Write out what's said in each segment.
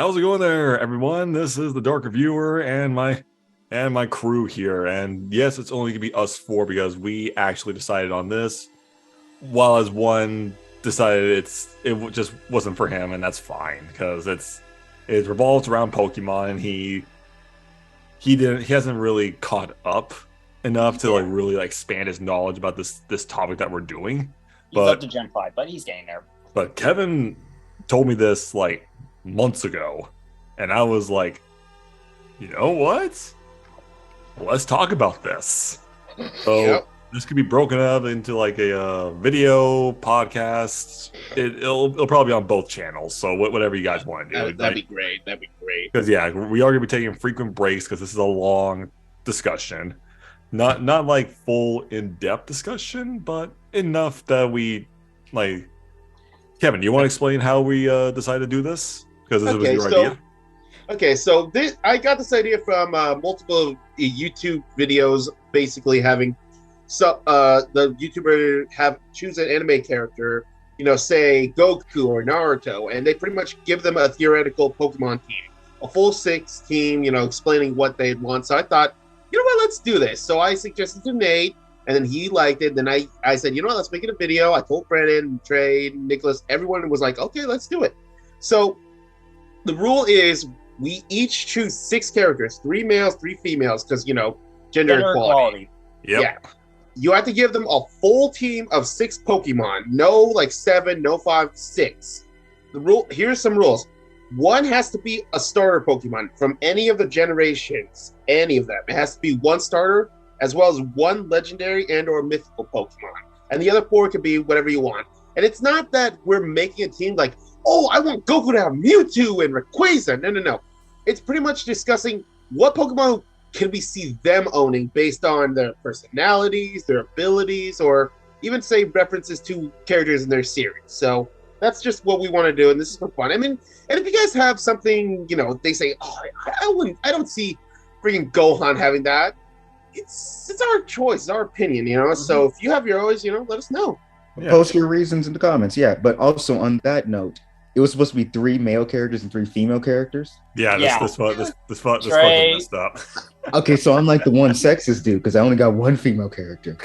How's it going there, everyone? This is the Dark Reviewer and my crew here. And yes, it's only gonna be us four because we actually decided on this, while as one decided it just wasn't for him, and that's fine because it revolves around Pokemon, and he hasn't really caught up enough to really expand his knowledge about this topic that we're doing. He's up to Gen 5, but he's getting there. But Kevin told me this like months ago, and I was like, you know what? Let's talk about this. So this could be broken up into like a video podcast. It'll probably be on both channels. So whatever you guys want to do. That'd be great. That'd be great. Because we are gonna be taking frequent breaks because this is a long discussion. Not like full in-depth discussion, but enough that we like. Kevin, do you want to explain how we decided to do this? Because this was your idea. Okay, so I got this idea from multiple YouTube videos, basically having the YouTuber choose an anime character, say Goku or Naruto, and they pretty much give them a theoretical Pokemon team, a full 6 team, explaining what they'd want. So I thought, you know what, let's do this. So I suggested to Nate, and then he liked it. Then I said, you know what, let's make it a video. I told Brandon, Trey, Nicholas, everyone was like, okay, let's do it. So the rule is we each choose 6 characters, 3 males, 3 females, because, gender equality. Yep. Yeah. You have to give them a full team of 6 Pokemon. No 7, no 5, 6. Here's some rules. 1 has to be a starter Pokemon from any of the generations, any of them. It has to be 1 starter, as well as 1 legendary and or mythical Pokemon. And the other 4 could be whatever you want. And it's not that we're making a team like, oh, I want Goku to have Mewtwo and Rayquaza. No. It's pretty much discussing what Pokemon can we see them owning based on their personalities, their abilities, or even say references to characters in their series. So that's just what we want to do, and this is for fun. I mean, and if you guys have something, they say, oh, I don't see freaking Gohan having that. It's our choice, it's our opinion, Mm-hmm. So if you have yours, let us know. Yeah. Post your reasons in the comments, yeah. But also on that note, it was supposed to be 3 male characters and 3 female characters. This fucking messed up. Okay, so I'm like the one sexist dude because I only got 1 female character.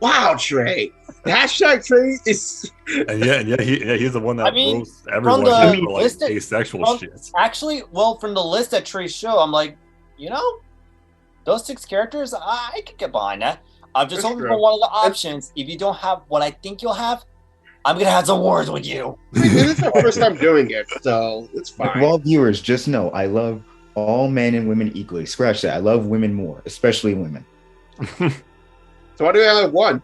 Wow, Trey. Hashtag Trey is. And he's the one that roasts everyone for like asexual shit. Actually, from the list that Trey showed, I'm like, those 6 characters, I could get behind that. I'm just hoping for one of the options. If you don't have what I think you'll have, I'm gonna have some wars with you. This is our first time doing it, so it's fine. Well, viewers, just know I love all men and women equally. Scratch that. I love women more, especially women. So why do I have 1?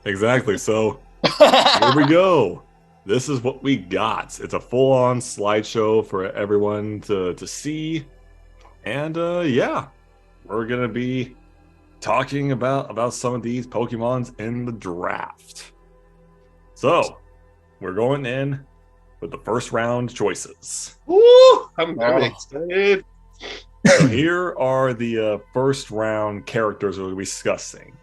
Exactly. So here we go. This is what we got. It's a full-on slideshow for everyone to see, and we're gonna be talking about some of these Pokemons in the draft. So we're going in with the first round choices. Woo! I'm excited. So here are the first round characters we'll be discussing.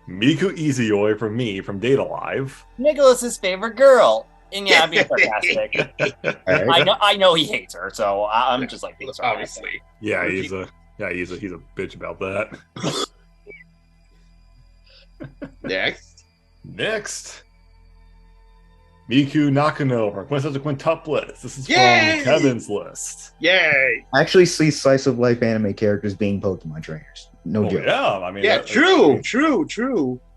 Miku Izuyoi from Data Live. Nicholas's favorite girl. And I'm being sarcastic. I know he hates her, so I'm just like being sarcastic. Obviously. Yeah, he's a bitch about that. Next, Miku Nakano from Quintessential Quintuplets. This is from Kevin's list. Yay! I actually see slice of life anime characters being Pokemon trainers. No joke. Yeah, I mean, true.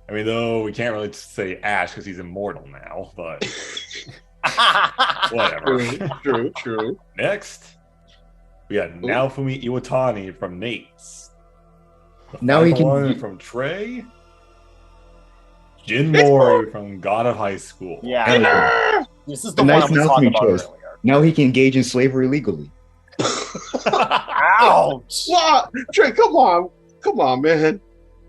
I mean, though we can't really say Ash because he's immortal now, but whatever. True. Next, we got Naofumi Iwatani from Nate's. Now he can from Trey. Jin Mori from God of High School. Yeah. This is the one nice I was talking about earlier. Now he can engage in slavery legally. Ouch! What? Trey, come on, man.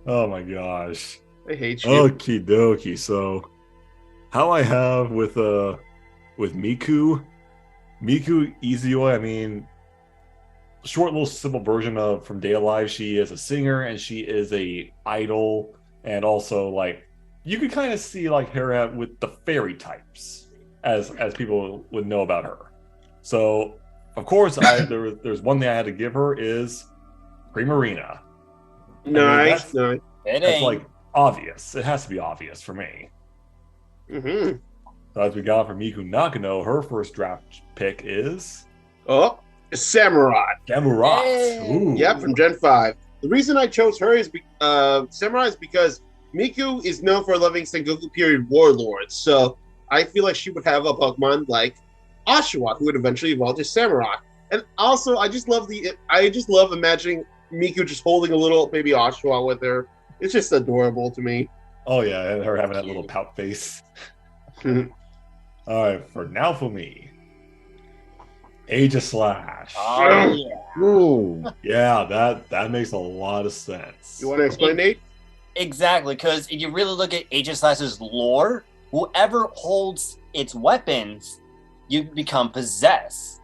Oh my gosh. I hate you. Okie dokie. So, how I have with Miku Izuyoi, I mean, short little simple version of from Data Live. She is a singer and she is a idol, and also like you could kind of see like her with the fairy types as people would know about her. So, of course, there's one thing I had to give her is Primarina. Nice. That's like obvious. It has to be obvious for me. Mm-hmm. So as we got from Miku Nakano, her first draft pick is Samurai. Samurai. Hey. Yep, from Gen 5. The reason I chose her is Samurai is because Miku is known for loving Sengoku period warlords. So I feel like she would have a Pokemon like Oshawott, who would eventually evolve to Samurai. And also, I just love imagining Miku just holding a little baby Oshawott with her. It's just adorable to me. Oh yeah, and her having that little pout face. All right, for Naofumi, Aegislash. Oh yeah. Ooh. Yeah, that makes a lot of sense. You want to explain, Nate? Exactly, because if you really look at Aegislash's lore, whoever holds its weapons, you become possessed.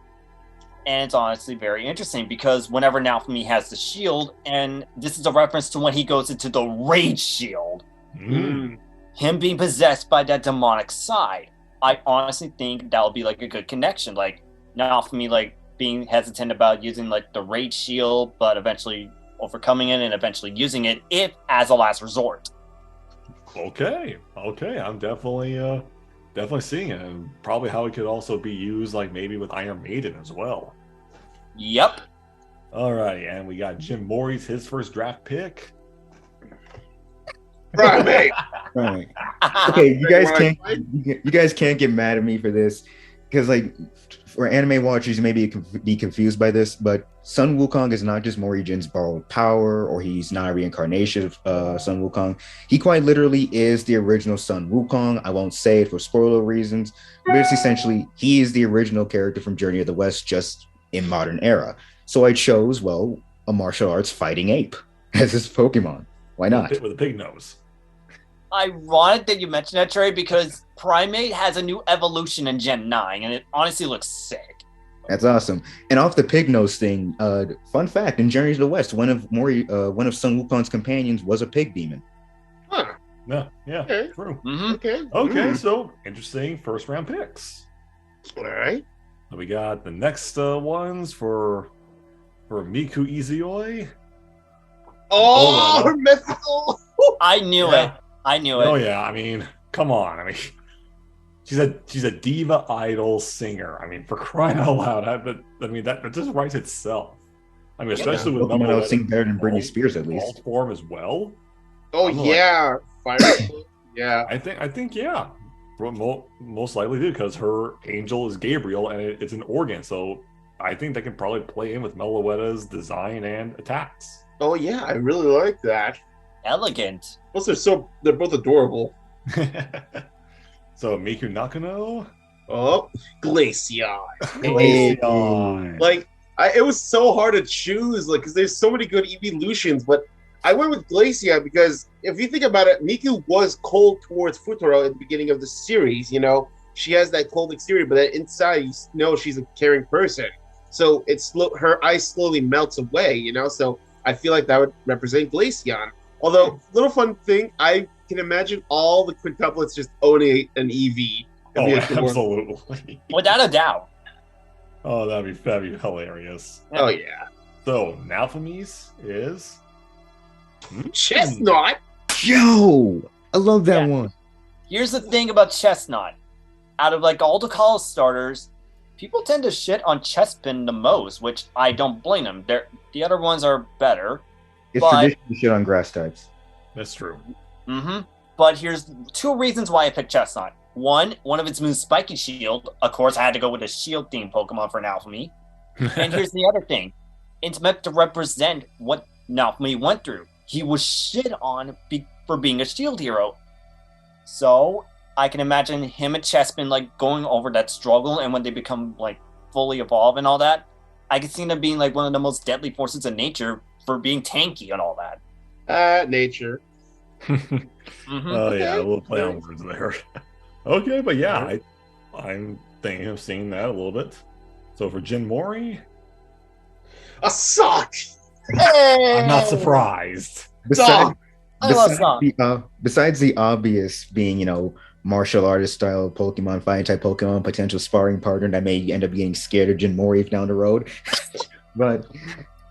And it's honestly very interesting because whenever Naofumi has the shield, and this is a reference to when he goes into the Rage Shield, him being possessed by that demonic side, I honestly think that'll be like a good connection. Like Naofumi like being hesitant about using like the Rage Shield, but eventually overcoming it and eventually using it if as a last resort. Okay, I'm definitely seeing it, and probably how it could also be used, like maybe with Iron Maiden as well. Yep. Alrighty, and we got Jim Mori's his first draft pick. Right. Right. Okay, you guys can't get mad at me for this, because like for anime watchers, you may be confused by this, but Sun Wukong is not just Mori Jin's borrowed power, or he's not a reincarnation of Sun Wukong. He quite literally is the original Sun Wukong. I won't say it for spoiler reasons, but it's essentially he is the original character from Journey of the West, just in modern era. So I chose, well, a martial arts fighting ape as his Pokemon. Why not? With a pig nose. Ironic that you mentioned that, Trey, because Primate has a new evolution in Gen 9, and it honestly looks sick. That's awesome. And off the pig nose thing, fun fact: in Journey to the West, one of Sun Wukong's companions was a pig demon. Huh. Yeah, Okay. True. Mm-hmm. Okay, so interesting first round picks. All right. So we got the next ones for Miku Izuyoi. Oh, Oh, her mythical. I knew it. Oh yeah, I mean, come on. I mean, she's a diva idol singer. I mean, for crying out loud, that just writes itself. I mean, especially with Pokemon Mellow will sing better than Britney Spears at least. form as well. Oh I'm yeah, Fire. Yeah. I think yeah, most likely do, because her angel is Gabriel and it's an organ, so I think they can probably play in with Meloetta's design and attacks. Oh yeah, I really like that. Elegant. Plus, they're both adorable. So Miku Nakano. Oh, Glaceon. Glaceon. Like, it was so hard to choose, like, because there's so many good evolutions, but I went with Glaceon because if you think about it, Miku was cold towards Futaro at the beginning of the series. You know, she has that cold exterior, but then inside, you know, she's a caring person. So her ice slowly melts away. You know, so I feel like that would represent Glaceon. Although, little fun thing, I can imagine all the quintuplets just owning an EV. Oh, absolutely. Without a doubt. Oh, that'd be hilarious. Oh yeah. So Naofumi's is Chestnut. Yo, I love that one. Here's the thing about Chestnut. Out of like all the college starters, people tend to shit on Chespin the most, which I don't blame them. The other ones are better. It's tradition to shit on grass types. That's true. Mm-hmm. But here's two reasons why I picked Chestnut. One of its moves, Spiky Shield. Of course, I had to go with a shield-themed Pokemon for Naofumi. And here's the other thing. It's meant to represent what Naofumi went through. He was shit on for being a shield hero. So I can imagine him and Chespin like going over that struggle, and when they become like fully evolved and all that, I can see them being like one of the most deadly forces in nature for being tanky and all that. Nature. Mm-hmm. Oh yeah, a little play on words there. Okay, but yeah, I'm thinking of seeing that a little bit. So for Jin Mori, A sock. Hey! I'm not surprised. I love Song. Besides the obvious being, you know, martial artist style Pokemon, fighting type Pokemon, potential sparring partner that may end up getting scared of Jin Mori down the road. But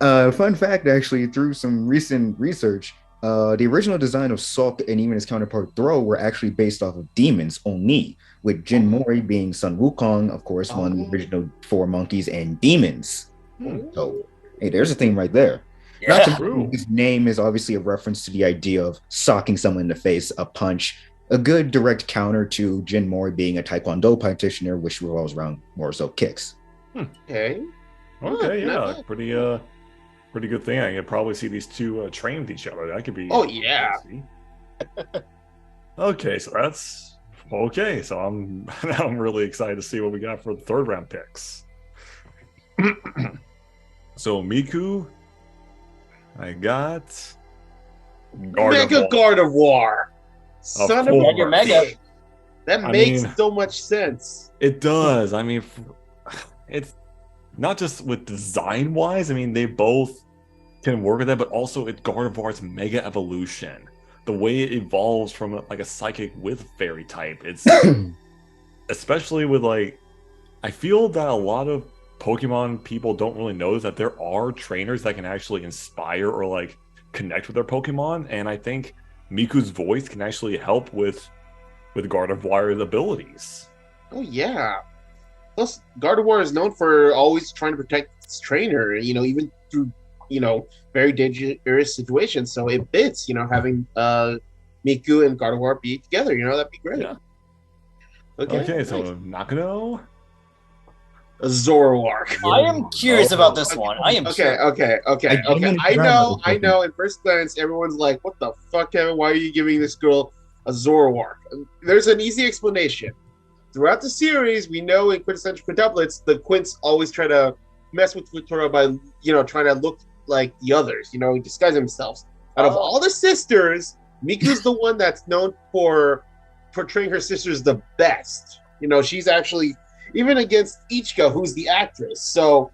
fun fact, actually, through some recent research, the original design of Sulk and even his counterpart Throh were actually based off of demons only, with Jin Mori being Sun Wukong, of course, one of the original 4 monkeys and demons. So, hey, there's a theme right there. Yeah. Not to mention, his name is obviously a reference to the idea of socking someone in the face, a punch, a good direct counter to Jin Mori being a Taekwondo practitioner, which revolves around more so kicks. Okay. Okay, not yeah, pretty good thing. I could probably see these two train with each other. That could be. Oh, yeah. Okay, so that's okay. So I'm really excited to see what we got for the 3rd round picks. So Miku, I got Mega Gardevoir. Son of Mega, a Mega. That makes so much sense. It does. I mean, it's not just with design wise. I mean, they both can work with that, but also it's Gardevoir's Mega Evolution. The way it evolves from like a psychic with fairy type. It's especially with like, I feel that a lot of Pokemon people don't really know that there are trainers that can actually inspire or like connect with their Pokemon, and I think Miku's voice can actually help with Gardevoir's abilities. Oh yeah. Plus, Gardevoir is known for always trying to protect its trainer. Even through very dangerous situations. So it fits. Having Miku and Gardevoir be together. That'd be great. Yeah. Okay. So Nakano. A Zoroark. I am curious about this one. I am Okay. I know. At first glance, everyone's like, "What the fuck, Kevin? Why are you giving this girl a Zoroark?" There's an easy explanation. Throughout the series, we know in quintessential quintuplets, the Quints always try to mess with Victoria by, trying to look like the others, disguise themselves. Out of all the sisters, Miku's the one that's known for portraying her sisters the best. She's actually, even against Ichika, who's the actress. So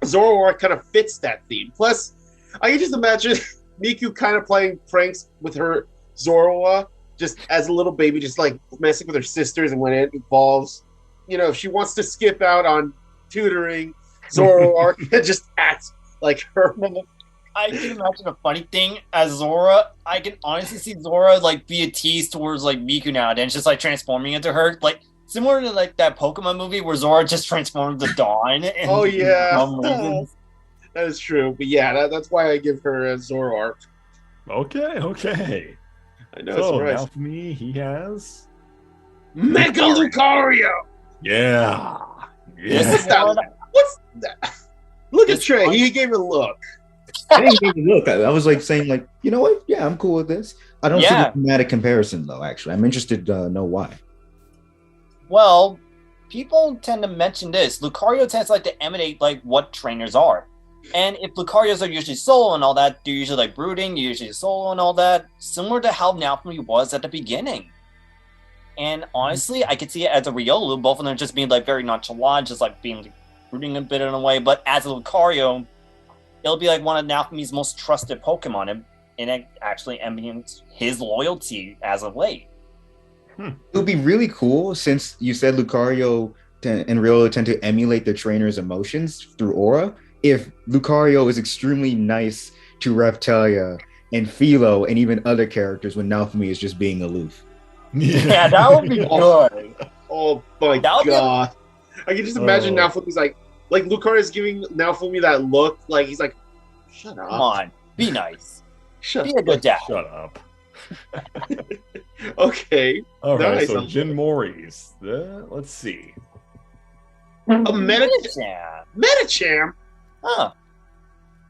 Zoroark kind of fits that theme. Plus, I can just imagine Miku kind of playing pranks with her Zoroark just as a little baby, just like messing with her sisters, and when it evolves, if she wants to skip out on tutoring, Zoroark just acts like her. I can imagine a funny thing as Zora. I can honestly see Zora like be a tease towards like Miku now, and it's just like transforming into her, like similar to like that Pokemon movie where Zora just transformed to Dawn. And oh yeah, that is true. But yeah, that's why I give her a Zoroark. Okay. I know. So it's now for me, he has Mega Lucario. Yeah. What's that? Look at Trey. He gave it a look. I didn't even look. I was like saying, like, you know what? Yeah, I'm cool with this. I don't see the dramatic comparison though. Actually, I'm interested to know why. Well, people tend to mention this. Lucario tends to like to emanate like what trainers are. And if Lucarios are usually solo and all that, they're usually like brooding, usually solo and all that, similar to how Naofumi was at the beginning. And honestly, I could see it as a Riolu, both of them just being like very nonchalant, just like being like, brooding a bit in a way. But as a Lucario, it'll be like one of Naofumi's most trusted Pokemon, and it actually emanates his loyalty as of late. It would be really cool, since you said Lucario and Riolu tend to emulate their trainer's emotions through aura, if Lucario is extremely nice to Reptalia and Philo and even other characters when Naofumi is just being aloof. Yeah, that would be good. Oh my god. I can just imagine Naofumi's like Lucario is giving Naofumi that look, like he's like, shut up. Come on, be nice. Be a good dad. Shut up. Okay. All right, nice. so Jin Mori's. Let's see. A Medicham? Huh.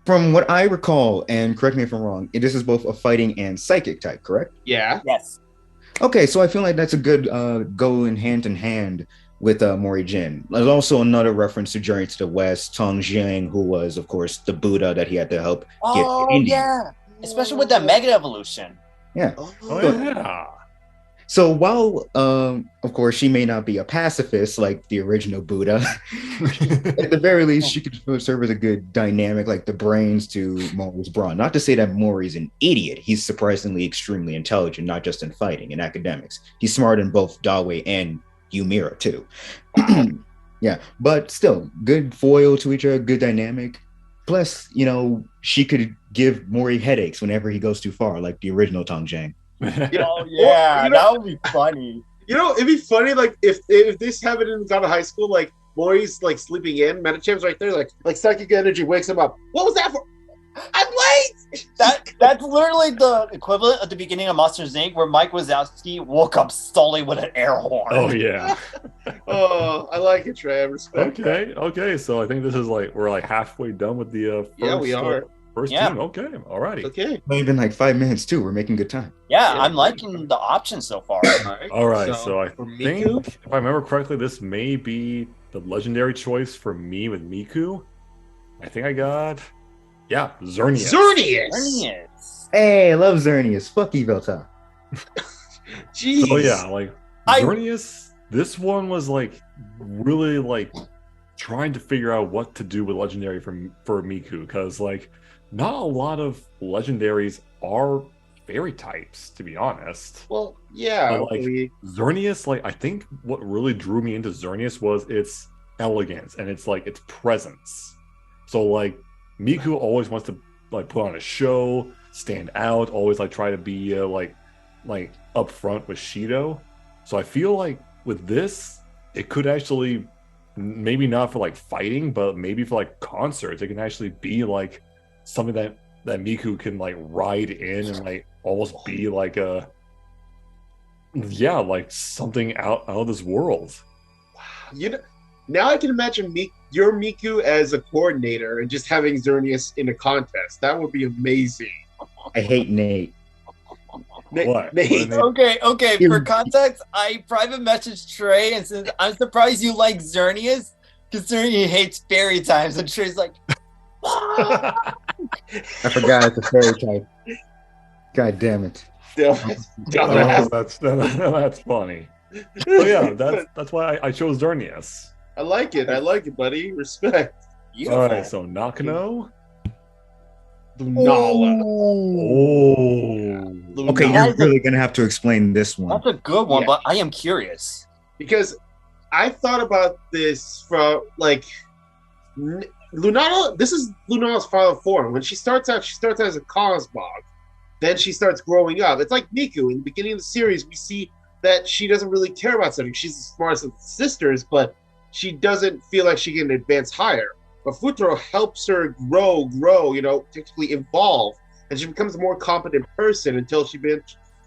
From what I recall, and correct me if I'm wrong, this is both a fighting and psychic type, correct? Yeah. Yes. Okay, so I feel like that's a good go in hand with Mori Jin. There's also another reference to Journey to the West, Tong Jiang, who was, of course, the Buddha that he had to help get India. Yeah. Especially with that Mega Evolution. Yeah. Oh, yeah. So while, of course, she may not be a pacifist like the original Buddha, at the very least, she could serve as a good dynamic, like the brains to Mori's brawn. Not to say that Mori's an idiot. He's surprisingly extremely intelligent, not just in fighting and academics. He's smart in both Dawei and Ymira, too. Yeah, but still, good foil to each other, good dynamic. Plus, she could give Mori headaches whenever he goes too far, like the original Tong Jiang. Oh yeah, that would be funny. It'd be funny, like if this happened in God of High School, like Mori's like sleeping in, Medichamp's right there, like psychic energy wakes him up. What was that for? I'm late. That's literally the equivalent at the beginning of Monsters Inc., where Mike Wazowski woke up solely with an air horn. Oh yeah. Oh, I like it, Trey. I respect Okay. So I think this is we're like halfway done with the first. Yeah, we are. First team. Okay. Alrighty. Okay. Only been like 5 minutes too. We're making good time. Yeah, I'm liking the options so far. All right. So I for think, Miku? if I remember correctly, this may be the legendary choice for me with Miku. I think I got, Xerneas. Xerneas. Hey, I love Xerneas. Fuck Yveltal. Jeez. So yeah, Xerneas. This one was really trying to figure out what to do with legendary for Miku, because not a lot of legendaries are fairy types, to be honest. Well, yeah. But, Xerneas, I think what really drew me into Xerneas was its elegance and its presence. So Miku always wants to put on a show, stand out, always try to be up front with Shido. So I feel with this, it could actually, maybe not for fighting, but maybe for concerts, it can actually be something that Miku can ride in and almost be something out of this world. Now I can imagine your Miku as a coordinator and just having Xerneas in a contest. That would be amazing. I hate Nate. What? Nate. Okay. For context, I private messaged Trey and said, I'm surprised you like Xerneas, because Xerneas hates fairy times. And Trey's like, I forgot it's a fairy type. God damn it. That's funny. So yeah, that's why I chose Xerneas. I like it, buddy. Respect. beautiful. All right, so Nakano. Lunala. Oh. Okay, you're really gonna have to explain this one. That's a good one, Yeah. but I am curious. Because I thought about this from Lunala. This is Lunala's final form. When she starts out as a Cosmog. Then she starts growing up. It's like Miku. In the beginning of the series, we see that she doesn't really care about something. She's the smartest of the sisters, but she doesn't feel like she can advance higher. But Futaro helps her grow, technically evolve, and she becomes a more competent person until she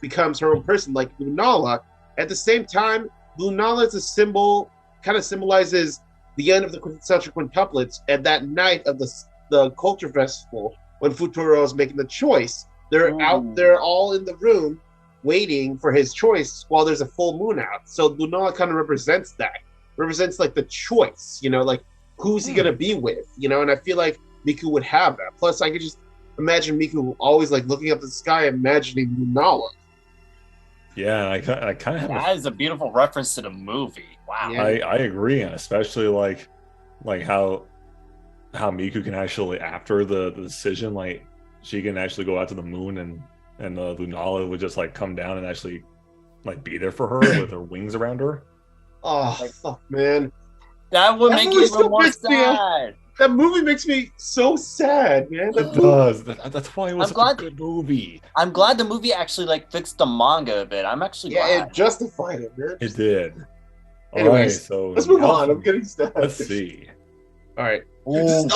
becomes her own person, like Lunala. At the same time, Lunala is a symbol, kind of symbolizes the end of the quintessential quintuplets, and that night of the culture festival, when Futaro is making the choice, they're out there all in the room waiting for his choice while there's a full moon out. So Lunala kind of represents that. Represents like the choice, like who's he gonna be with, and I feel like Miku would have that. Plus I could just imagine Miku always like looking up at the sky, imagining Lunala. Yeah, I kind of have That is a beautiful reference to the movie. Wow. Yeah. I agree, and especially like how Miku can actually, after the decision, she can actually go out to the moon, and Lunala would just come down and actually be there for her with her wings around her. Oh fuck, man! That would That make movie it still even more makes me- sad. That movie makes me so sad, man. It does. That's why it was I'm such a glad- good movie. I'm glad the movie actually fixed the manga a bit. I'm actually Yeah, glad. it justified it, man. It did. All Anyways, right, so Let's move now on. I'm getting sad. Let's see. All right. Ooh.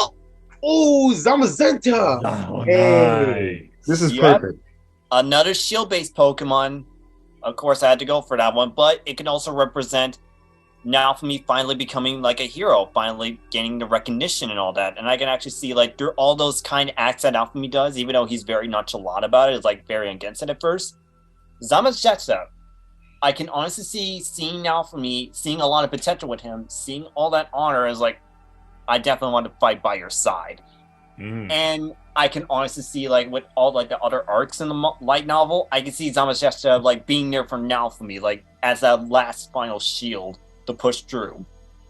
Oh, Zamazenta. Oh, Hey. nice. This is Yep. perfect. Another shield-based Pokemon. Of course, I had to go for that one, but it can also represent Naofumi finally becoming a hero, finally gaining the recognition and all that. And I can actually see through all those kind acts that Naofumi does, even though he's very nonchalant about it, is very against it at first. Zamazenta, I can honestly seeing Naofumi, seeing a lot of potential with him, seeing all that honor is I definitely want to fight by your side. And I can honestly see, like, with all like the other arcs in the light novel, I can see Zamazeshta like being there for Naofumi, like as that last final shield to push through.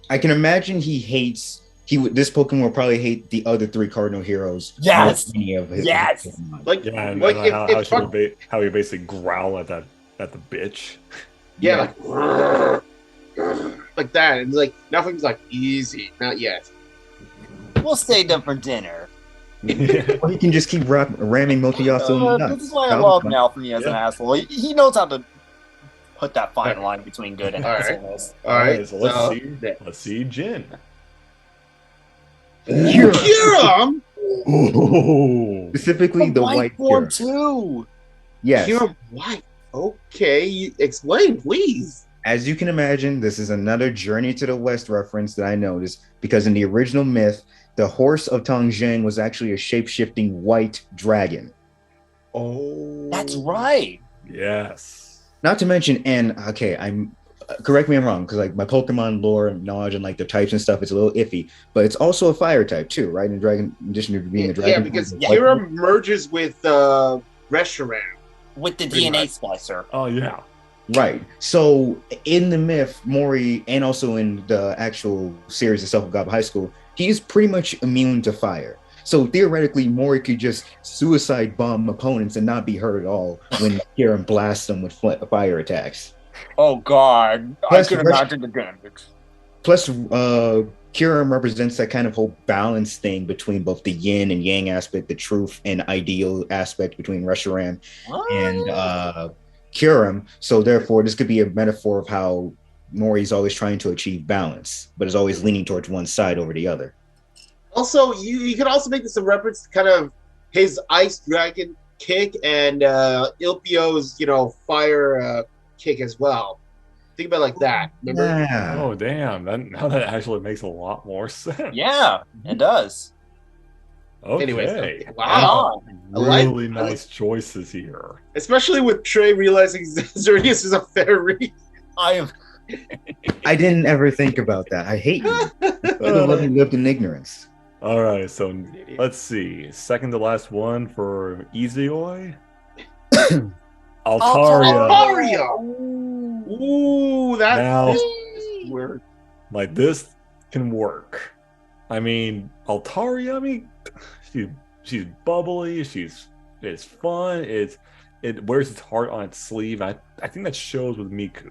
I can imagine this Pokemon will probably hate the other 3 Cardinal Heroes. Yes. Yes. Like, Yeah, and like how he basically growl at the bitch. Yeah, like that, and like nothing's like easy, not yet. We'll save them for dinner. Or he can just keep ramming Multiyasu nuts. This is why I love Naofumi as an asshole. He knows how to put that fine line between good and assholeness. All right, so let's see Jin. Kyurem! Specifically the white form Kyurem. too. Yes. Kyurem white. Okay, explain, please. As you can imagine, this is another Journey to the West reference that I noticed, because in the original myth, the horse of Tongjang was actually a shape-shifting white dragon. Oh, That's right. Yes. Not to mention, and okay, correct me if I'm wrong, because like my Pokemon lore and knowledge and like the types and stuff, it's a little iffy, but it's also a fire type too, right? In addition to being a dragon. Yeah, because Kyurem merges with Reshiram. With the DNA splicer. Oh yeah. Right. So in the myth, Mori, and also in the actual series itself of Gaba High School, he is pretty much immune to fire. So theoretically, Mori could just suicide bomb opponents and not be hurt at all when Kyurem blasts them with fire attacks. Oh God, Plus, I could imagine the damage. Plus, Kyurem represents that kind of whole balance thing between both the yin and yang aspect, the truth and ideal aspect between Reshiram and Kyurem. So therefore, this could be a metaphor of how Mori's always trying to achieve balance, but is always leaning towards one side over the other. Also, you could also make this a reference to kind of his ice dragon kick and Ilpio's, fire kick as well. Think about it like that. Remember? Yeah. Oh damn! Now that actually makes a lot more sense. Yeah, it does. Okay. Anyways, wow. Really nice choices here. Especially with Trey realizing Xerneas is a fairy. I didn't ever think about that. I hate you. I lived in ignorance. All right, so let's see. Second to last one for Ezioi. Altaria. Ooh, Now- this is weird. Like this can work. I mean, Altaria. She's bubbly. It's fun. It wears its heart on its sleeve. I think that shows with Miku,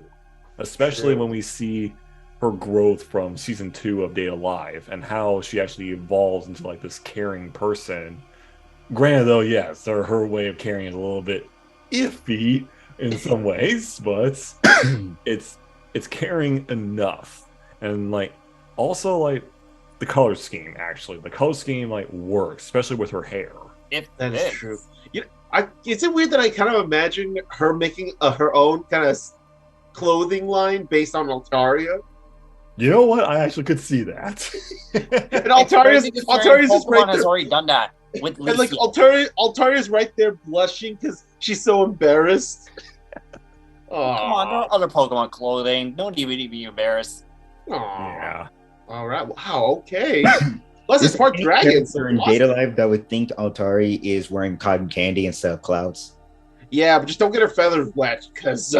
especially when we see her growth from season 2 of Data Live and how she actually evolves into like this caring person. Granted, though, yes, her way of caring is a little bit iffy in some ways, but it's caring enough. And like also like the color scheme, actually the color scheme like works, especially with her hair. That is true. Is it weird that I kind of imagine her making her own kind of clothing line based on Altaria? You know what? I actually could see that. And Altaria's just right there. Has already done that with And like Altaria's right there blushing because she's so embarrassed. Come on, there are other Pokemon clothing. No need to be embarrassed. Yeah. All right. Wow. Okay. Plus, it's part dragon. So in Data Live that would think Altari is wearing cotton candy instead of clouds. Yeah, but just don't get her feathers wet, because.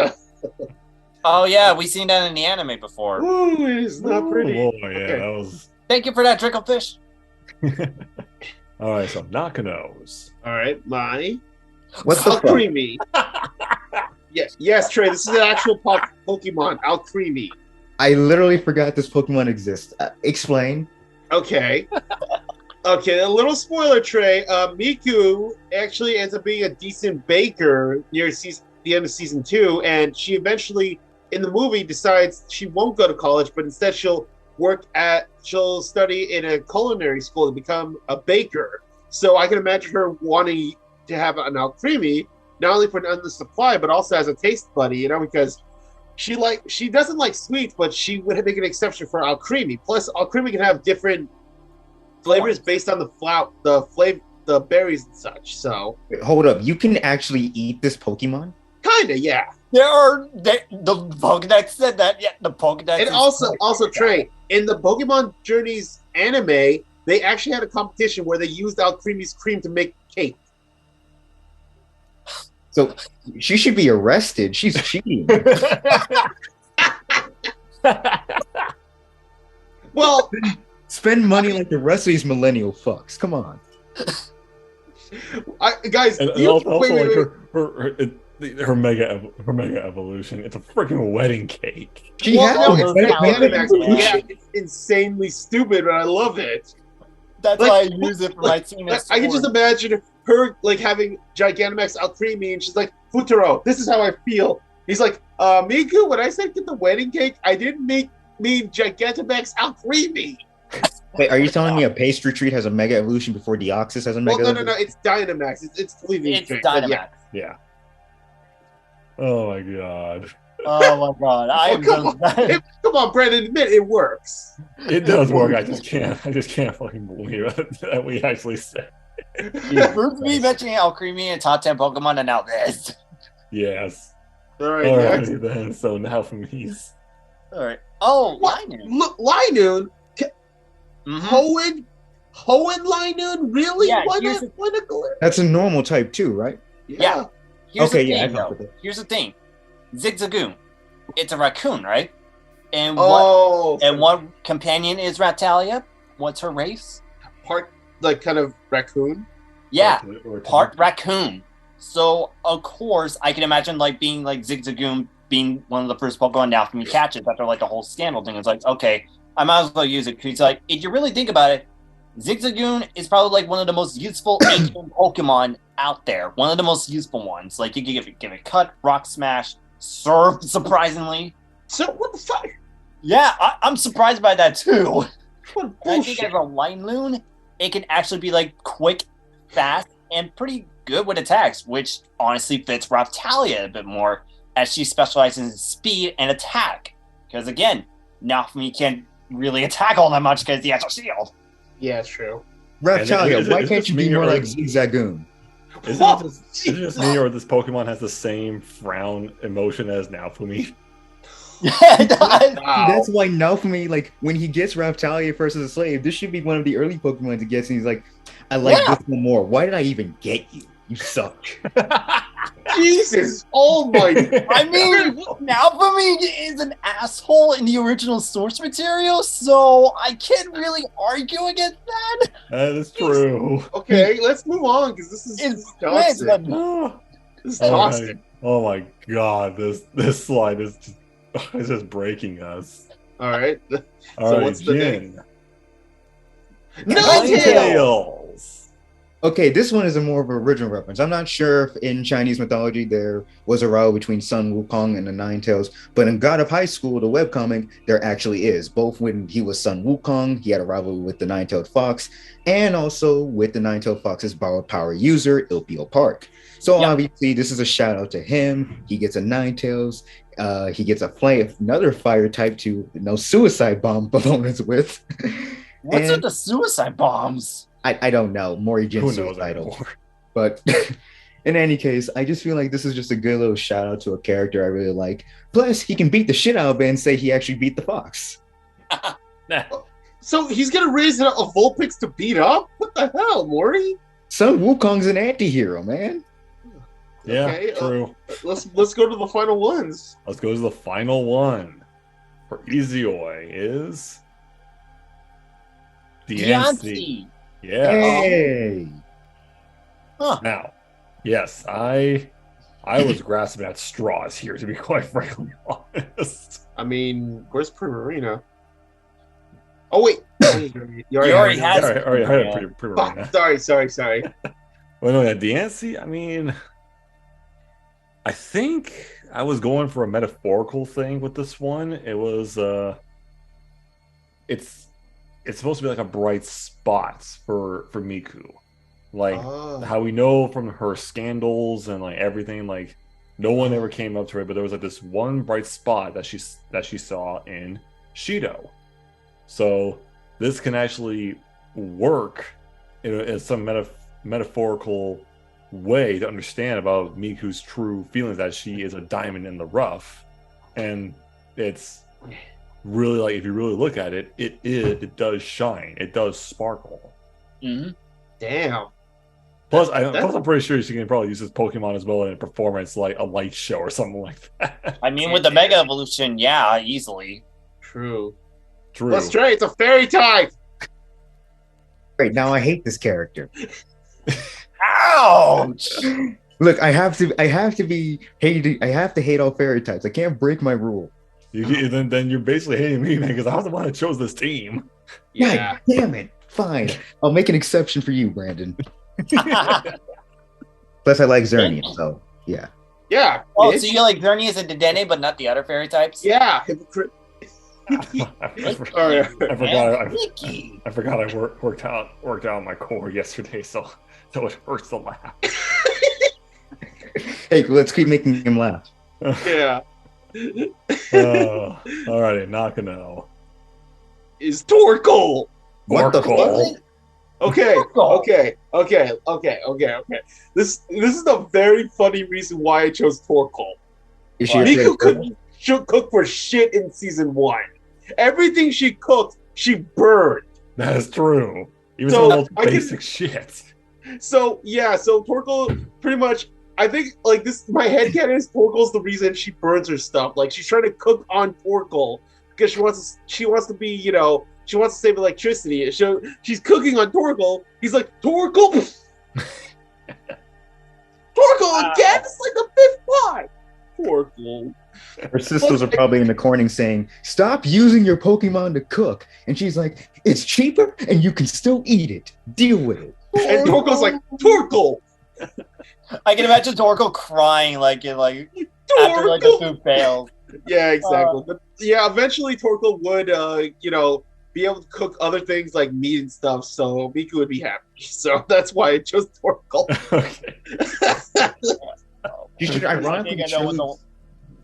Oh yeah, we've seen that in the anime before. Ooh, it is not pretty. Oh yeah, Okay. that was. Thank you for that, Tricklefish. All right, so Nakanos. All right, my. What's the fuck? Alcremie. Yes, Trey. This is an actual Pokemon. Alcremie. I literally forgot this Pokemon exists. Explain. Okay. Okay, a little spoiler, Trey. Miku actually ends up being a decent baker near the end of season 2, and she eventually, in the movie, decides she won't go to college, but instead she'll study in a culinary school to become a baker. So I can imagine her wanting to have an Alcremie, not only for an endless supply, but also as a taste buddy, because she doesn't like sweets, but she would make an exception for Alcremie. Plus, Alcremie can have different flavors based on the berries and such. So Wait, hold up. You can actually eat this Pokemon? kinda, yeah. The Pokedex said that. Yeah, the Pokedex. And also Trey, in the Pokemon Journeys anime, They actually had a competition where they used Alcreme's cream to make cake. So she should be arrested. She's cheating. Well, spend money like the rest of these millennial fucks. Come on. Guys, and also like her mega evolution. It's a freaking wedding cake. She has it's insanely stupid, but I love it. That's why I use it for my team. I can just imagine her like having Gigantamax Alcremie, and she's like, Futaro, this is how I feel. He's like, Miku, when I said get the wedding cake, I didn't mean Gigantamax Alcremie. Wait, are you telling me a pastry treat has a mega evolution before Deoxys has a mega evolution? No, it's Dynamax. It's Dynamax. Yeah. Oh my god. Oh my god. Come on, Brandon, admit it works. It does work. I just can't fucking believe it that we actually said. First me mentioning Alcremie and top 10 Pokemon, and now this. Yes. All right, then. So now for me. Alright. Oh, Linoon. Look, Linoon. Hoenn Linoon? Really? Yeah, That's a normal type too, right? Yeah. Here's okay, the yeah. thing, though. Here's the thing. Zigzagoon. It's a raccoon, right? And what companion is Rattalia? What's her race? Part like kind of raccoon. Yeah, part raccoon. So of course I can imagine like being like Zigzagoon being one of the first Pokemon now for me catches after like the whole scandal thing. It's like, okay, I might as well use it. Because like, if you really think about it, Zigzagoon is probably like one of the most useful ancient Pokemon out there. One of the most useful ones. Like you can give it cut, rock smash, surf, surprisingly. So what the fuck? Yeah, I'm surprised by that too. What I think as a Linoon, it can actually be like quick, fast, and pretty good with attacks, which honestly fits Rattalia a bit more as she specializes in speed and attack. Because again, Naofumi can't really attack all that much because he has a shield. Yeah, it's true. Rattalia, why can't you be more like Zigzagoon? Is it just me or this Pokemon has the same frown emotion as Naofumi? Yeah, it does. Wow. That's why Naofumi, like, when he gets Rattalia versus a slave, this should be one of the early Pokemon to get, and he's like, I like this one more. Why did I even get you? You suck. Jesus! Oh my! I mean, Naofumi is an asshole in the original source material, so I can't really argue against that. That is true. Okay, let's move on because this is toxic. This is toxic. Oh my god! This slide is just breaking us. All right. All right, what's the Jin. Ninetales. Okay, this one is a more of an original reference. I'm not sure if in Chinese mythology there was a rival between Sun Wukong and the Ninetales, but in God of High School, the webcomic, there actually is. Both when he was Sun Wukong, he had a rivalry with the Nine-Tailed Fox, and also with the Nine-Tailed Fox's borrowed power user, Ilpio Park. So obviously, this is a shout out to him. He gets a Ninetales. He gets another fire type to suicide bomb bonus with. What's with the suicide bombs? I don't know. Morihjin's suicidal. But in any case, I just feel like this is just a good little shout out to a character I really like. Plus, he can beat the shit out of it and say he actually beat the fox. So he's gonna raise a Vulpix to beat up? What the hell, Mori? Sun Wukong's an anti-hero, man. Yeah, okay, true. Let's go to the final ones. Let's go to the final one. For Ezioi is Diancie. Yeah. Hey. Now, yes, I was grasping at straws here, to be quite frankly honest. I mean, where's Primarina? Oh wait, you already had Primarina. Sorry. Well, no, yeah, Diancie. I mean, I think I was going for a metaphorical thing with this one. It was, it's supposed to be like a bright spot for Miku, like how we know from her scandals and like everything. Like no one ever came up to her, but there was like this one bright spot that she saw in Shido. So this can actually work in some metaphorical way to understand about Miku's true feelings, that she is a diamond in the rough, and it's really like if you really look at it, it does shine. It does sparkle. Mm-hmm. Damn. Plus, I'm pretty sure she can probably use this Pokemon as well in a performance like a light show or something like that. I mean, with the Mega Evolution, yeah, easily. True. True. Let's try. It's a fairy type. Right now, I hate this character. Ouch! Look, I have to hate all fairy types. I can't break my rule. Then you're basically hating me, man, because I was the one that chose this team. Yeah. God damn it. Fine. I'll make an exception for you, Brandon. Plus, I like Xerneas, so yeah. Yeah. Oh, so you like Xerneas and Dedenne, but not the other fairy types? Yeah. Hypocrite. I forgot I worked out my core yesterday, so it hurts to laugh. Hey, let's keep making him laugh. Yeah. Alrighty, Nakano. Is Torkoal. What the fuck? Okay. This is the very funny reason why I chose Torkoal. Miku should cook for shit in season 1. Everything she cooked, she burned. That is true. Even some of those basic shit. So Torkoal pretty much. I think like this. My headcanon is Torkoal's the reason she burns her stuff. Like she's trying to cook on Torkoal because she wants to be, you know, she wants to save electricity. So she's cooking on Torkoal. He's like, Torkoal, Torkoal again. It's like the 5th time. Torkoal. Her sisters are probably in the corner saying, "Stop using your Pokemon to cook," and she's like, "It's cheaper and you can still eat it. Deal with it." And Torkoal's like, Torkoal. I can imagine Torkoal crying after like the food fails. Yeah, exactly. But yeah, eventually Torkoal would be able to cook other things like meat and stuff, so Miku would be happy. So that's why I chose Torkoal. You should ironically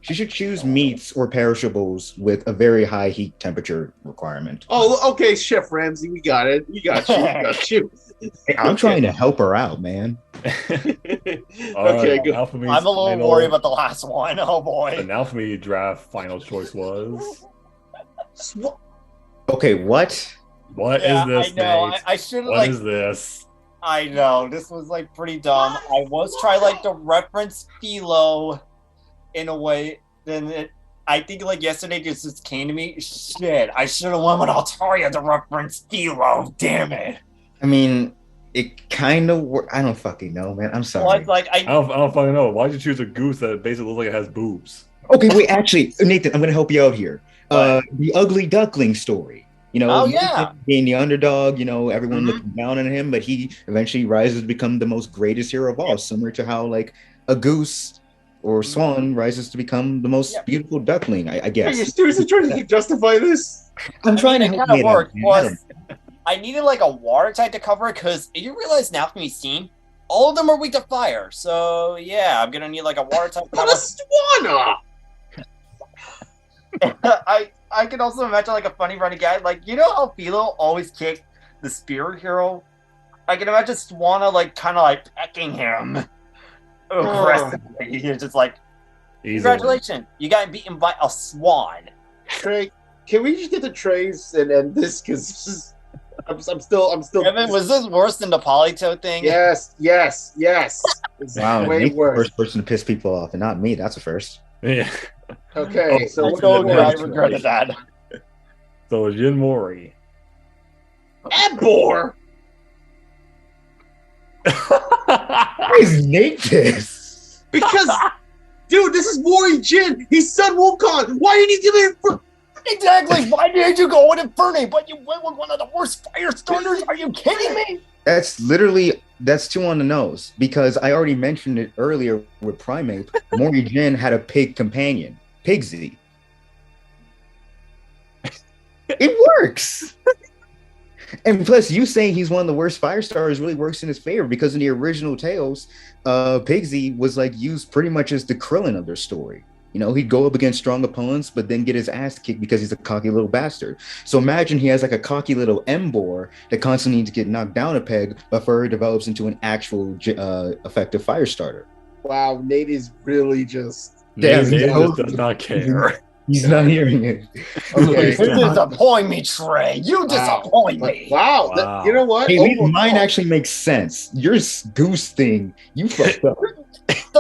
she should choose meats or perishables with a very high heat temperature requirement. Oh, okay, Chef Ramsay, we got it. We got you. Hey, I'm trying to help her out, man. Okay, good. I'm a little worried about the last one. Oh boy. The Alphamy draft final choice was. Okay, what? What is this? I know. Nate? I should have What is this? I know. This was like pretty dumb. I was trying like to reference Philo in a way. Then I think like yesterday just came to me. Shit, I should have went with Altaria to reference Philo. Damn it. I mean, it kind of worked. I don't fucking know, man. I'm sorry. Well, like, I don't fucking know. Why'd you choose a goose that basically looks like it has boobs? Okay, wait, actually, Nathan, I'm going to help you out here. The ugly duckling story. You know, being the underdog, you know, everyone looking down on him, but he eventually rises to become the most greatest hero of all, similar to how, like, a goose or swan rises to become the most beautiful duckling, I guess. Are you seriously trying to justify this? I'm trying to help you out. I needed like a water type to cover it because you realize now from his team, all of them are weak to fire. So yeah, I'm gonna need like a water type. What a Swanna! I can also imagine like a funny running guy, like you know how Philo always kicked the spirit hero. I can imagine Swanna like kind of like pecking him aggressively. You're just like, congratulations, you got beaten by a swan. Trey, can we just get the trays and end this? Because I'm still. Evan, was this worse than the Polito thing? Yes. It's wow, way worse. First person to piss people off, and not me. That's a first. Yeah. Okay, so I regretted that. So Jin Mori. Ebor. Why is Nate this? Because, dude, this is Mori Jin. He's Sun Wukong. Why didn't you give it? Exactly. Why did you go with Infernape, but you went with one of the worst fire starters? Are you kidding me? That's too on the nose because I already mentioned it earlier with Primeape. Mori Jin had a pig companion, Pigsy. It works. And plus, you saying he's one of the worst fire stars really works in his favor because in the original tales, Pigsy was like used pretty much as the Krillin of their story. You know, he'd go up against strong opponents, but then get his ass kicked because he's a cocky little bastard. So imagine he has like a cocky little Emboar that constantly needs to get knocked down a peg before he develops into an actual effective fire starter. Wow, Nate is really just... Nate just does not care. He's not hearing it. Okay. You disappoint me, Trey. You disappoint me. Wow. Wow. You know what? Hey, Overall- mine actually makes sense. Your goose thing, you fucked up.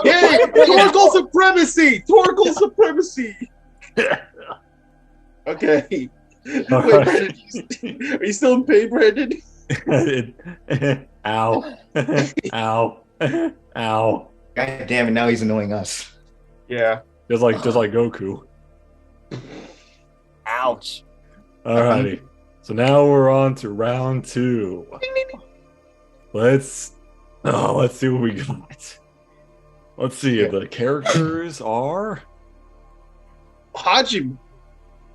Yay! Torgal supremacy! Torgal supremacy! Okay. Wait, All right. Brandon, are you still in pain, Brandon? Ow. Ow. Ow. God damn it! Now he's annoying us. Yeah. Just like Goku. Ouch. Alrighty. So now we're on to round 2. Let's see what we got. Let's see if the characters are Hajime.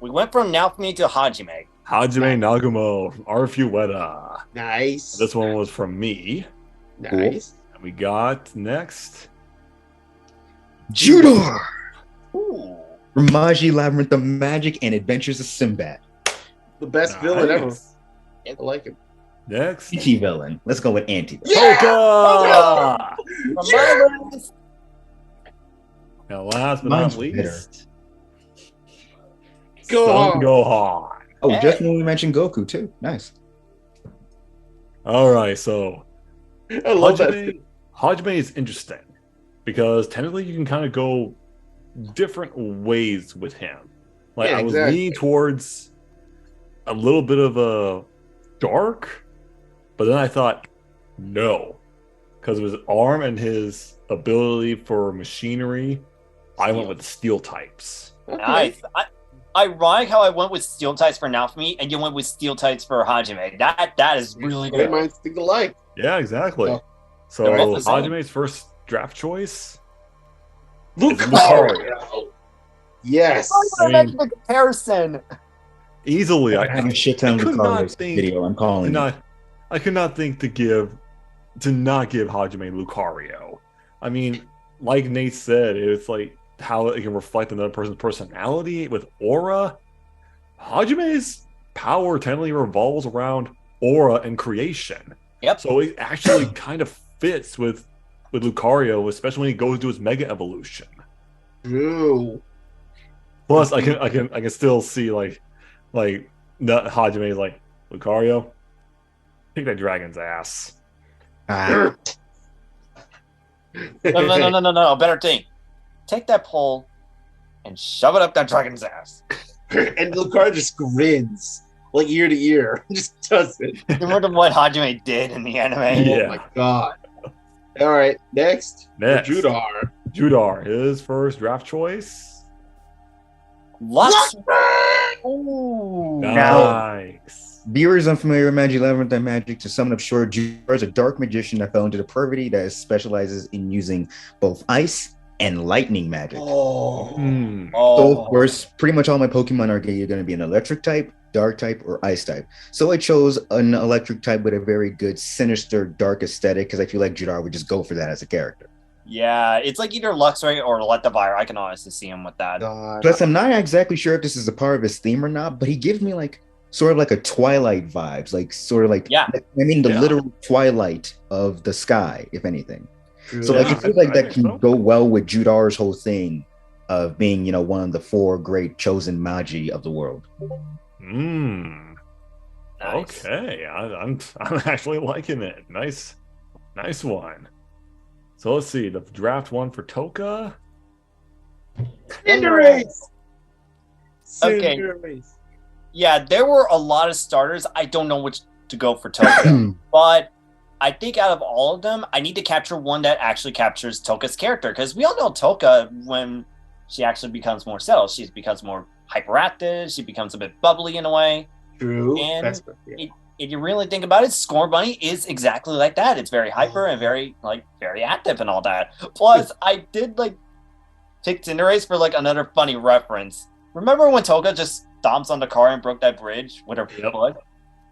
We went from Naofumi to Hajime. Hajime Nagumo, Arfueta. Nice. This one was from me. Nice. And we got next Judor! Ooh. Ramaji, Labyrinth of Magic, and Adventures of Sinbad. The best villain ever. Nice. I like him. Next. Anti-villain. Let's go with anti-villain. Toka! From my list. Now, last but Mine's not least, Gohan. Son Gohan. Oh, Hey. just when we mentioned Goku too. Nice. All right, so I love that. Hajime is interesting because technically you can kind of go different ways with him. Like Yeah, I was exactly. leaning towards a little bit of a dark, but then I thought no, because of his arm and his ability for machinery. I went with the steel types. Okay. Nice. Ironic how I went with steel types for Naofumi and you went with steel types for Hajime. That is really Great good. minds think alike. Yeah, exactly. Oh. So They're both the same. Hajime's first draft choice. Lucario. Yes. I mean- the comparison. Easily, I have a shit ton I of could not Lucario's think- video. I'm calling it. I could not think to not give Hajime Lucario. I mean, like Nate said, it's like how it can reflect another person's personality with aura. Hajime's power technically revolves around aura and creation. Yep. So it actually kind of fits with Lucario, especially when he goes to his mega evolution. True. Plus, I can still see like Hajime's like Lucario, kick that dragon's ass. Ah, No. Better thing. Take that pole and shove it up that dragon's ass. And Lucario just grins like ear to ear. Just does it. Similar to what Hajime did in the anime. Yeah. Oh my god. All right, next. Next. Judar. Judar, his first draft choice. Lux. Ooh. Nice. viewers unfamiliar with Magic Labyrinth and Magic, to sum it up short, Judar is a dark magician that fell into depravity that specializes in using both ice and lightning magic. Oh. Hmm. So of course, pretty much all my Pokemon are either going to be an electric type, dark type, or ice type. So I chose an electric type with a very good, sinister, dark aesthetic because I feel like Judar would just go for that as a character. Yeah, it's like either Luxray or Electivire. I can honestly see him with that. God. Plus, I'm not exactly sure if this is a part of his theme or not, but he gives me like sort of like a Twilight vibes, like sort of like Yeah. I mean the Yeah. literal twilight of the sky, if anything. So Yeah, like I feel like I that think can so. go well with Judar's whole thing of being, you know, one of the 4 great chosen magi of the world. Hmm. Nice. Okay, I'm actually liking it. Nice one. So let's see the draft one for Toka. Cinderace! Okay. Cinderace. Yeah, there were a lot of starters. I don't know which to go for Toka, but I think out of all of them, I need to capture one that actually captures Toka's character, because we all know Toka, when she actually becomes more settled, she becomes more hyperactive, she becomes a bit bubbly in a way. True. And That's yeah. If you really think about it, Score Bunny is exactly like that. It's very hyper and very active and all that. Plus, I did pick Cinderace for another funny reference. Remember when Toka just stomps on the car and broke that bridge with her Yep. foot?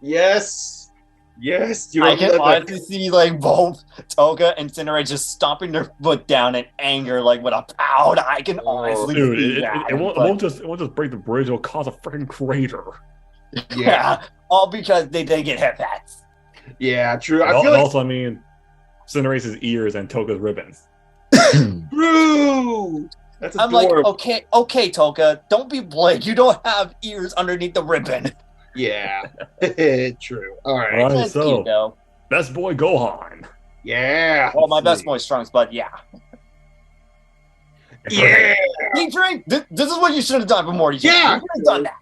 Yes. Yes. You I have can that- honestly see both Toka and Cinderace just stomping their foot down in anger, with a pound. I can honestly Dude, see it that. won't, But- it won't just break the bridge. It'll cause a freaking crater. yeah, all because they didn't get hit pats. Yeah, true. I And feel like also, I mean, Cinderace's ears and Toka's ribbons. true. That's I'm adorable. like, okay, Toka, don't be Blake. You don't have ears underneath the ribbon. Yeah. True. All right. All right, That's so cute, though. best boy Gohan. Yeah. Well, my Let's best see. boy Strunks, but yeah. Yeah. Eat drink. This is what you should have done for Morty. Yeah. You should have done that.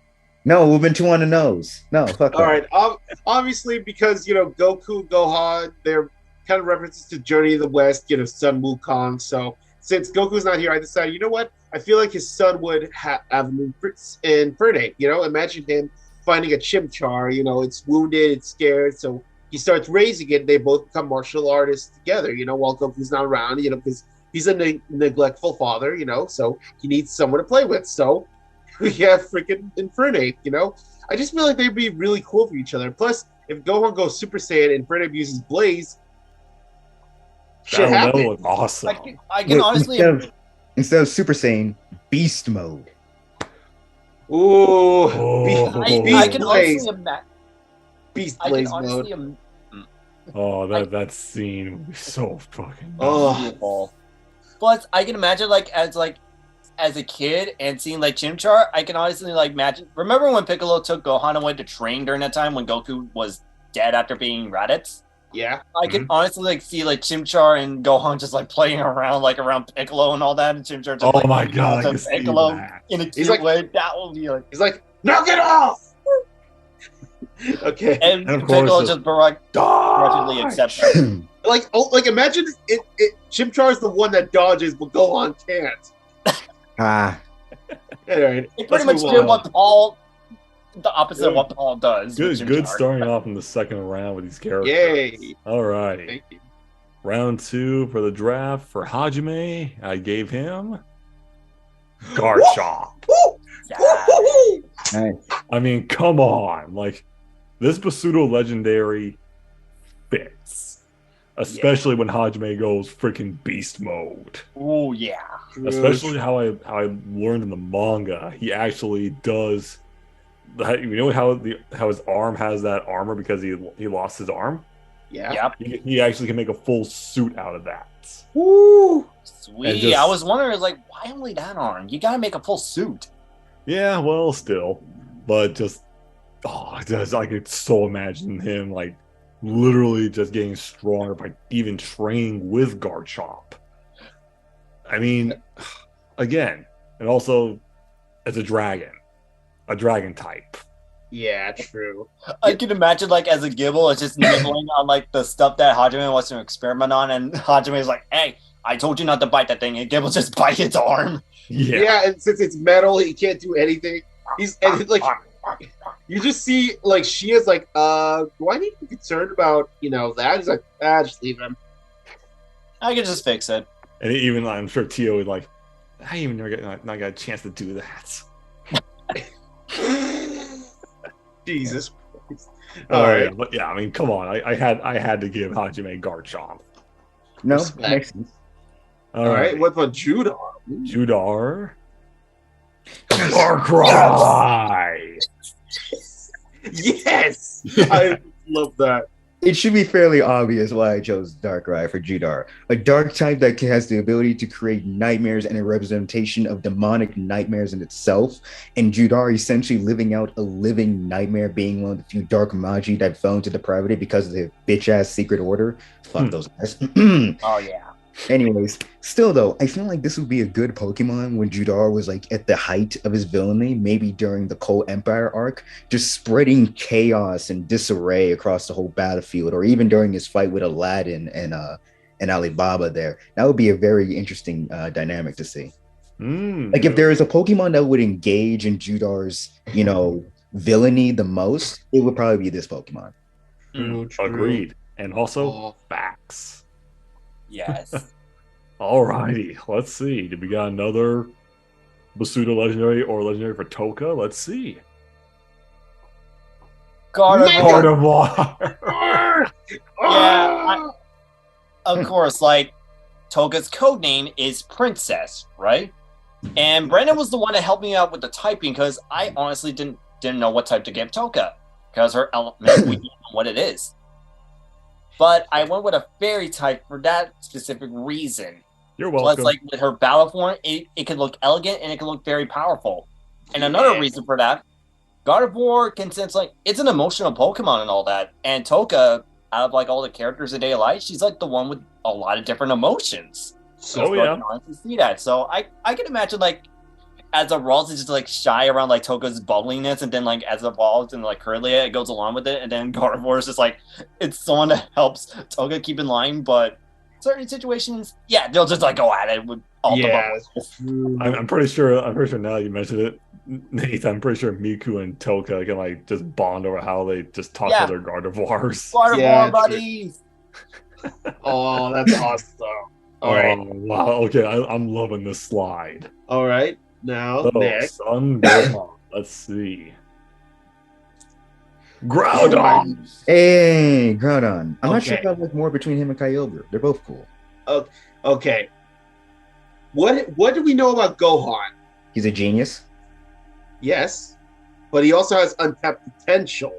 No, we've been two on the nose. No, fuck All that. right. Obviously, because Goku, Gohan, they're kind of references to Journey of the West. Son Wukong. So since Goku's not here, I decided, you know what? I feel like his son would have an Infernape. Imagine him finding a Chimchar. It's wounded, it's scared, so he starts raising it. They both become martial artists together. While Goku's not around. Because he's a neglectful father. So he needs someone to play with. So we have freaking Infernape. I just feel like they'd be really cool for each other. Plus, if Gohan goes Super Saiyan and Infernape uses Blaze, shit That happens. would look awesome. I can honestly. Instead of Super Saiyan, Beast Mode. Ooh, Oh. I can Blaze. honestly imagine. Beast I can Blaze honestly mode. Oh, that scene would be so fucking. Oh. Beautiful. Plus, I can imagine as a kid and seeing Chimchar. I can honestly imagine. Remember when Piccolo took Gohan and went to train during that time when Goku was dead after being Raditz? Yeah. I can honestly see Chimchar and Gohan just playing around around Piccolo and all that, and Chimchar just Oh my god, I to can see Piccolo that. in a He's cute like- way. That will be He's like, knock it off. Okay. and And of course Piccolo the- just grudgingly accepts it. Imagine Chimchar's the one that dodges, but Gohan can't. Ah, All right. It pretty let's much move did on. what Paul, the opposite of what Paul does. with Good Chimchar. starting off in the second round with these characters. Yay. All right. Thank you. Round 2 for the draft for Hajime. I gave him Garchomp. Woo! Yeah. Woo! nice. I mean, come on. This Basuto legendary fits. Especially when Hajime goes freaking beast mode. Oh yeah. Especially how I learned in the manga, he actually does. How his arm has that armor because he lost his arm. Yeah. Yep. He actually can make a full suit out of that. Woo! Sweet. And just- I was wondering, why only that arm? You gotta make a full suit. Yeah, well, still, but just I could so imagine him literally just getting stronger by even training with Garchomp. I mean, again, and also as a dragon type. Yeah, true. I can imagine, as a Gibble, it's just nibbling on the stuff that Hajime wants to experiment on, and Hajime's like, "Hey, I told you not to bite that thing," and Gibble just bite its arm. Yeah. And since it's metal, he can't do anything. You just see she is do I need to be concerned about that? He's like, just leave him. I can just fix it. And even I'm sure Tio would I even never not got a chance to do that. Jesus Christ. All All right, right. but yeah, I mean, come on, I had to give Hajime Garchomp. No, Respect. that makes sense. All right. What about Judah? Judar. Darkrai. Yes. I love that. It should be fairly obvious why I chose Darkrai for Judar, a dark type that has the ability to create nightmares and a representation of demonic nightmares in itself. And Judar essentially living out a living nightmare, being one of the few dark Magi that fell into depravity because of the bitch ass secret order. Fuck those guys. Oh yeah. Anyways, still though, I feel like this would be a good Pokemon when Judar was at the height of his villainy, maybe during the Cold Empire arc, just spreading chaos and disarray across the whole battlefield, or even during his fight with Aladdin and Alibaba there. That would be a very interesting dynamic to see. If there is a Pokemon that would engage in Judar's, villainy the most, it would probably be this Pokemon. True. Agreed. And also Oh. facts. Yes. Alrighty, let's see. Did we got another Basuto legendary or legendary for Toka? Let's see. Gardevoir. Gardevoir. Yeah, of course, Toga's code name is Princess, right? And Brandon was the one that helped me out with the typing because I honestly didn't know what type to give Toka because her element we didn't know what it is. But I went with a fairy type for that specific reason. You're Plus, welcome. like with her battle form, it can look elegant and it can look very powerful. And another reason for that, Gardevoir can sense like it's an emotional Pokemon and all that. And Toka, out of like all the characters in Daylight, she's like the one with a lot of different emotions. Oh yeah. To see that. So I can imagine like as evolves, it's just like shy around like Toka's bubbliness, and then like as it evolves and like Kirlia, it goes along with it, and then Gardevoir is just like it's someone that helps Toka keep in line, but certain situations, yeah, they'll just like go at it with all the bubbles. I'm pretty sure now you mentioned it, Nathan. I'm pretty sure Miku and Toka can like just bond over how they just talk to their Gardevoirs. Gardevoir buddies. Oh, that's awesome. All right. Wow. Okay, I'm loving this slide. All right. Now, next. Sun Gohan. Let's see. Groudon. Hey, Groudon. I'm not sure if I like more between him and Kyogre. They're both cool. Okay. What do we know about Gohan? He's a genius. Yes, but he also has untapped potential.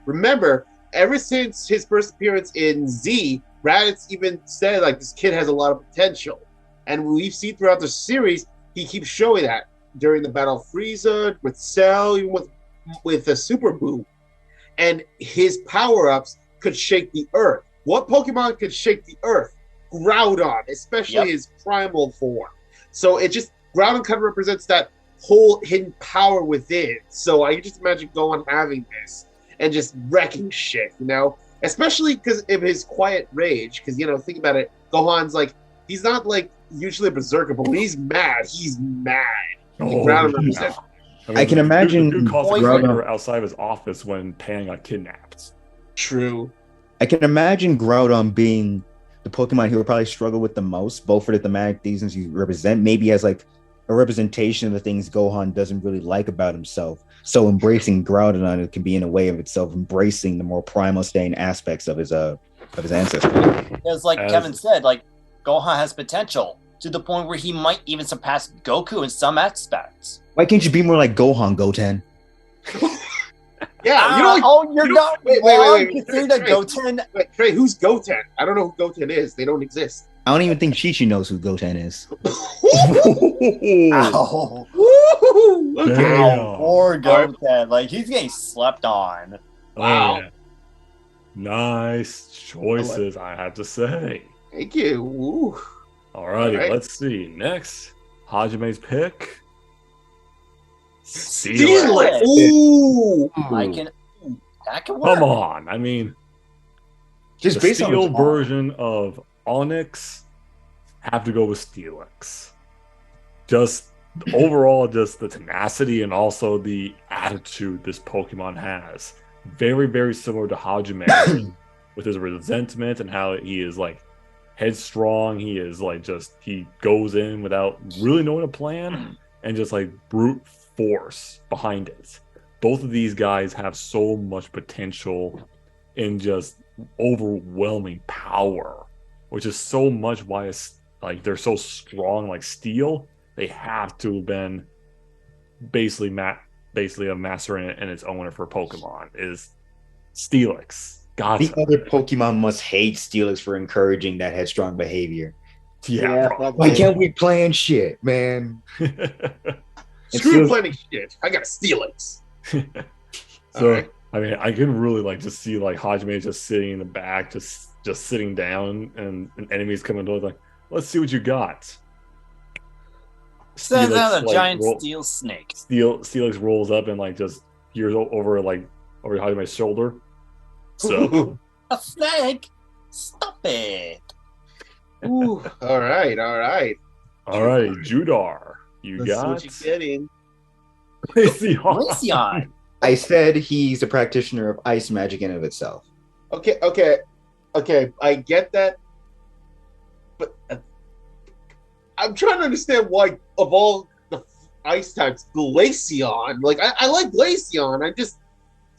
Remember, ever since his first appearance in Z, Raditz even said like this kid has a lot of potential, and we've seen throughout the series he keeps showing that during the Battle of Frieza, with Cell, even with the Super Boo, and his power-ups could shake the earth. What Pokemon could shake the earth? Groudon, especially his primal form. So Groudon kind of represents that whole hidden power within. So I can just imagine Gohan having this and just wrecking shit, especially because of his quiet rage. Because, think about it, Gohan's like, he's not like usually a berserker, but when he's mad, he's mad. I can imagine dude calls Groudon outside of his office when Pan got kidnapped. True. I can imagine Groudon being the Pokemon he would probably struggle with the most, both for the thematic reasons you represent, maybe as like a representation of the things Gohan doesn't really like about himself. So embracing Groudon, it can be in a way of itself embracing the more primal staying aspects of his ancestry. Because like Kevin said, like Gohan has potential to the point where he might even surpass Goku in some aspects. Why can't you be more like Gohan, Goten? Yeah, you're not. Wait. Consider that Goten. Wait, Trey, who's Goten? I don't know who Goten is. They don't exist. I don't even think Chi-Chi knows who Goten is. Ow. Okay. Poor Goten. Like, he's getting slept on. Wow. Yeah. Nice choices, I have to say. Thank you. Ooh. Alrighty, let's see. Next, Hajime's pick. Steelix. Ooh. That can work. Come on. I mean, just the based on steel version of Onyx, have to go with Steelix. Just overall, just the tenacity and also the attitude this Pokemon has. Very, very similar to Hajime with his resentment and how he is like headstrong. He is like he goes in without really knowing a plan and just like brute force behind it. Both of these guys have so much potential in just overwhelming power, which is so much why it's like they're so strong. Like Steel, they have to have been basically a master in its owner for Pokemon is Steelix. Gotcha. The other Pokemon must hate Steelix for encouraging that headstrong behavior. Yeah. Why can't we plan shit, man? Screw planning shit. I got Steelix. So I mean, I can really like just see like Hajime just sitting in the back, just sitting down, and enemies coming to like, let's see what you got. Sends out a giant steel snake. Steelix rolls up and like just peers over Hajime's shoulder. So a snake? Stop it! Ooh, all right, Judar, you got what you getting. Glaceon. I said he's a practitioner of ice magic in and of itself. Okay, I get that, but I'm trying to understand why of all the ice types, Glaceon. Like I like Glaceon. Here's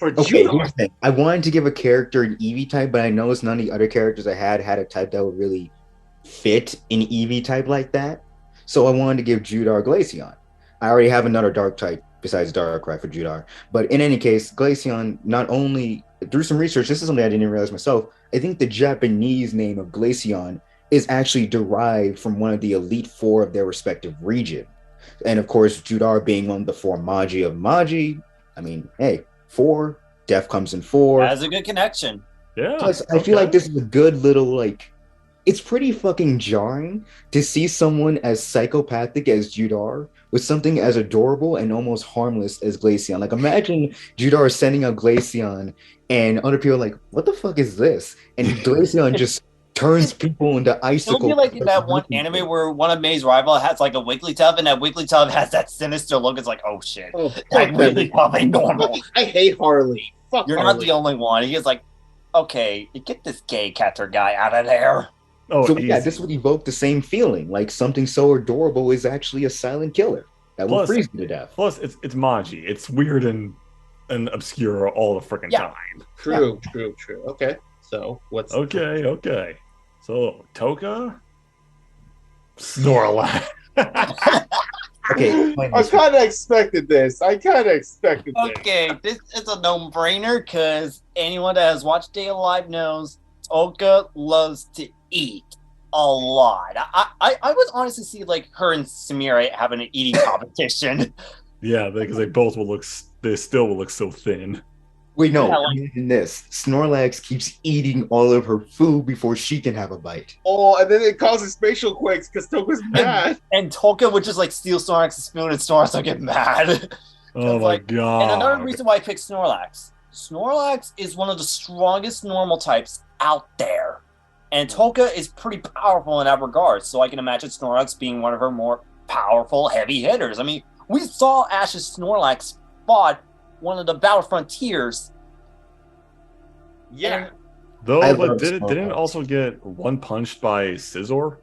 the thing. I wanted to give a character an Eevee type, but I noticed none of the other characters I had a type that would really fit an Eevee type like that. So I wanted to give Judar Glaceon. I already have another dark type besides Darkrai for Judar. But in any case, Glaceon, not only through some research, this is something I didn't realize myself. I think the Japanese name of Glaceon is actually derived from one of the elite four of their respective region. And of course, Judar being one of the four Magi of Magi, I mean, hey, four, death comes in four. That's a good connection. Yeah. Plus, I feel like this is a good little, like, it's pretty fucking jarring to see someone as psychopathic as Judar with something as adorable and almost harmless as Glaceon. Like, imagine Judar sending out Glaceon and other people are like, what the fuck is this? And Glaceon just turns people into icicles. It'll be like in that one anime where one of May's rival has like a Wigglytuff, and that Wigglytuff has that sinister look. It's like, oh shit, that Wigglytuff ain't normal. I hate Harley. Fuck You're Harley. not the only one. He's like, okay, get this gay catcher guy out of there. Oh, So yeah, this would evoke the same feeling. Like something so adorable is actually a silent killer that will freeze you to death. Plus, it's Magi. It's weird and obscure all the freaking time. True. Okay, so what's Okay. So Toka, Snorlax. Okay, I kind of expected this. Okay, this is a no-brainer because anyone that has watched Day Alive knows Toka loves to eat a lot. I would honestly see like her and Samira having an eating competition. Yeah, because they still will look so thin. Wait, no, Yeah, like- imagine this. Snorlax keeps eating all of her food before she can have a bite. Oh, and then it causes spatial quakes because Toka's mad. And Toka would just like steal Snorlax's spoon, and Snorlax would get mad. Oh my like- god. And another reason why I picked Snorlax. Snorlax is one of the strongest normal types out there. And Toka is pretty powerful in that regard. So I can imagine Snorlax being one of her more powerful, heavy hitters. I mean, we saw Ash's Snorlax fought one of the Battle Frontiers. Yeah. Though, I but love didn't Snorlax. also get one punched by Scizor?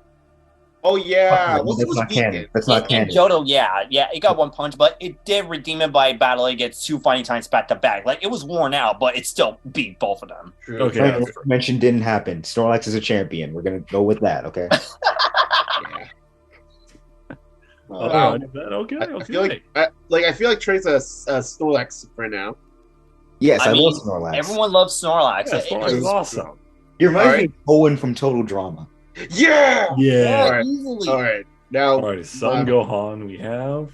Oh yeah. That's not canon. That's not In canon. Johto, yeah, it got one punch, but it did redeem it by battling against two fighting times back to back. Like, it was worn out, but it still beat both of them. True. Okay. Right, mention didn't happen. Snorlax is a champion. We're gonna go with that, okay? Yeah. Oh, Wow. okay. I feel like Trey's a Snorlax right now. Yes, I I, mean, love Snorlax. Everyone loves Snorlax. Yeah, It- Snorlax it's- is awesome. You remind me Alright. of Owen from Total Drama. Yeah. Yeah. Alright. easily. All right. Now All right, Son Gohan, we have.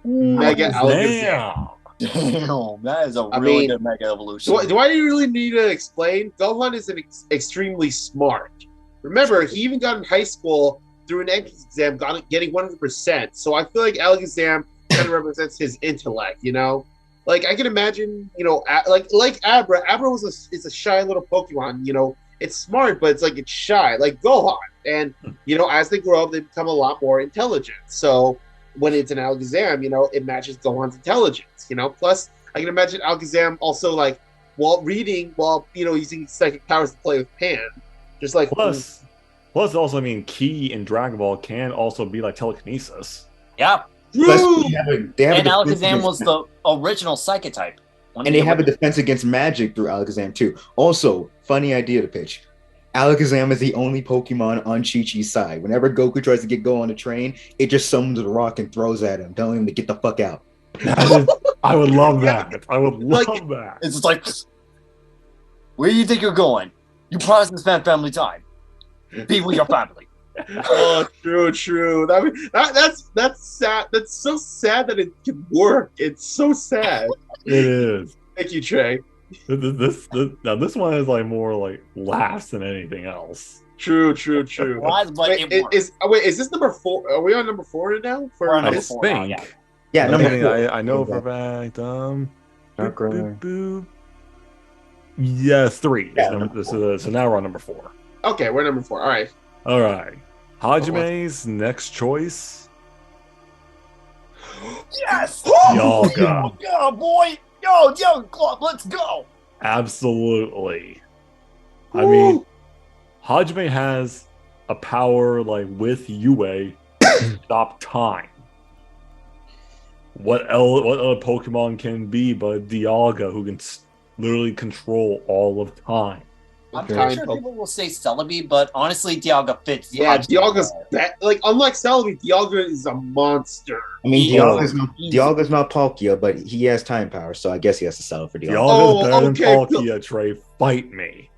Mega Alakazam. Damn. Damn, that is a I really mean, good Mega Evolution. Do I really need to explain? Gohan is extremely smart. Remember, he even got in high school through an entrance exam, getting 100%. So I feel like Alakazam kind of represents his intellect. You know, like I can imagine, you know, like Abra. Abra is a shy little Pokemon. You know, it's smart, but it's shy, like Gohan. And you know, as they grow up, they become a lot more intelligent. So when it's an Alakazam, you know, it matches Gohan's intelligence. You know, plus I can imagine Alakazam also like using psychic powers to play with Pan, just like Plus, also, I mean, Ki in Dragon Ball can also be like telekinesis. yeah, Plus, True! they have a and defense Alakazam against- was the original Psychic type. and they have a defense against magic through Alakazam too. Also, funny idea to pitch. Alakazam is the only Pokemon on Chi-Chi's side. Whenever Goku tries to get Go on the train, it just summons a rock and throws at him, telling him to get the fuck out. I would love that. I would love Like- that. It's just like, where do you think you're going? You promised to spend family time. Be with your family. Oh, true. That's sad. That's so sad that it can work. It's so sad. It is. Thank you, Trey. Now this one is like more like laughs than anything else. True. Wise, but Wait, it worked. is this number 4? Are we on number 4 now? We're on number I 4 now, think. yeah. Yeah, number I, 4. I know for a fact. Darkrai. boop. Yeah, 3. Yeah, So now we're on number 4. Okay, we're number 4. All right. All right. Hajime's next choice. Yes! Dialga. Yo, boy! Yo, club, let's go! Absolutely. I mean, Hajime has a power like with Yue to stop time. What other Pokemon can be but Dialga, who can literally control all of time? I'm Okay. pretty sure people will say Celebi, but honestly, Dialga fits. Yeah, Hajime Dialga's better. like unlike Celebi, Dialga is a monster. I mean, Yeah. Dialga's not Palkia, but he has time power, so I guess he has to settle for Dialga. Dialga's better than okay, Palkia, Trey. Fight me.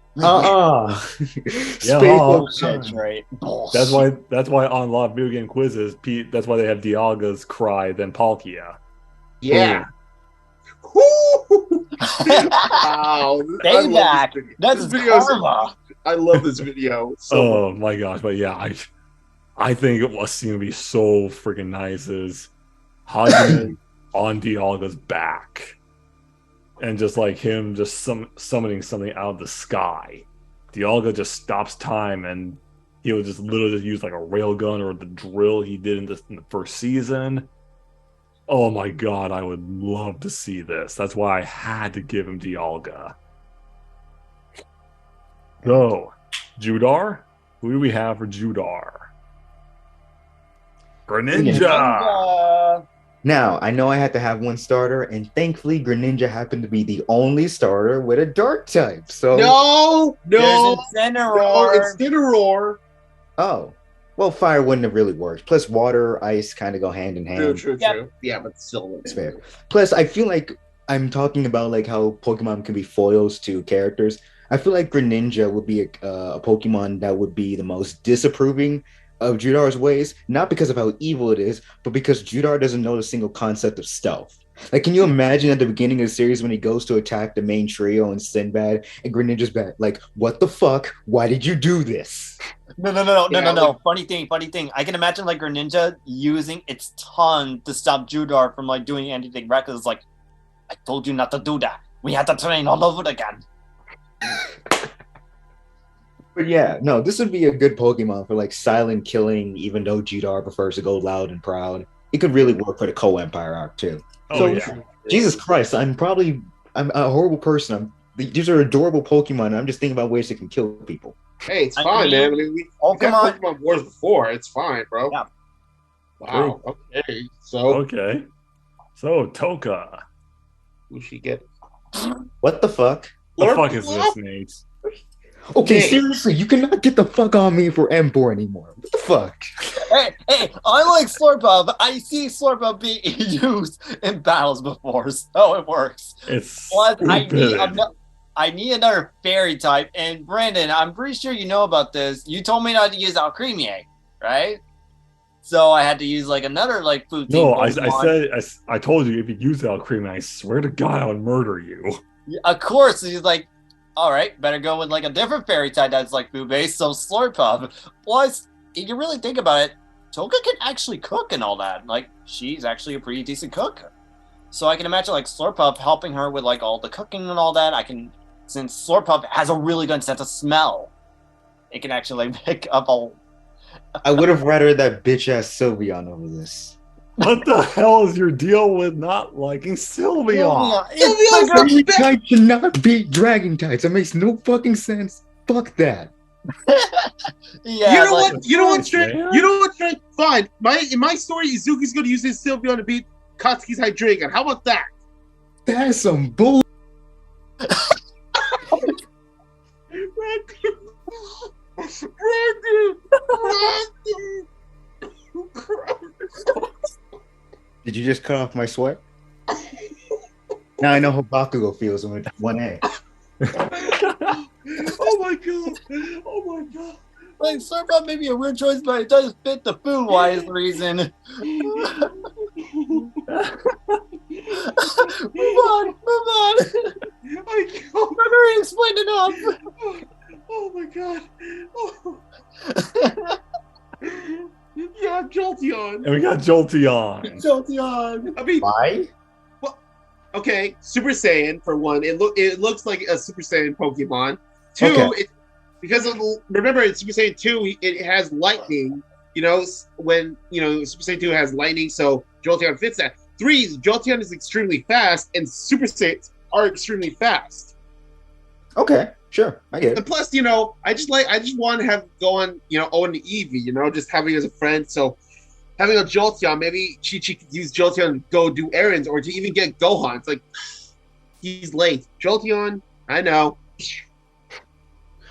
Bullshit, right? That's why on a lot of video game quizzes, that's why they have Dialga's cry than Palkia. Yeah. Wow. Stay back. That's karma. I love this video so much. My gosh, but yeah, I think what's going to be so freaking nice is Hajime on Dialga's back. And just like him just summoning something out of the sky. Dialga just stops time and he'll just literally just use like a railgun or the drill he did in the first season. Oh my god, I would love to see this. That's why I had to give him Dialga. So, Judar? Who do we have for Judar? Greninja! Now, I know I had to have one starter, and thankfully Greninja happened to be the only starter with a dark type. So No, Incineroar. Incineroar. Oh. Well, fire wouldn't have really worked. Plus water, ice kind of go hand in hand. True. Yep. Yeah, but still. It's fair. Plus, I feel like I'm talking about like how Pokemon can be foils to characters. I feel like Greninja would be a Pokemon that would be the most disapproving of Judar's ways, not because of how evil it is, but because Judar doesn't know the single concept of stealth. Like, can you imagine at the beginning of the series when he goes to attack the main trio and Sinbad, and Greninja's back, like, what the fuck? Why did you do this? No. Funny thing. I can imagine like Greninja using its tongue to stop Judar from like doing anything reckless. Like, I told you not to do that. We had to train all over again. But yeah, no, this would be a good Pokemon for like silent killing, even though Judar prefers to go loud and proud. It could really work for the Co-Empire arc too. Oh, yeah. Jesus Christ, I'm a horrible person. These are adorable Pokemon. I'm just thinking about ways they can kill people. Hey, it's fine, man. I mean, we've had Pokemon Wars before. It's fine, bro. Yeah. Wow. Okay. So Toka. Who she get? What the fuck? What the fuck is this, Nate? Okay, seriously, you cannot get the fuck on me for Ember anymore. What the fuck? Hey, I like Slurpuff. I see Slurpuff being used in battles before, so it works. It's Plus, I need another fairy type. And Brandon, I'm pretty sure you know about this. You told me not to use Alcremie, right? So I had to use like another like food. No, I told you if you use Alcremie, I swear to God I would murder you. Of course, he's like, all right, better go with like a different fairy type that's like food based. So Slurpuff. Plus, if you really think about it, Toka can actually cook and all that. Like, she's actually a pretty decent cook. So I can imagine like Slurpuff helping her with like all the cooking and all that. Since Slurpuff has a really good sense of smell, it can actually like pick up all. I would have rather that bitch ass Sylveon over this. What the hell is your deal with not liking Sylveon? Fairy type cannot beat dragon types. That makes no fucking sense. Fuck that. Yeah, you know what, Trent? Fine. In my story, Izuku's going to use his Sylveon to beat Katsuki's Hydreigon. How about that? That is some bull. Did you just cut off my sweat? Now I know how Bakugo feels with 1A. Oh my god. Like, Slurpuff may be a weird choice, but it does fit the food-wise reason. Move on. I've already explained enough. Oh my god. Yeah, Jolteon. And we got Jolteon. I mean, why? Well, okay, Super Saiyan for one. It looks like a Super Saiyan Pokemon. Two, remember in Super Saiyan 2, it has lightning. You know, when Super Saiyan 2 has lightning, so Jolteon fits that. 3, Jolteon is extremely fast, and Super Saiyans are extremely fast. Okay, sure, I get it. And plus, I just want to have go on, Owen and Eevee, just having as a friend. So having a Jolteon, maybe she could use Jolteon to go do errands or to even get Gohan. It's like, he's late. Jolteon, I know.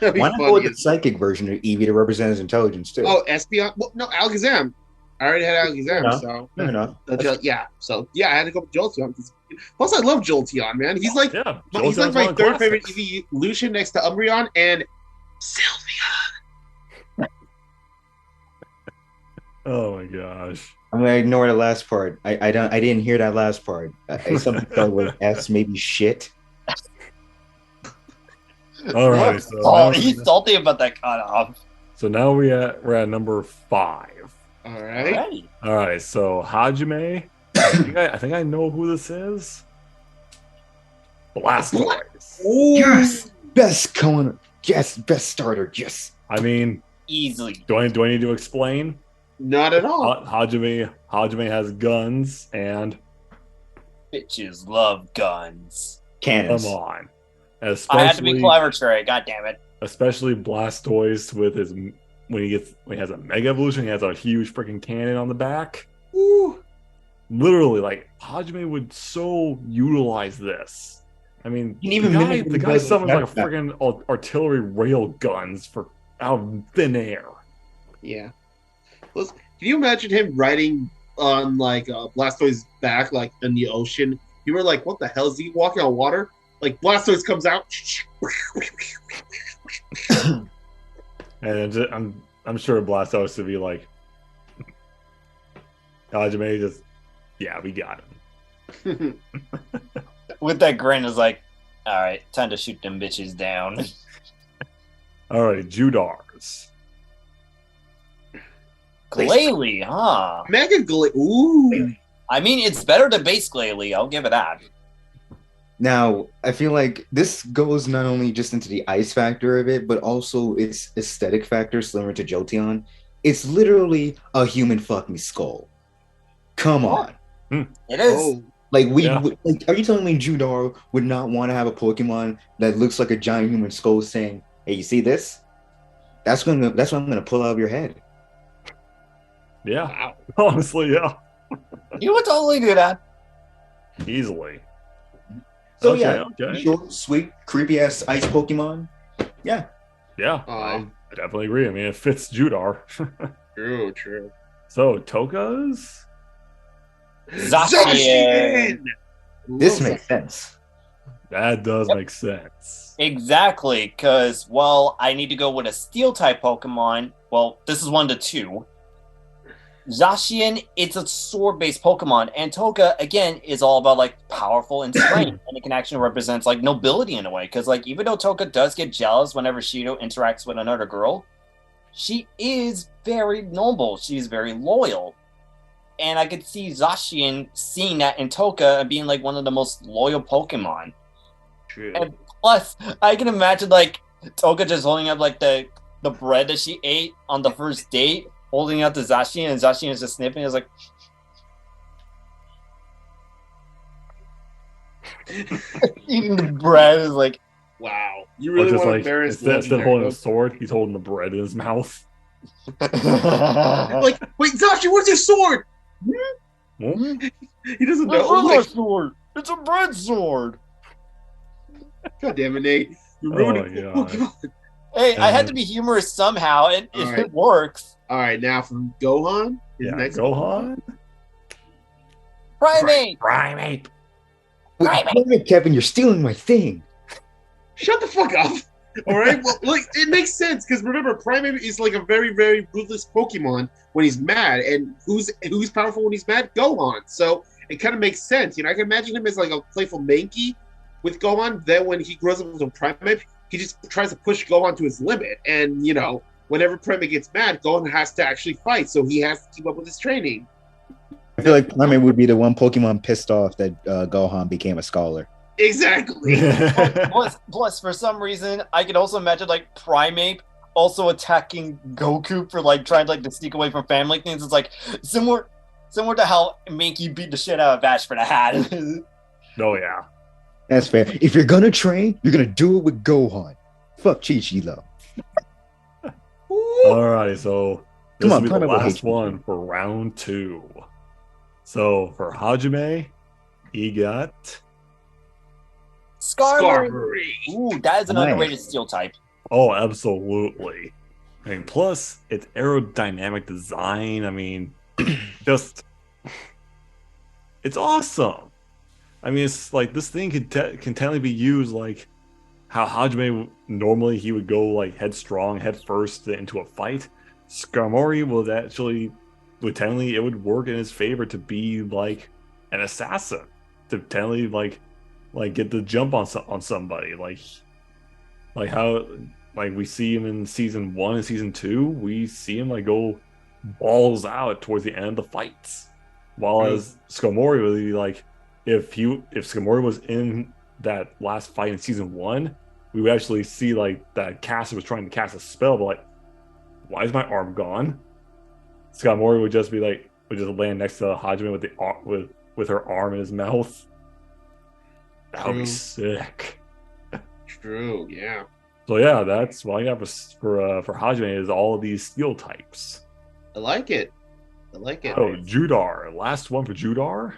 Why not go with the psychic version of Eevee to represent his intelligence too? Oh, Espeon? Well, no, Alakazam. I already had Alakazam, enough. so Fair enough. I had to go with Jolteon. Plus, I love Jolteon, man. He's like Yeah, he's like Jolteon's my one of the third favorite classics. evolution next to Umbreon and Sylvia. Oh my gosh. I'm gonna ignore the last part. I didn't hear that last part. Something started with S, maybe shit. All right. So Oh, now, he's salty about that cutoff. so now we're at number 5. All right. Alrighty. All right. So Hajime. I think I know who this is. Blastoise. Yes, best Cohen. Yes, best starter. Yes. I mean, Easily. do I need to explain? Not at all. Hajime has guns, and Bitches love guns. Cannons. come on, I had to be especially clever, Trey. God damn it. Blastoise with his when he has a Mega Evolution, he has a huge freaking cannon on the back. Woo! Literally, like Hajime would so utilize this. I mean, You can even mimic the the guy buzz summons like a backpack. freaking artillery rail guns for out of thin air. Yeah. Can you imagine him riding on like Blastoise's back, like in the ocean? You were like, "What the hell is he walking on water?" Like Blastoise comes out. And I'm sure Blastoise would be like, Hajime just, yeah, we got him. With that grin, is like, all right, time to shoot them bitches down. All right, Judars. Glalie, huh? Mega Gla- Ooh. I mean, it's better than base Glalie. I'll give it that. Now, I feel like this goes not only just into the ice factor of it, but also its aesthetic factor, similar to Jolteon. It's literally a human fucking skull. Come on. It is. Oh. Like Yeah. like, are you telling me Judar would not want to have a Pokemon that looks like a giant human skull saying, "Hey, you see this? That's what I'm gonna pull out of your head." Yeah, Wow. honestly, yeah, You would totally do that. easily. So Okay, yeah, okay. short, sweet, creepy ass ice Pokemon. Yeah. Yeah, I definitely agree. I mean, it fits Judar. True. So, Tokas? Zacian. This makes sense. That does make sense. Exactly, because, well, I need to go with a steel type Pokemon. Well, this is one of the two. Zacian, it's a sword based Pokemon, and Toka, again, is all about like powerful and strength, and it can actually represent like nobility in a way. Because, like, even though Toka does get jealous whenever Shido interacts with another girl, she is very noble, she's very loyal. And I could see Zacian seeing that in Toka and being like one of the most loyal Pokemon. True. And plus, I can imagine like Toka just holding up like the bread that she ate on the first date, holding out to Zacian, and Zacian is just sniffing. It's like eating the bread is like, Wow. You Or really just want to like, embarrass instead of holding a Legendary. sword, he's holding the bread in his mouth. Like, wait, Zacian, where's your sword? Hmm? He doesn't know. It's Like, a sword. It's a bread sword. God damn it, Nate. You're Oh ruining my Pokemon. Hey, I had to be humorous somehow, and if Alright. it works. All right, now from Gohan. His Yeah, next Gohan? Primate. Primate. Wait, Kevin, you're stealing my thing. Shut the fuck up. All right. Well, like it makes sense because remember, Primeape is like a very, very ruthless Pokemon when he's mad, and who's powerful when he's mad? Gohan. So it kind of makes sense. You know, I can imagine him as like a playful Mankey with Gohan. Then when he grows up with a Primeape, he just tries to push Gohan to his limit, and you know, whenever Primeape gets mad, Gohan has to actually fight, so he has to keep up with his training. I feel like Primeape would be the one Pokemon pissed off that Gohan became a scholar. Exactly. Plus, for some reason, I could also imagine like Primeape also attacking Goku for like trying like to sneak away from family things. It's like similar to how Mankey beat the shit out of Ash for the hat. Oh, yeah. That's fair. If you're gonna train, you're gonna do it with Gohan. Fuck Chi-Chi though. Alrighty, so this Come on, will be the Primeape will last hate you. one for round 2. So for Hajime, he got Skarmory. Ooh, that is an Nice. underrated steel type. absolutely. I mean, plus its aerodynamic design. I mean, just it's awesome. I mean, it's like this thing can technically be used like how Hajime normally he would go like headstrong, head first into a fight. Skarmory would technically it would work in his favor to be like an assassin, to technically like get the jump on somebody, like how like we see him in season 1 and season 2. We see him like go balls out towards the end of the fights, while as Skarmory would be like if Skarmory was in that last fight in season 1, we would actually see like that caster was trying to cast a spell, but like, why is my arm gone? Skarmory would just land next to Hajime with her arm in his mouth. That would be sick. True, yeah. So yeah, that's what I got for Hajime is all of these steel types. I like it. Oh, Judar. Last one for Judar.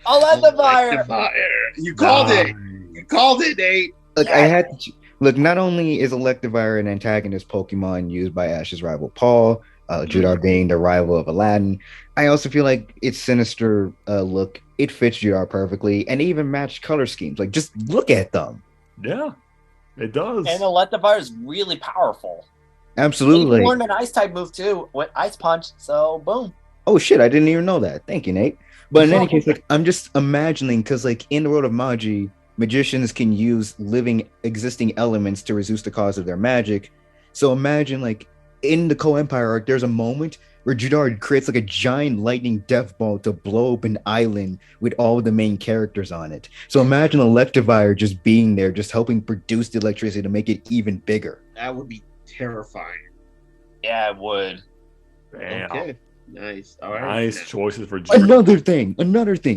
Electivire. You called it. You called it, Nate. Look, I had to, look. Not only is Electivire an antagonist Pokemon used by Ash's rival Paul, Judar being the rival of Aladdin, I also feel like its sinister look, it fits Judar perfectly, and even matched color schemes. Like, just look at them. Yeah, it does. And Electivire is really powerful. Absolutely. He learned an ice type move too with Ice Punch. So boom. Oh shit! I didn't even know that. Thank you, Nate. But in any case, like I'm just imagining, because like in the world of Magi, magicians can use existing elements to reduce the cost of their magic. So imagine like in the Co-Empire arc, there's a moment where Judar creates like a giant lightning death ball to blow up an island with all the main characters on it. So imagine Electivire just being there, just helping produce the electricity to make it even bigger. That would be terrifying. Yeah, it would. Damn. Okay. Nice. All right. Nice choices for Judar. Another thing.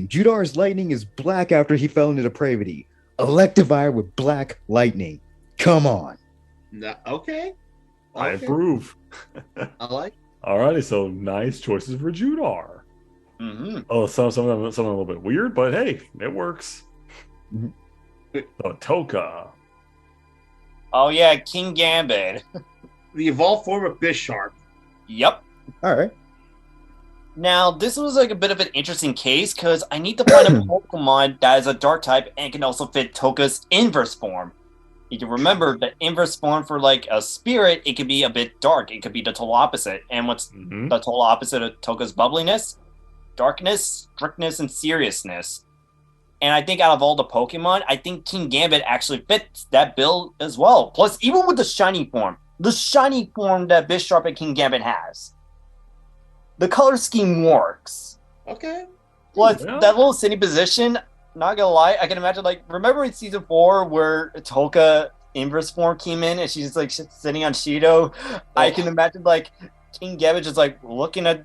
Judar's lightning is black after he fell into depravity. Electivire with black lightning. Come on. No, okay. I approve. I like. Alrighty, so nice choices for Judar. Mm-hmm. Oh, some of them a little bit weird, but hey, it works. Mm-hmm. So Toka. Oh yeah, King Gambit. The evolved form of Bisharp. Yep. All right. Now, this was like a bit of an interesting case because I need to find a Pokemon that is a dark type and can also fit Toka's inverse form. You can remember the inverse form for like a spirit, it could be a bit dark. It could be the total opposite. And what's the total opposite of Toka's bubbliness? Darkness, strictness, and seriousness. And I think out of all the Pokemon, I think King Gambit actually fits that bill as well. Plus, even with the shiny form that Bisharp and King Gambit has, the color scheme works. Okay. Plus, that little city position, not gonna lie, I can imagine, like, remember in season 4 where Toka inverse form came in and she's like sitting on Shido? Oh. I can imagine, like, King Gambit just like looking at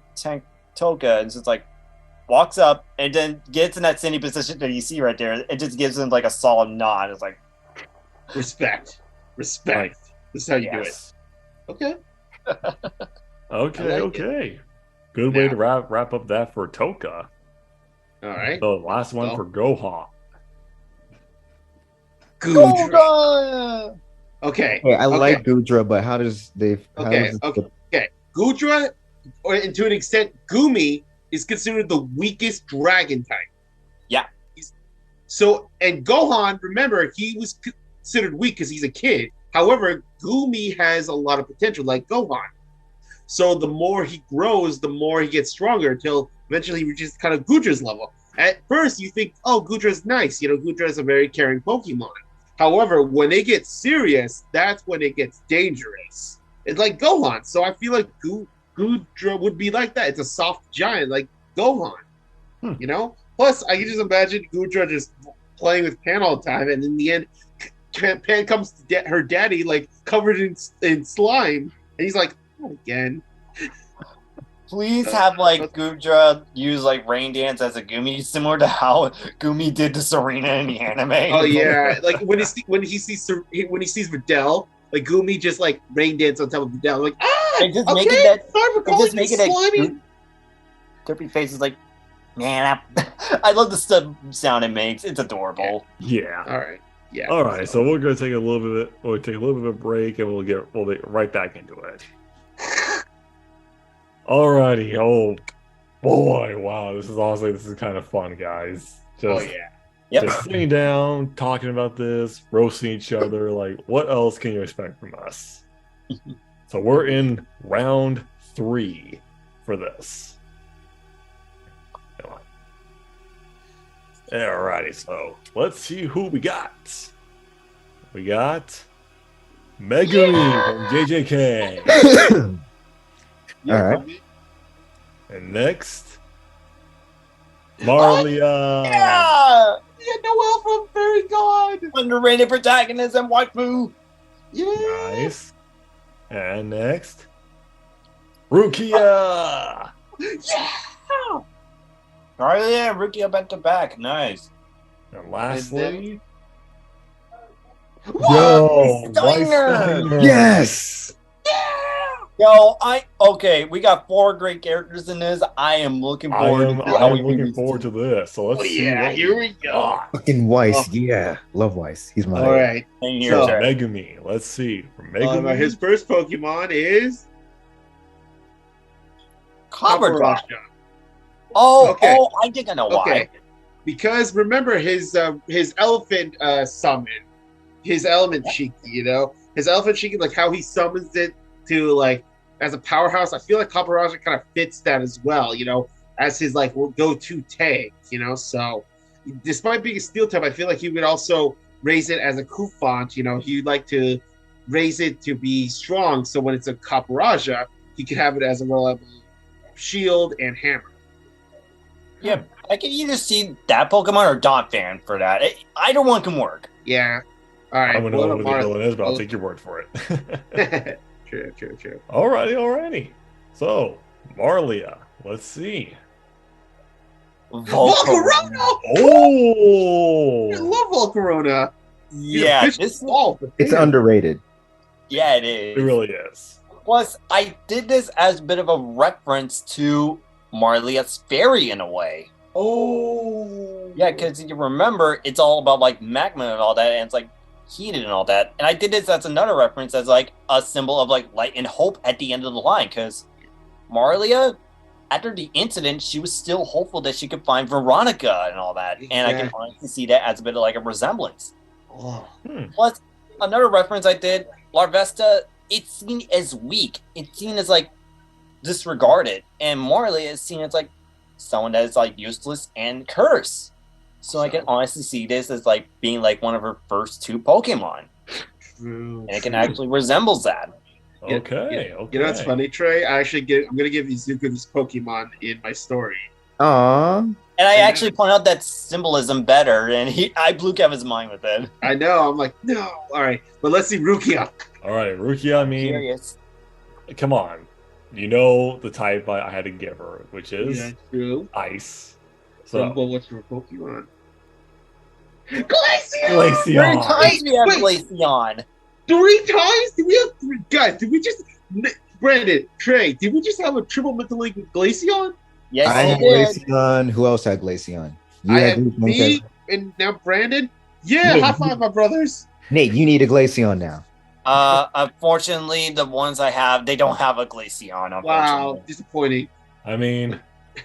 Toka and just like walks up and then gets in that city position that you see right there. It just gives him like a solid nod. It's like, respect. Right. This is how you do it. Okay. Okay. Good way to wrap up that for Toka. All right. So last one for Gohan. Goodra! Okay. I like Goodra, but how does they... Okay. Goodra, or to an extent, Gumi is considered the weakest dragon type. Yeah. And Gohan, remember, he was considered weak because he's a kid. However, Gumi has a lot of potential, like Gohan. So the more he grows, the more he gets stronger until eventually he reaches kind of Goodra's level. At first, you think, oh, Goodra's nice. Goodra is a very caring Pokemon. However, when they get serious, that's when it gets dangerous. It's like Gohan. So I feel like Goodra would be like that. It's a soft giant like Gohan. Plus, I can just imagine Goodra just playing with Pan all the time, and in the end, Pan comes to her daddy like covered in slime, and he's like, not again. Please have like Goodra use like Rain Dance as a Gumi, similar to how Gumi did to Serena in the anime. Oh yeah, like when he sees Videl, like Gumi just like Rain Dance on top of Videl, like and just make it that derpy face is like, man, I love the sound it makes. It's adorable. Yeah. All right. Yeah. All right. So we're gonna take a little bit of a break, and we'll be right back into it. Alrighty. Oh boy, wow. This is kind of fun, guys. Just, Yep. just sitting down, talking about this, roasting each other. Like, what else can you expect from us? So we're in round 3 for this. Come on. Alrighty, so let's see who we got. We got Megumi from JJK. All right. And next, Marlia. Yeah! Noelle from Fairy God. Underrated protagonist and waifu. Yeah. Nice. And next, Rukia. Yeah. Oh yeah, Rukia back to back. Nice. And lastly, Yo, Weiss Steiner. Steiner. Yes. Yo, we got 4 great characters in this. I am looking forward to how we I'm looking forward to this. So let's see. Yeah, what here we we go. got. Fucking Weiss. Oh. Yeah. Love Weiss. He's my. All right. Same here, So sir. Megumi. Let's see. For Megumi, His first Pokemon is Copperajah. Copperajah. Oh, I think I know why. Okay. Because remember his elephant summon, his element Shiki, his elephant Shiki, like how he summons it to like as a powerhouse. I feel like Copperajah kind of fits that as well, as his like go-to tag, So despite being a steel type, I feel like he would also raise it as a Kufant. He'd like to raise it to be strong. So when it's a Copperajah, he could have it as a reliable shield and hammer. Yeah, I can either see that Pokemon or Donphan for that. Either one can work. Yeah. All right. I don't know what what the about villain is, but I'll take your word for it. Marlia? True. Alrighty. So, Marlia, let's see. Volcarona! Oh! I love Volcarona. Yeah, It's underrated. Yeah, it is. It really is. Plus, I did this as a bit of a reference to Marlia's fairy in a way. Oh. Yeah, because you remember, it's all about like magma and all that, and it's like heated and all that. And I did this as another reference as like a symbol of like light and hope at the end of the line, because Marlia, after the incident, she was still hopeful that she could find Veronica and all that. And I can honestly see that as a bit of like a resemblance. Oh. Plus, another reference I did, Larvesta, it's seen as weak. It's seen as like disregarded. And Marlia is seen as like someone that is like useless and cursed. So I can honestly see this as like being like one of her first 2 Pokemon. True. And it can actually resembles that. Okay. You know what's funny, Trey? I'm gonna give Izuku this Pokemon in my story. Aww. And I actually point out that symbolism better, and I blew Kevin's mind with it. I know. I'm like, no. All right, but let's see Rukia. Alright, Rukia, I mean, Curious. come on. You know the type I had to give her, which is true. ice. So, So, what's your Pokemon? Glaceon! Glaceon. 3 times we have Wait. Glaceon. 3 times? Did we have 3 guys? Did we just Brandon, Trey? Did we just have a triple mental league with Glaceon? Yes, I we had did. Glaceon. Who else had Glaceon? You I had had Glaceon, me Kevin? and now Brandon. Yeah, Wait, high five, my brothers. Nate, you need a Glaceon now. Unfortunately, the ones I have, they don't have a Glaceon. Wow, Unfortunately. disappointing. I mean,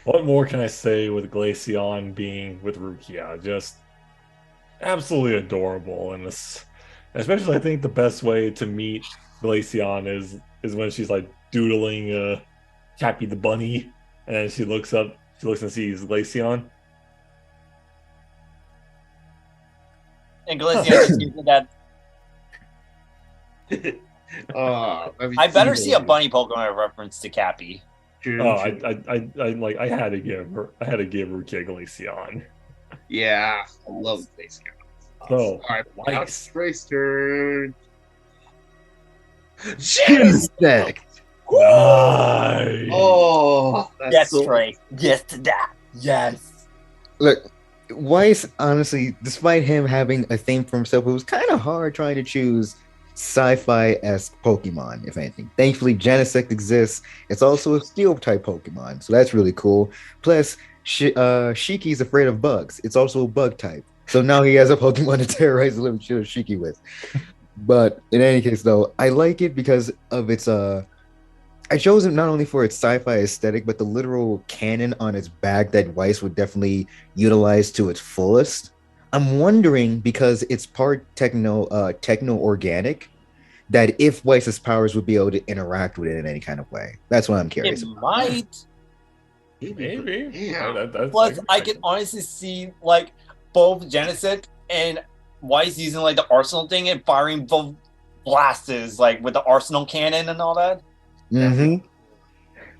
what more can I say with Glaceon being with Rukia? Just absolutely adorable. And this, especially, I think the best way to meet Glaceon is when she's like doodling Cappy the bunny, and then she looks and sees Glaceon. And Glaceon just gives me that. I better see a bunny Pokemon reference to Cappy. True, Oh, true. I had to give Rukia Glaceon. Yeah, I love Glaceon. So, All right, Weiss. now it's Trey's turn. Genesect. Nice. Oh, that's Yes, so Trey. Yes to that. Yes. Look, Weiss, honestly, despite him having a theme for himself, it was kind of hard trying to choose sci-fi-esque Pokemon, if anything. Thankfully, Genesect exists. It's also a Steel-type Pokemon, so that's really cool. Plus, Shiki's afraid of bugs. It's also a bug type. So now he has a Pokemon to terrorize the living shit of Shiki with. But in any case, though, I like it because of its I chose it not only for its sci-fi aesthetic, but the literal cannon on its back that Weiss would definitely utilize to its fullest. I'm wondering because it's part techno organic, that if Weiss's powers would be able to interact with it in any kind of way. That's what I'm curious It about. might. Maybe. Yeah. Plus, I can honestly see like both Genesis and Weiss using like the Arsenal thing and firing both blasts like with the Arsenal cannon and all that. Mm-hmm.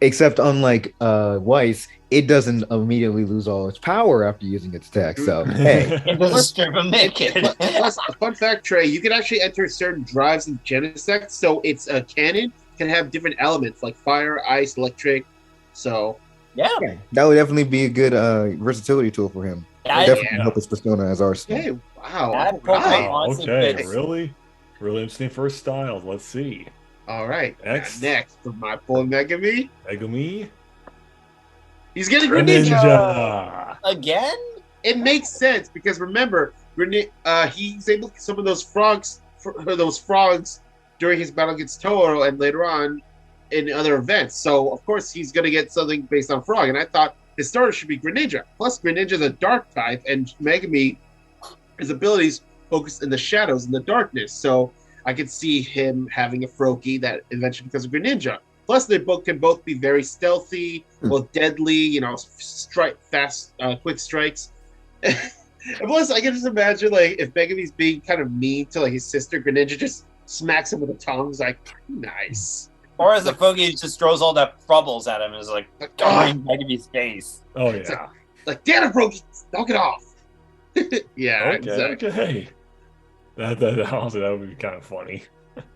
Except unlike Weiss, it doesn't immediately lose all its power after using its attack. So hey, It doesn't strip him naked. Plus, a fun fact, Trey, you can actually enter certain drives in Genesect, so its a cannon can have different elements like fire, ice, electric. So Yeah. that would definitely be a good versatility tool for him. Yeah, Definitely help his persona as Arsenal. hey, wow. That All Pokemon right. Wow, honestly okay, fits. really interesting first styles. Let's see. All right. Next. Next for my boy Megami. Megami He's getting Greninja. Ninja. Again? It makes sense because remember, he's able to get some of those frogs during his battle against Toro and later on in other events. So of course he's gonna get something based on frog. And I thought his starter should be Greninja. Plus Greninja is a dark type, and Megami, his abilities focus in the shadows and the darkness. So I could see him having a Froakie that eventually becomes a Greninja. Plus, they can both be very stealthy, both deadly, fast, quick strikes. And plus, I can just imagine, like, if Megami's being kind of mean to, like, his sister, Greninja just smacks him with the tongues, like, nice. Or as a Foggy just throws all that frubbles at him and is like, covering Megaby's face. Oh It's yeah. Like, damn it, Froakie, knock it off. Yeah, Okay. exactly. Okay. That honestly, that would be kind of funny.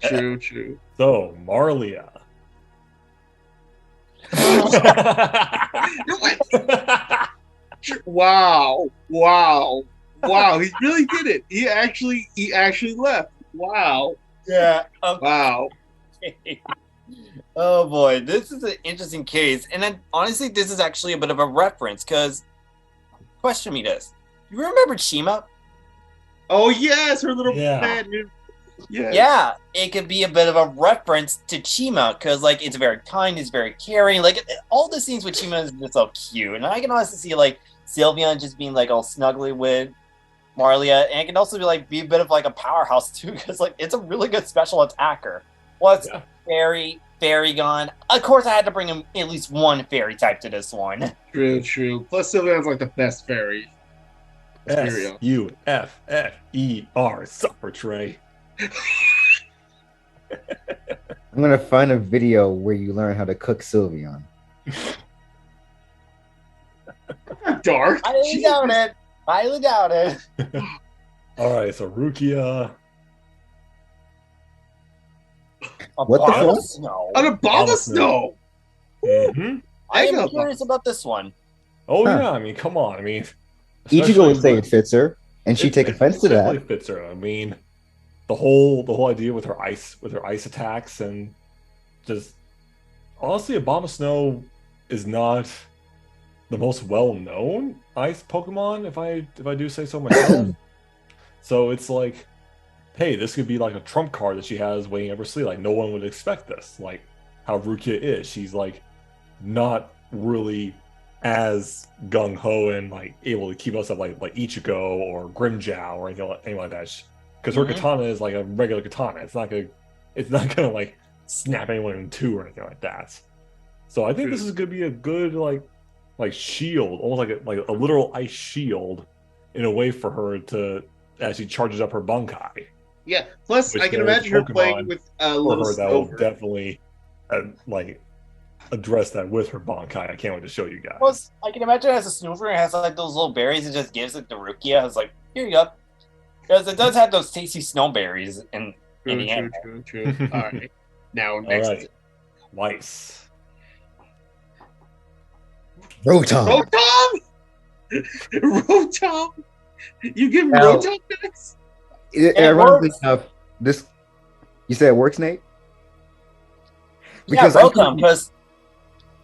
True. So Marlia. Wow. He really did it. He actually left. Wow. Yeah. Wow. Oh boy, this is an interesting case. And then honestly, this is actually a bit of a reference because question me this. You remember Chima? Oh yes, her little Yeah. man. Yes. Yeah, it could be a bit of a reference to Chima because, like, it's very kind, it's very caring. Like, all the scenes with Chima is just so cute, and I can honestly see like Sylveon just being like all snuggly with Marlia, and it can also be a bit of like a powerhouse too because like it's a really good special attacker. Well, it's fairy gone. Of course, I had to bring him at least one fairy type to this one. True. Plus, Sylveon's like the best fairy. SUFFER. Suffer Trey. I'm gonna find a video where you learn how to cook Sylveon. Dark. Highly doubt it. All right, so Rukia. What the Abomasnow? fuck? No. An Abomasnow. Mm-hmm. I am Mega curious about this one. Oh Huh. yeah, I mean, come on. I mean, Ichigo would say especially it fits her, and she'd take offense to definitely that. fits her. I mean, the whole idea with her ice attacks and just honestly, Abomasnow is not the most well-known ice Pokemon, if I do say so myself. So it's like, hey, this could be like a trump card that she has waiting up her sleeve. Like no one would expect this. Like how Rukia is, she's like not really as gung ho and like able to keep us up like Ichigo or Grimmjow or anything like that. Because her Mhm. katana is like a regular katana. It's not gonna like snap anyone in two or anything like that. So I think this is gonna be a good like shield, almost like a literal ice shield, in a way for her to as she charges up her Bankai. Yeah. Plus, Which I can there's imagine her Pokemon playing with a For little her, that will Snover. definitely like address that with her Bankai. I can't wait to show you guys. Plus, I can imagine it has a snooper and has like those little berries and just gives it to Rukia. It's like, here you go. Because it does have those tasty snowberries in the end. True. All right. Now All next. right, Weiss. Rotom. Rotom. You give Now- Rotom next? Ironically works. enough, this you said it works, Nate? Yeah, Because I Rotom, because...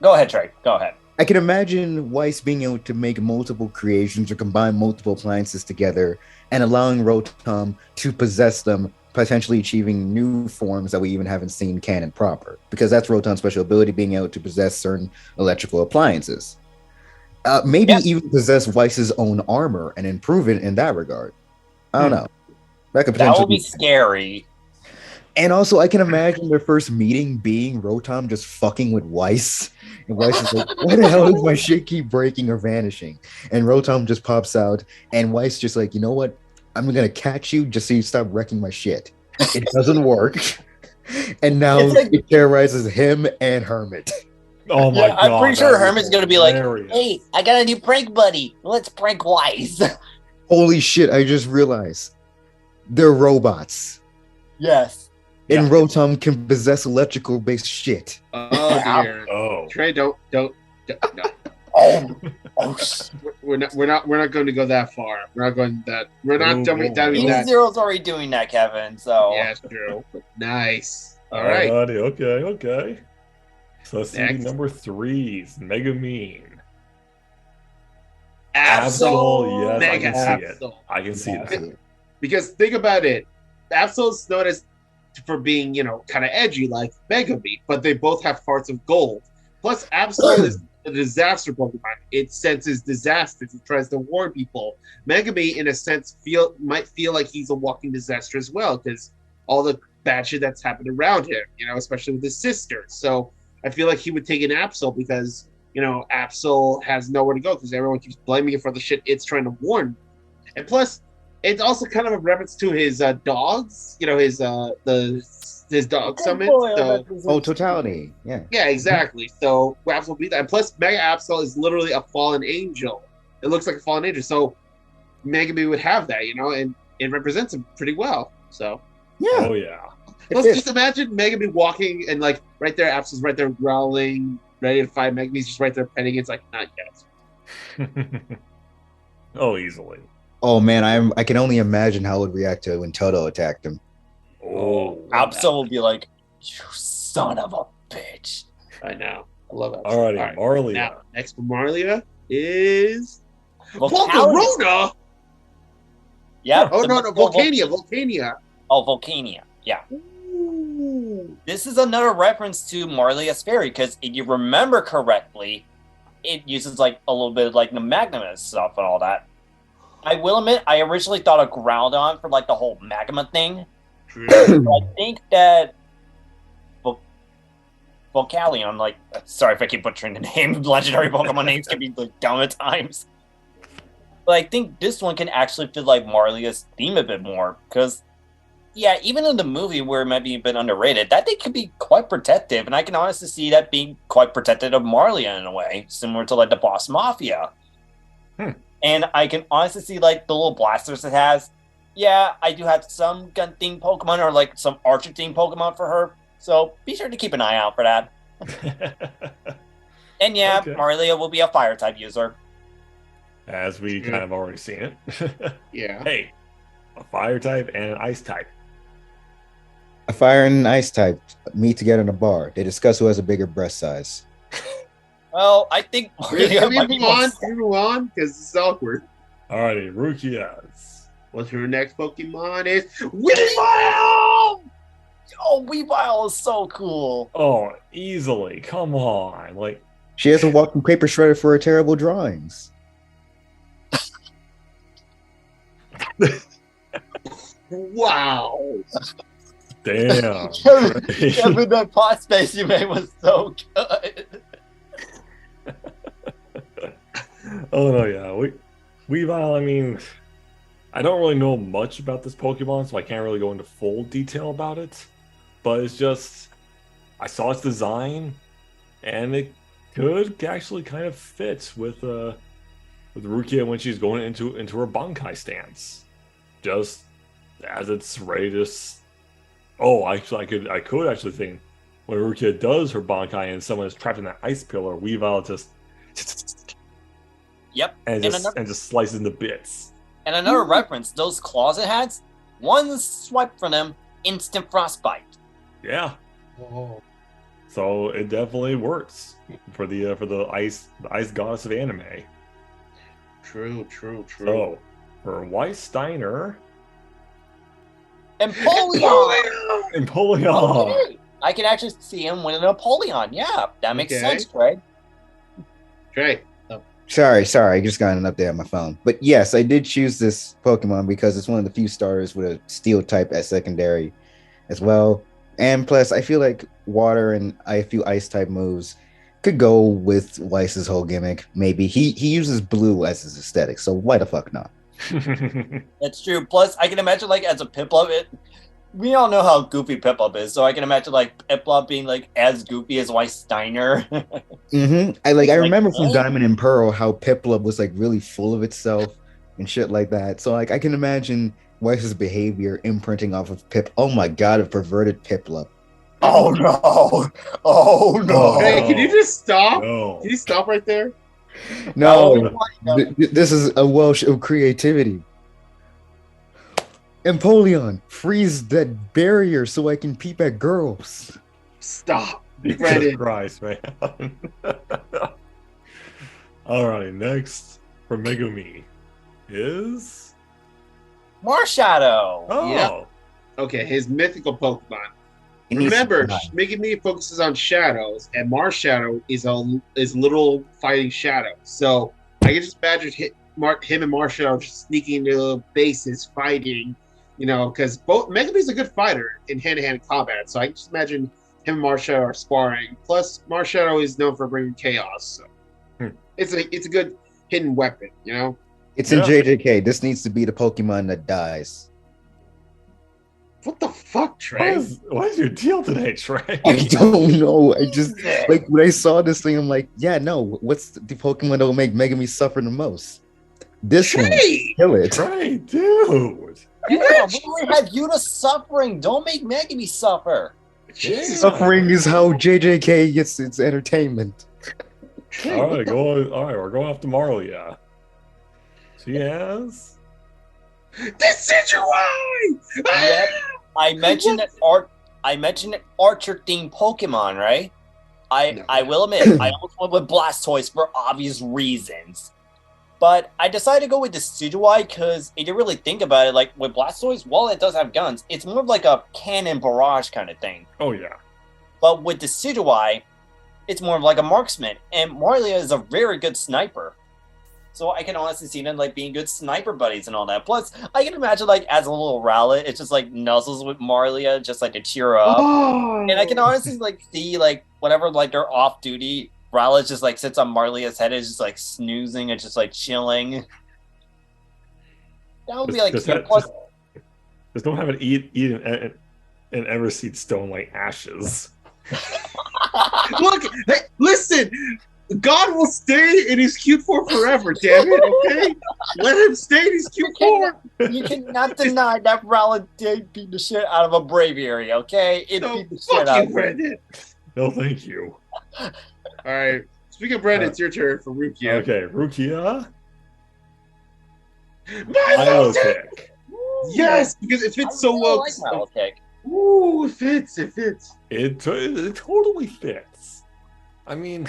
Go ahead, Trey. Go ahead. I can imagine Weiss being able to make multiple creations or combine multiple appliances together and allowing Rotom to possess them potentially achieving new forms that we even haven't seen canon proper, because that's Rotom's special ability, being able to possess certain electrical appliances. Maybe even possess Weiss's own armor and improve it in that regard. I don't know. That could potentially would be scary. And also, I can imagine their first meeting being Rotom just fucking with Weiss. And Weiss is like, why the hell does my shit keep breaking or vanishing? And Rotom just pops out, and Weiss just like, you know what? I'm going to catch you just so you stop wrecking my shit. It doesn't work. And now it terrorizes him and Hermit. Oh my god. I'm pretty sure Hermit's going to be like, hey, I got a new prank buddy. Let's prank Weiss. Holy shit, I just realized. They're robots. Yes. And Rotom can possess electrical-based shit. Oh dear. Oh. Trey, don't. No. We're not going to go that far. We're not going that. We're not diving that. Zero's already doing that, Kevin. So yeah, it's true. Nice. All right. Okay. So let's see number 3's Megumin. Absol. Yes, I can see it. Because think about it, Absol's known as for being, kind of edgy like Megumin, but they both have parts of gold. Plus, Absol is a disaster Pokemon. It senses disasters. It tries to warn people. Megumin, in a sense, might feel like he's a walking disaster as well, because all the bad shit that's happened around him, especially with his sister. So I feel like he would take an Absol because, Absol has nowhere to go because everyone keeps blaming it for the shit it's trying to warn. And plus, it's also kind of a reference to his dogs, his dog summit. Totality. Yeah. Yeah, exactly. So Absol will be that. And plus, Mega Absol is literally a fallen angel. It looks like a fallen angel. So Megumin would have that, and it represents him pretty well. So yeah. Oh yeah. Plus, just imagine Megumin walking and like right there, Absol's right there growling, ready to fight. Megumin's just right there petting. It's like not yet. Oh, easily. Oh man, I can only imagine how it would react to when Toto attacked him. Oh, Absol will be like, "You son of a bitch!" I know. I love it. Alrighty, Marlia. Now, next for Marlia is Volcarona. Yeah. Oh no, Volcania. Oh, Volcania. Yeah. Ooh. This is another reference to Marlia's Fairy, because if you remember correctly, it uses like a little bit of like the Magnum stuff and all that. I will admit, I originally thought of Groudon for like the whole magma thing. I think that Volcalion, like, sorry if I keep butchering the name, legendary Pokemon names can be like dumb at times. But I think this one can actually fit like Marlia's theme a bit more, because yeah, even in the movie where it might be a bit underrated, that thing could be quite protective, and I can honestly see that being quite protective of Marlia in a way, similar to like the Boss Mafia. And I can honestly see like the little blasters it has. Yeah, I do have some gun themed Pokemon or like some archer themed Pokemon for her, so be sure to keep an eye out for that. And yeah, okay. Marlia will be a fire type user, as we kind of already seen it. Yeah. Hey, a fire type and an ice type. A fire and an ice type meet together in a bar. They discuss who has a bigger breast size. Well, I think Can we move on? Because it's awkward. Alrighty, Rukias. What's her next Pokemon is Weavile! Oh, Weavile is so cool. Oh, easily. Come on. Like, she has a walking paper shredder for her terrible drawings. Wow. Damn. Kevin, that pot space you made was so good. Oh no, yeah. Weavile, I mean, I don't really know much about this Pokemon, so I can't really go into full detail about it. But it's just, I saw its design, and it could actually kind of fit with Rukia when she's going into her Bankai stance. Just as it's ready to. I could actually think when Rukia does her Bankai and someone is trapped in that ice pillar, Weavile just. Yep. And just slices into bits. And another reference, those claws it has, one swipe from them, instant frostbite. Yeah. Whoa. So it definitely works for the ice goddess of anime. True. So for Weiss Steiner, Empoleon. Empoleon. Okay. I can actually see him winning Empoleon. Yeah, that makes sense, Greg. Great. Sorry, I just got an update on my phone. But yes, I did choose this Pokemon because it's one of the few starters with a Steel type as secondary as well. And plus, I feel like water and a few ice type moves could go with Weiss's whole gimmick. Maybe he uses blue as his aesthetic, so why the fuck not? That's true. Plus, I can imagine like as a Piplup, we all know how goofy Piplup is, so I can imagine like Piplup being like as goofy as Weiss Steiner. I remember from Diamond and Pearl how Piplup was like really full of itself and shit like that. So like I can imagine Weiss's behavior imprinting off of Pip. Oh my god, a perverted Piplup. Oh no! Oh no! Hey, can you just stop? No. Can you stop right there? No, this is a Welsh of creativity. Empoleon, freeze that barrier so I can peep at girls. Stop. Jesus Brandon. Christ, man. Alright, next for Megumi is Marshadow. Oh, Yep. Okay, his mythical Pokemon. It needs Remember, to die. Megumi focuses on shadows, and Marshadow is little fighting shadow. So I can just imagine him and Marshadow just sneaking into bases, fighting. You know, because both Megumi's a good fighter in hand-to-hand combat. So I can just imagine him and Marshadow are sparring. Plus, Marshadow is known for bringing chaos. So it's a good hidden weapon. You know. It's in JJK. This needs to be the Pokemon that dies. What the fuck, Trey? what is your deal today, Trey? I don't know. I just like when I saw this thing, I'm like, yeah, no. What's the Pokemon that will make Megumi suffer the most? This one, Trey! kill it. Trey, dude. Yeah, we already have Yuta suffering. Don't make Megumi suffer. Jesus. Suffering is how JJK gets its entertainment. Trey, All what right, the- we're going off tomorrow, yeah. She has This is why. Yep. I mentioned an Archer themed Pokemon, right? No. I will admit I almost went with Blastoise for obvious reasons. But I decided to go with Decidueye because if you really think about it, like with Blastoise, while it does have guns, it's more of like a cannon barrage kind of thing. oh yeah. But with Decidueye, it's more of like a marksman. And Marlia is a very good sniper. So I can honestly see them like being good sniper buddies and all that. Plus, I can imagine like as a little Rowlet, it's just like nuzzles with Marlia just like to cheer her up. Oh. And I can honestly like see like whenever like they're off duty, Rowlet just like sits on Marlia's head and is just like snoozing and just like chilling. That would be like Just don't have it eat an Everseed stone like ashes. Look, hey, listen. God will stay in his cute form forever, damn it, okay? Let him stay in his cute form. You cannot deny that Rowlet did beat the shit out of a Braviary, okay? It No, beat the shit fuck out you, of it. Brandon. No, thank you. All right. Speaking of Brandon, it's your turn for Rukia. Okay, Rukia. Milotic! Yes, because it fits so well. I like Milotic. Ooh, it fits. It fits. It totally fits. I mean,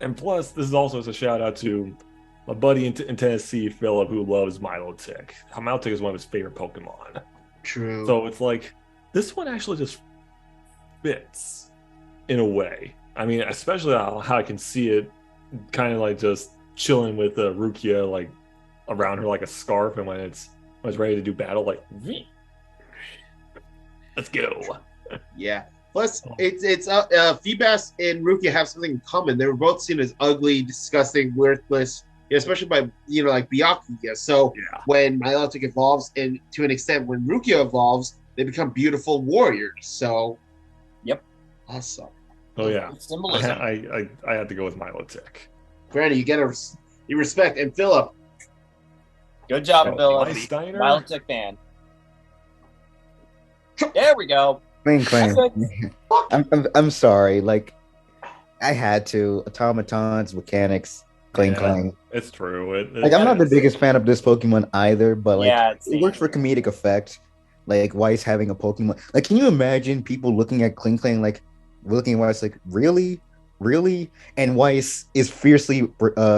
and plus, this is also a shout out to my buddy in Tennessee, Philip, who loves Milotic. Milotic is one of his favorite Pokemon. True. So it's like, this one actually just fits in a way. I mean, especially how I can see it kind of like just chilling with Rukia, like around her like a scarf, and when it's ready to do battle, like, let's go. Yeah. Plus, it's Feebas and Rukia have something in common. They were both seen as ugly, disgusting, worthless, especially by like Byakuya. So Yeah. when Milotic evolves, and to an extent, when Rukia evolves, they become beautiful warriors. So, Yep. Awesome. Oh yeah. Symbolism. I had to go with Milotic. Granny, you respect. And Philip, Good job, Oh, Philip. Weiss Steiner? Milotic fan. There we go. Clang. That's I'm sorry. Like, I had to. Automatons, mechanics, Yeah. clang. It's true. Like, I'm not the biggest fan of this Pokemon either, but like, Yeah, it works for comedic effect. Like, Weiss having a Pokemon. Like, can you imagine people looking at Kling, like, looking at Weiss, like, really? And Weiss is fiercely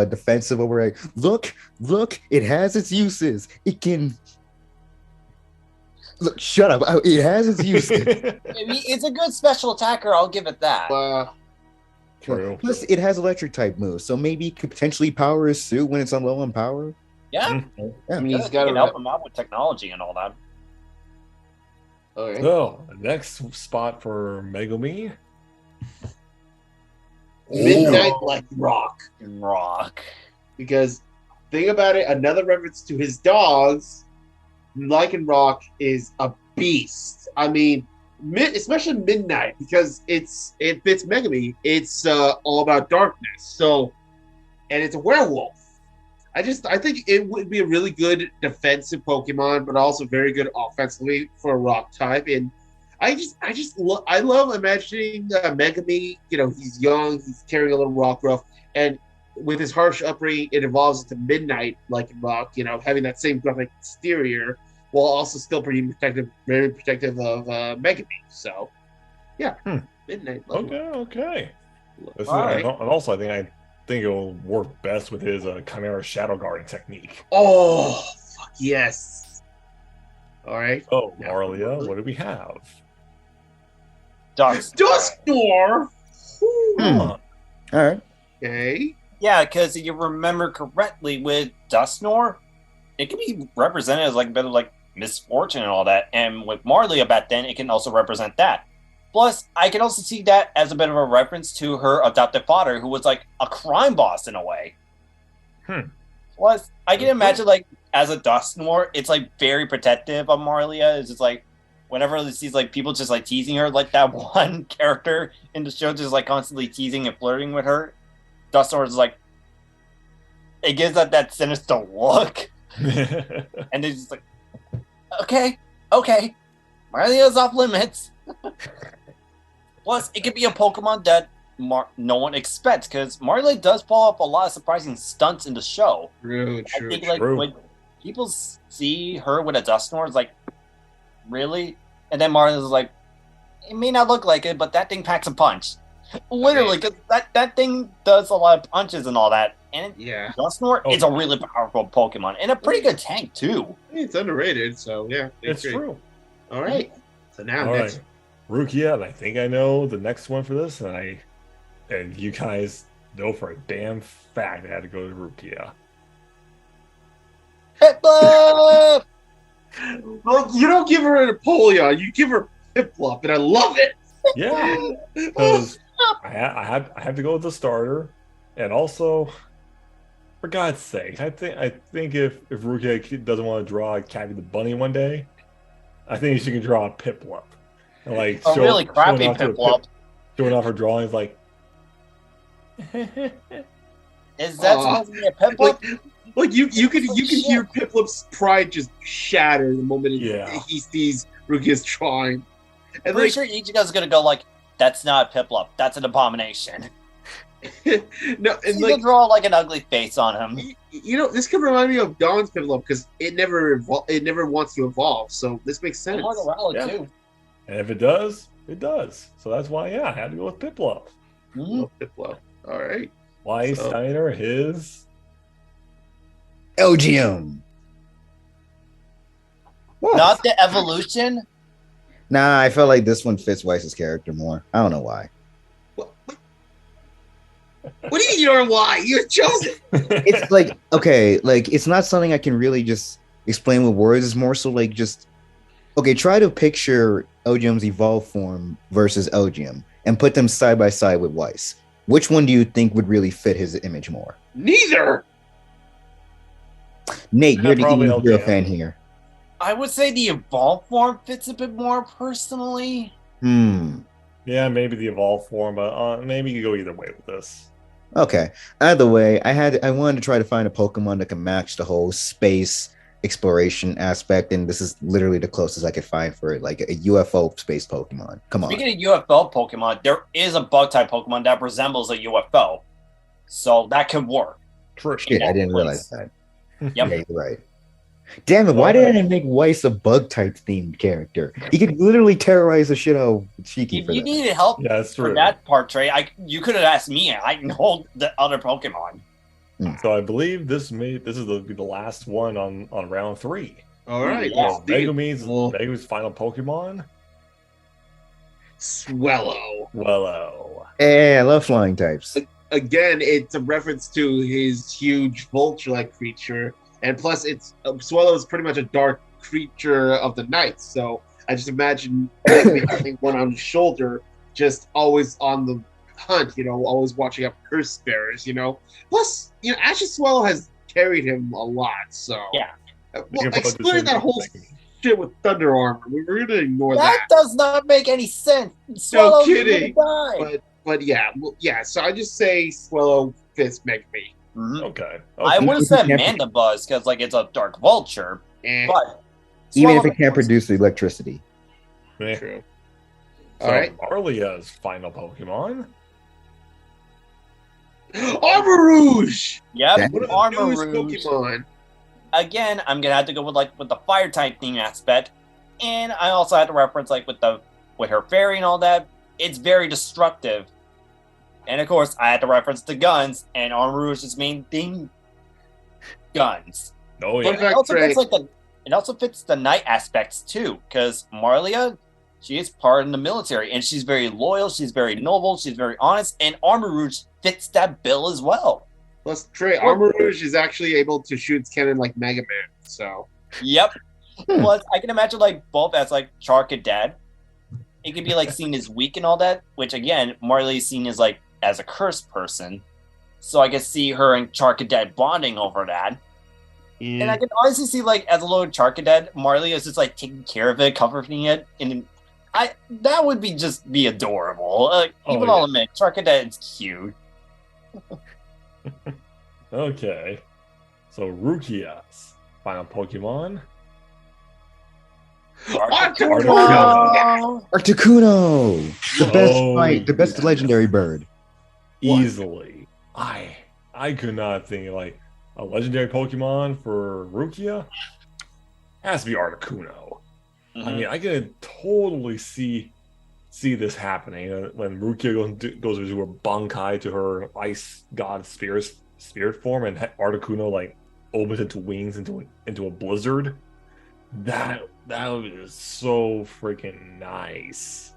defensive over it. Look, it has its uses. It can. Look, shut up. It has its use. I mean, it's a good special attacker. I'll give it that. True. Plus, it has electric type moves, so maybe it could potentially power his suit when it's on low on power. Yeah. Yeah. I mean, he's Good. You got can help him out with technology and all that. Okay. So, next spot for Megumi. Midnight Like Rock. Rock. Because think about it, another reference to his dogs, Lycan Rock is a beast. I mean, especially Midnight, because it fits Megami. It's all about darkness. So, and it's a werewolf. I think it would be a really good defensive Pokemon, but also very good offensively for a rock type. And I love imagining Megami. You know, he's young, he's carrying a little rock ruff, and with his harsh upbringing, it evolves into Midnight like rock. You know, having that same graphic exterior while also still very protective of Megami. So, yeah, Midnight. Okay. Alright. And also, I think it will work best with his Chimera Shadow Guarding technique. Oh, fuck yes. All right. Oh, Yeah. Marlia, what do we have? Dusknoir. Huh. All right. Okay. Yeah, because if you remember correctly, with Dusknoir, it can be represented as like a bit of like misfortune and all that. And with Marlia back then, it can also represent that. Plus, I can also see that as a bit of a reference to her adopted father, who was like a crime boss in a way. Plus, I can imagine like as a Dusknoir, it's like very protective of Marlia. It's just like whenever it sees like people just like teasing her, like that one character in the show just like constantly teasing and flirting with her. Dusknoir is like, it gives that sinister look, and it's just like, okay, Marlia's off limits. Plus, it could be a Pokemon that no one expects, because Marlia does pull off a lot of surprising stunts in the show. True. I think like when people see her with a Dusknoir, it's like, really? And then Marlia's like, it may not look like it, but that thing packs a punch. Literally, because that thing does a lot of punches and all that. And Yeah. Dusknoir is a really powerful Pokemon and a pretty good tank too. It's underrated, so yeah. It's great. true. All right. So now All next. right. Rukia, and I think I know the next one for this, and you guys know for a damn fact I had to go to Rukia. Piplup! Like, you don't give her an Apollyon, you give her Piplup, and I love it. Yeah, because I had to go with the starter, and also, for God's sake, I think if Rukia doesn't want to draw Cappy the Bunny one day, I think she can draw a Piplup. And like A really crappy showing off her Piplup. showing off her drawings, like. Is that supposed to be a Piplup? Like you can hear Piplup's pride just shatter the moment he sees Rukia's drawing. I'm pretty sure Ichigo's gonna go like, that's not a Piplup, that's an abomination. No, and He's like gonna draw like an ugly face on him. you know, this could remind me of Dawn's Piplup because it never wants to evolve. So this makes sense. Yeah. Too. And if it does, it does. So that's why, I had to go with Piplup. Oh, Piplup. All right. Why Steiner, his LGM. What? Not the evolution. Nah, I felt like this one fits Weiss's character more. I don't know why. What do you mean you don't know why? You're chosen. It's like, okay, like it's not something I can really just explain with words. It's more so like just, okay, try to picture Elgium's evolved form versus Elgium and put them side by side with Weiss. Which one do you think would really fit his image more? Neither. Nate, you're the Probably Hero LGM. fan here. I would say the evolved form fits a bit more personally. Yeah, maybe the evolved form, but maybe you could go either way with this. Okay. Either way, I wanted to try to find a Pokemon that can match the whole space exploration aspect, and this is literally the closest I could find for it, like a UFO space Pokemon. Come on. Speaking of UFO Pokemon, there is a bug type Pokemon that resembles a UFO. So that could work. True. Shit, I didn't realize that. Yep. Yeah, you're right. Damn it, why didn't I make Weiss a bug type themed character? He could literally terrorize the shit out of Shiki If for you that. needed help Yeah, that's for true. that part, Trey, you could have asked me. I know the other Pokemon. So I believe this is the last one on round 3. All right. Yeah. let's see. Megumi's final Pokemon. Swellow. Wello. Yeah, I love flying types. Again, it's a reference to his huge vulture-like creature, and plus, Swellow is pretty much a dark creature of the night. So I just imagine having one on his shoulder, just always on the hunt. Always watching out for curse bearers. Plus, Ash's Swellow has carried him a lot. So Yeah. Well, excluding that whole shit with Thunder Armor, we're gonna ignore that. That does not make any sense. Swellow's kidding. gonna die. But yeah, so I just say Swellow fits Megami. Mhm. Okay. I would have said Yeah. Mandibuzz because it's a dark vulture, Eh, but Even Swellow if it makes can't more sense. produce the electricity. Meh. true. So All right. Marlia's final Pokemon. Armor Rouge. Yep, That- What are the Armor newest Rouge. Pokemon? Again, I'm gonna have to go with the fire type theme aspect, and I also had to reference with her fairy and all that. It's very destructive, and of course, I had to reference the guns and Armor Rouge's main theme, guns. Oh Fun yeah. fact, It also Trey. fits it also fits the night aspects too, because Marlia, she is part in the military, and she's very loyal, she's very noble, she's very honest, and Armor Rouge fits that bill as well. Plus, Trey, Armor Rouge is actually able to shoot its cannon like Mega Man. So Yep. Hmm. Plus, I can imagine both as Charcadet. It could be seen as weak and all that, which again, Marley is seen as as a cursed person. So I can see her and Charcadet bonding over that. And I can honestly see as a little Charcadet, Marley is just taking care of it, comforting it, and that would be adorable. Even I'll admit, Charcadet is cute. Okay. So Rukia's final Pokemon. Articuno. Articuno, the best Oh, fight, the best yes. legendary bird. Easily. I could not think a legendary Pokemon for Rukia has to be Articuno. I mean, I can totally see this happening when Rukia goes into her Bankai to her ice god spirit form, and Articuno opens into wings into a blizzard. That was so freaking nice.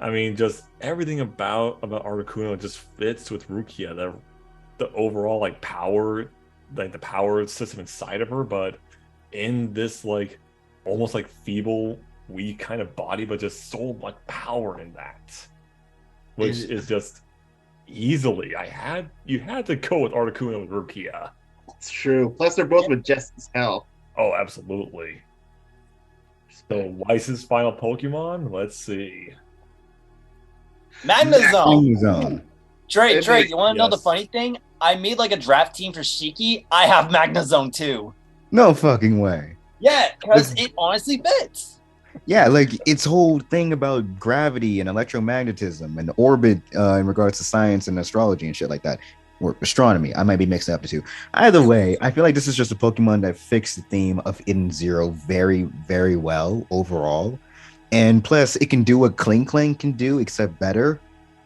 I mean, just everything about Articuno just fits with Rukia. The overall power, the power system inside of her, but in this almost feeble, weak kind of body, but just so much power in that, which is just easily. You had to go with Articuno with Rukia. It's true. Plus, they're both majestic as hell. Oh, absolutely. So Weiss's final Pokemon. Let's see. Magnezone. Zone. Trey, It you makes- want to know the yes. funny thing? I made a draft team for Shiki. I have Magnezone too. No fucking way. Yeah, because it honestly fits. Yeah, its whole thing about gravity and electromagnetism and orbit in regards to science and astrology and shit like that. Or astronomy. I might be mixing up the two. Either way, I feel like this is just a Pokemon that fixed the theme of Eden Zero very, very well overall. And plus, it can do what Kling Klang can do, except better,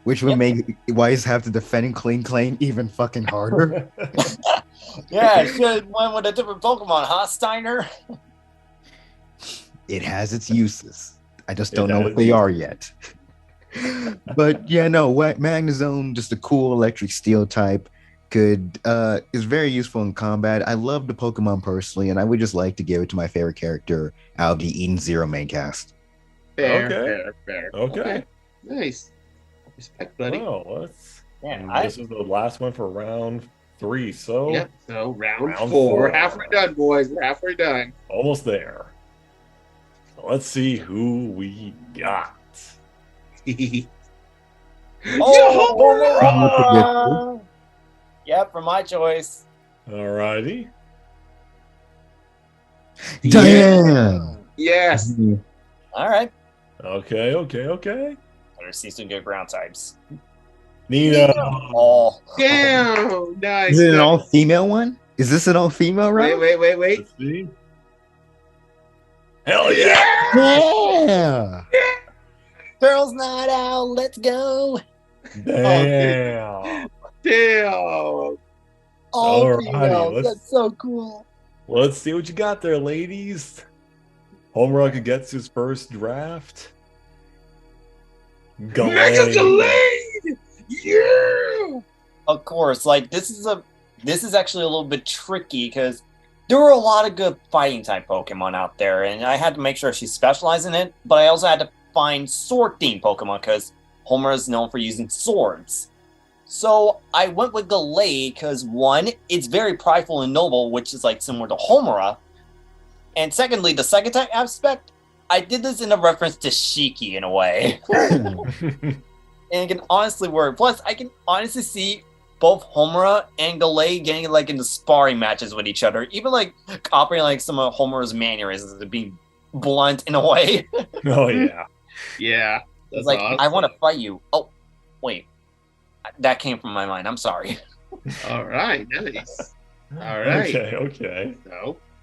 which would make Weiss have to defend Kling Klang even fucking harder. Yeah, should have went with a different Pokemon, huh, Steiner? It has its uses. I just It don't know has what they are yet. But yeah, no, Magnezone, just a cool electric steel type, is very useful in combat. I love the Pokemon personally, and I would just like to give it to my favorite character out of the Eden Zero main cast. Fair. Okay. Nice. Respect, buddy. Well, let's. Yeah, This is the last one for round 3, so Yep. So round Round 4. four. We're halfway done, boys. We're halfway done. almost there. So let's see who we got. Oh, yep, for my choice. Alrighty. Diane! Yes. All right. Okay. Better see some good ground types. Nina. Oh, Damn. Nice. Is it an nice. all-female one? Is this an all-female round? Wait. Let's see. Hell yeah! Yeah! girls' night out. Let's go. Damn. Damn. All Alrighty, females. let's- That's so cool. Let's see what you got there, ladies. Homura gets his first draft. Mega Gallade! Yeah! Of course, like this is actually a little bit tricky because there were a lot of good fighting type Pokemon out there, and I had to make sure she specialized in it. But I also had to find sword themed Pokemon because Homura is known for using swords. So I went with Gallade because one, it's very prideful and noble, which is like similar to Homura. And secondly, the second type aspect, I did this in a reference to Shiki in a way. And it can honestly work. Plus, I can honestly see both Homura and Gallade getting like into sparring matches with each other, even like operating like some of Homura's mannerisms, being blunt in a way. Oh yeah, Yeah. It's like, awesome. I want to fight you. Oh, wait. That came from my mind. I'm sorry. All right, nice. All right. Okay.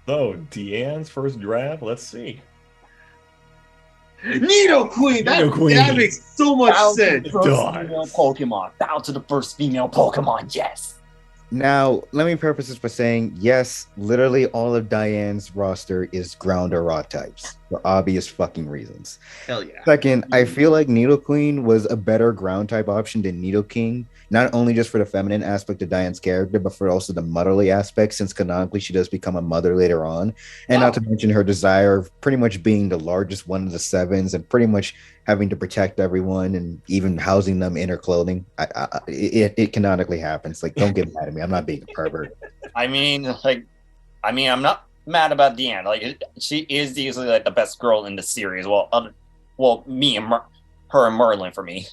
So Deanne's first draft. Let's see. Nidoqueen! Nidoqueen. That makes so much Down to sense. the first does. female Pokemon. Down to the first female Pokemon. Yes. Now, let me preface this by saying, yes, literally all of Diane's roster is ground or raw types for obvious fucking reasons. Hell yeah. Second, I feel like Nidoqueen was a better ground type option than Nidoking, not only just for the feminine aspect of Diane's character, but for also the motherly aspect, since canonically she does become a mother later on. And not to mention her desire of pretty much being the largest one of the sevens and pretty much having to protect everyone and even housing them in her clothing. It canonically happens. Like, don't get mad at me. I'm not being a pervert. I mean, I'm not mad about Deanne. Like, she is easily like the best girl in the series. Well, me and her and Merlin for me.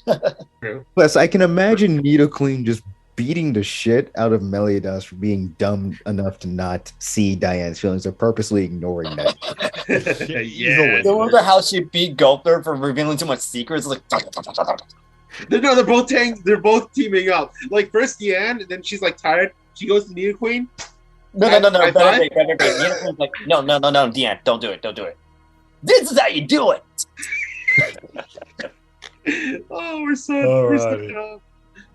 Plus, I can imagine Nidoqueen just beating the shit out of Meliodas for being dumb enough to not see Diane's feelings or purposely ignoring that. Yeah. Remember how she beat Gulper for revealing too much secrets? Like, They're both teaming up. Like first Deanne, and then she's like tired. She goes to Nidoqueen. no. I Better thought- take. Nidoqueen's like, no, Deanne, don't do it. This is how you do it. Oh, we're so Alrighty.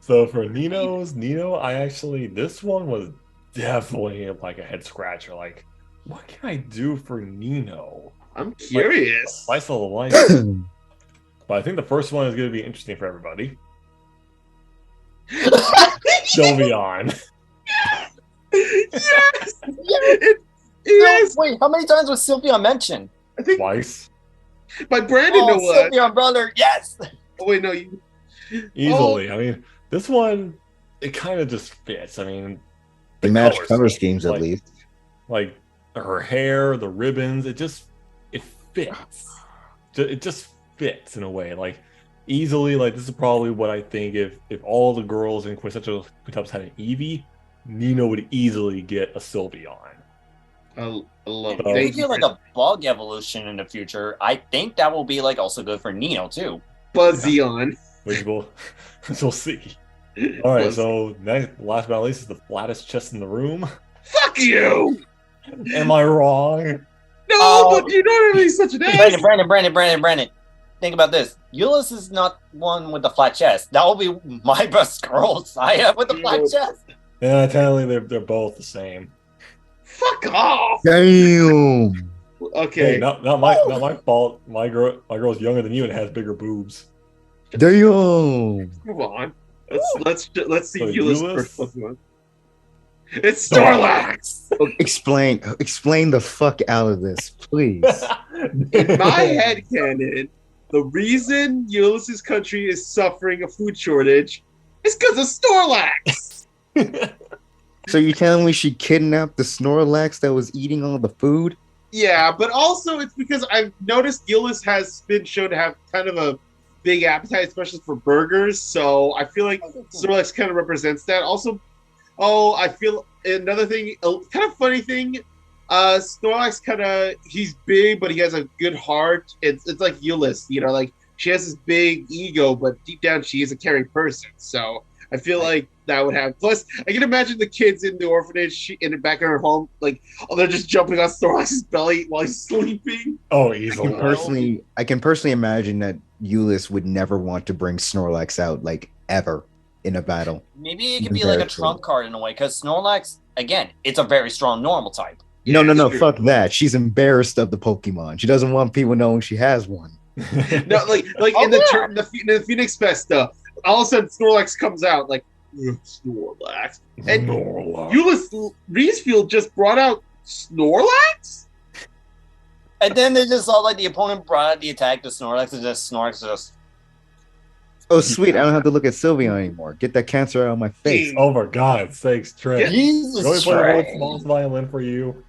So for Nino, this one was definitely like a head scratcher. Like, what can I do for Nino? I'm curious. Slice of the life. But I think the first one is going to be interesting for everybody. Sylveon. Yes. Yes. Yes. Wait, how many times was Sylveon mentioned? I think Twice. by Brandon. No, Sylveon brother, yes. oh wait, no, you. Easily. I mean, this one, it kind of just fits. I mean, They match colors, cover schemes at like- least. like her hair, the ribbons, it fits. It just fits in a way. Like, easily, like, this is probably what I think if all the girls in Quintessential Quintups had an Eevee, Nino would easily get a Sylveon. I love Oh. If we Thank you, get like a bug evolution in the future, I think that will be like also good for Nino too. Buzzion. Which we'll see. All right, so last but not least is the flattest chest in the room. Fuck you. Am I wrong? No, Oh. but you're not really such an ass. Brandon. Think about this. Euless is not one with the flat chest. That will be my best girl, Saya, with the flat chest. Yeah, technically they're both the same. Fuck off. Damn. Okay. Hey, not my fault. My girl's younger than you and has bigger boobs. Damn. Move on. Let's see So Euless Euless? first Pokemon. It's Snorlax. Explain the fuck out of this, please. In my head canon, the reason Euless' country is suffering a food shortage is because of Snorlax. So you're telling me she kidnapped the Snorlax that was eating all the food? Yeah, but also it's because I've noticed Euless has been shown to have kind of a big appetite, especially for burgers. So I feel like Snorlax kind of represents that. Also, I feel another thing, a kind of funny thing. Snorlax he's big, but he has a good heart. It's like Euless, like she has this big ego, but deep down she is a caring person. So I feel like that would happen. Plus, I can imagine the kids in the orphanage in the back of her home, like, they're just jumping on Snorlax's belly while he's sleeping. Oh, I easily. can personally imagine that Euless would never want to bring Snorlax out, like, ever in a battle. Maybe it could be like a trump card in a way, because Snorlax, again, it's a very strong normal type. No. Fuck that. She's embarrassed of the Pokemon. She doesn't want people knowing she has one. No, like in the Phoenix Fest stuff, all of a sudden Snorlax comes out like Snorlax, and Euless Reesfield just brought out Snorlax, and then they just saw like the opponent brought out the attack to Snorlax, and just Snorlax just. Oh sweet! I don't have to look at Sylveon anymore. Get that cancer out of my face. Oh my God, sakes, Trent. Jesus Can we play Small Violin for you?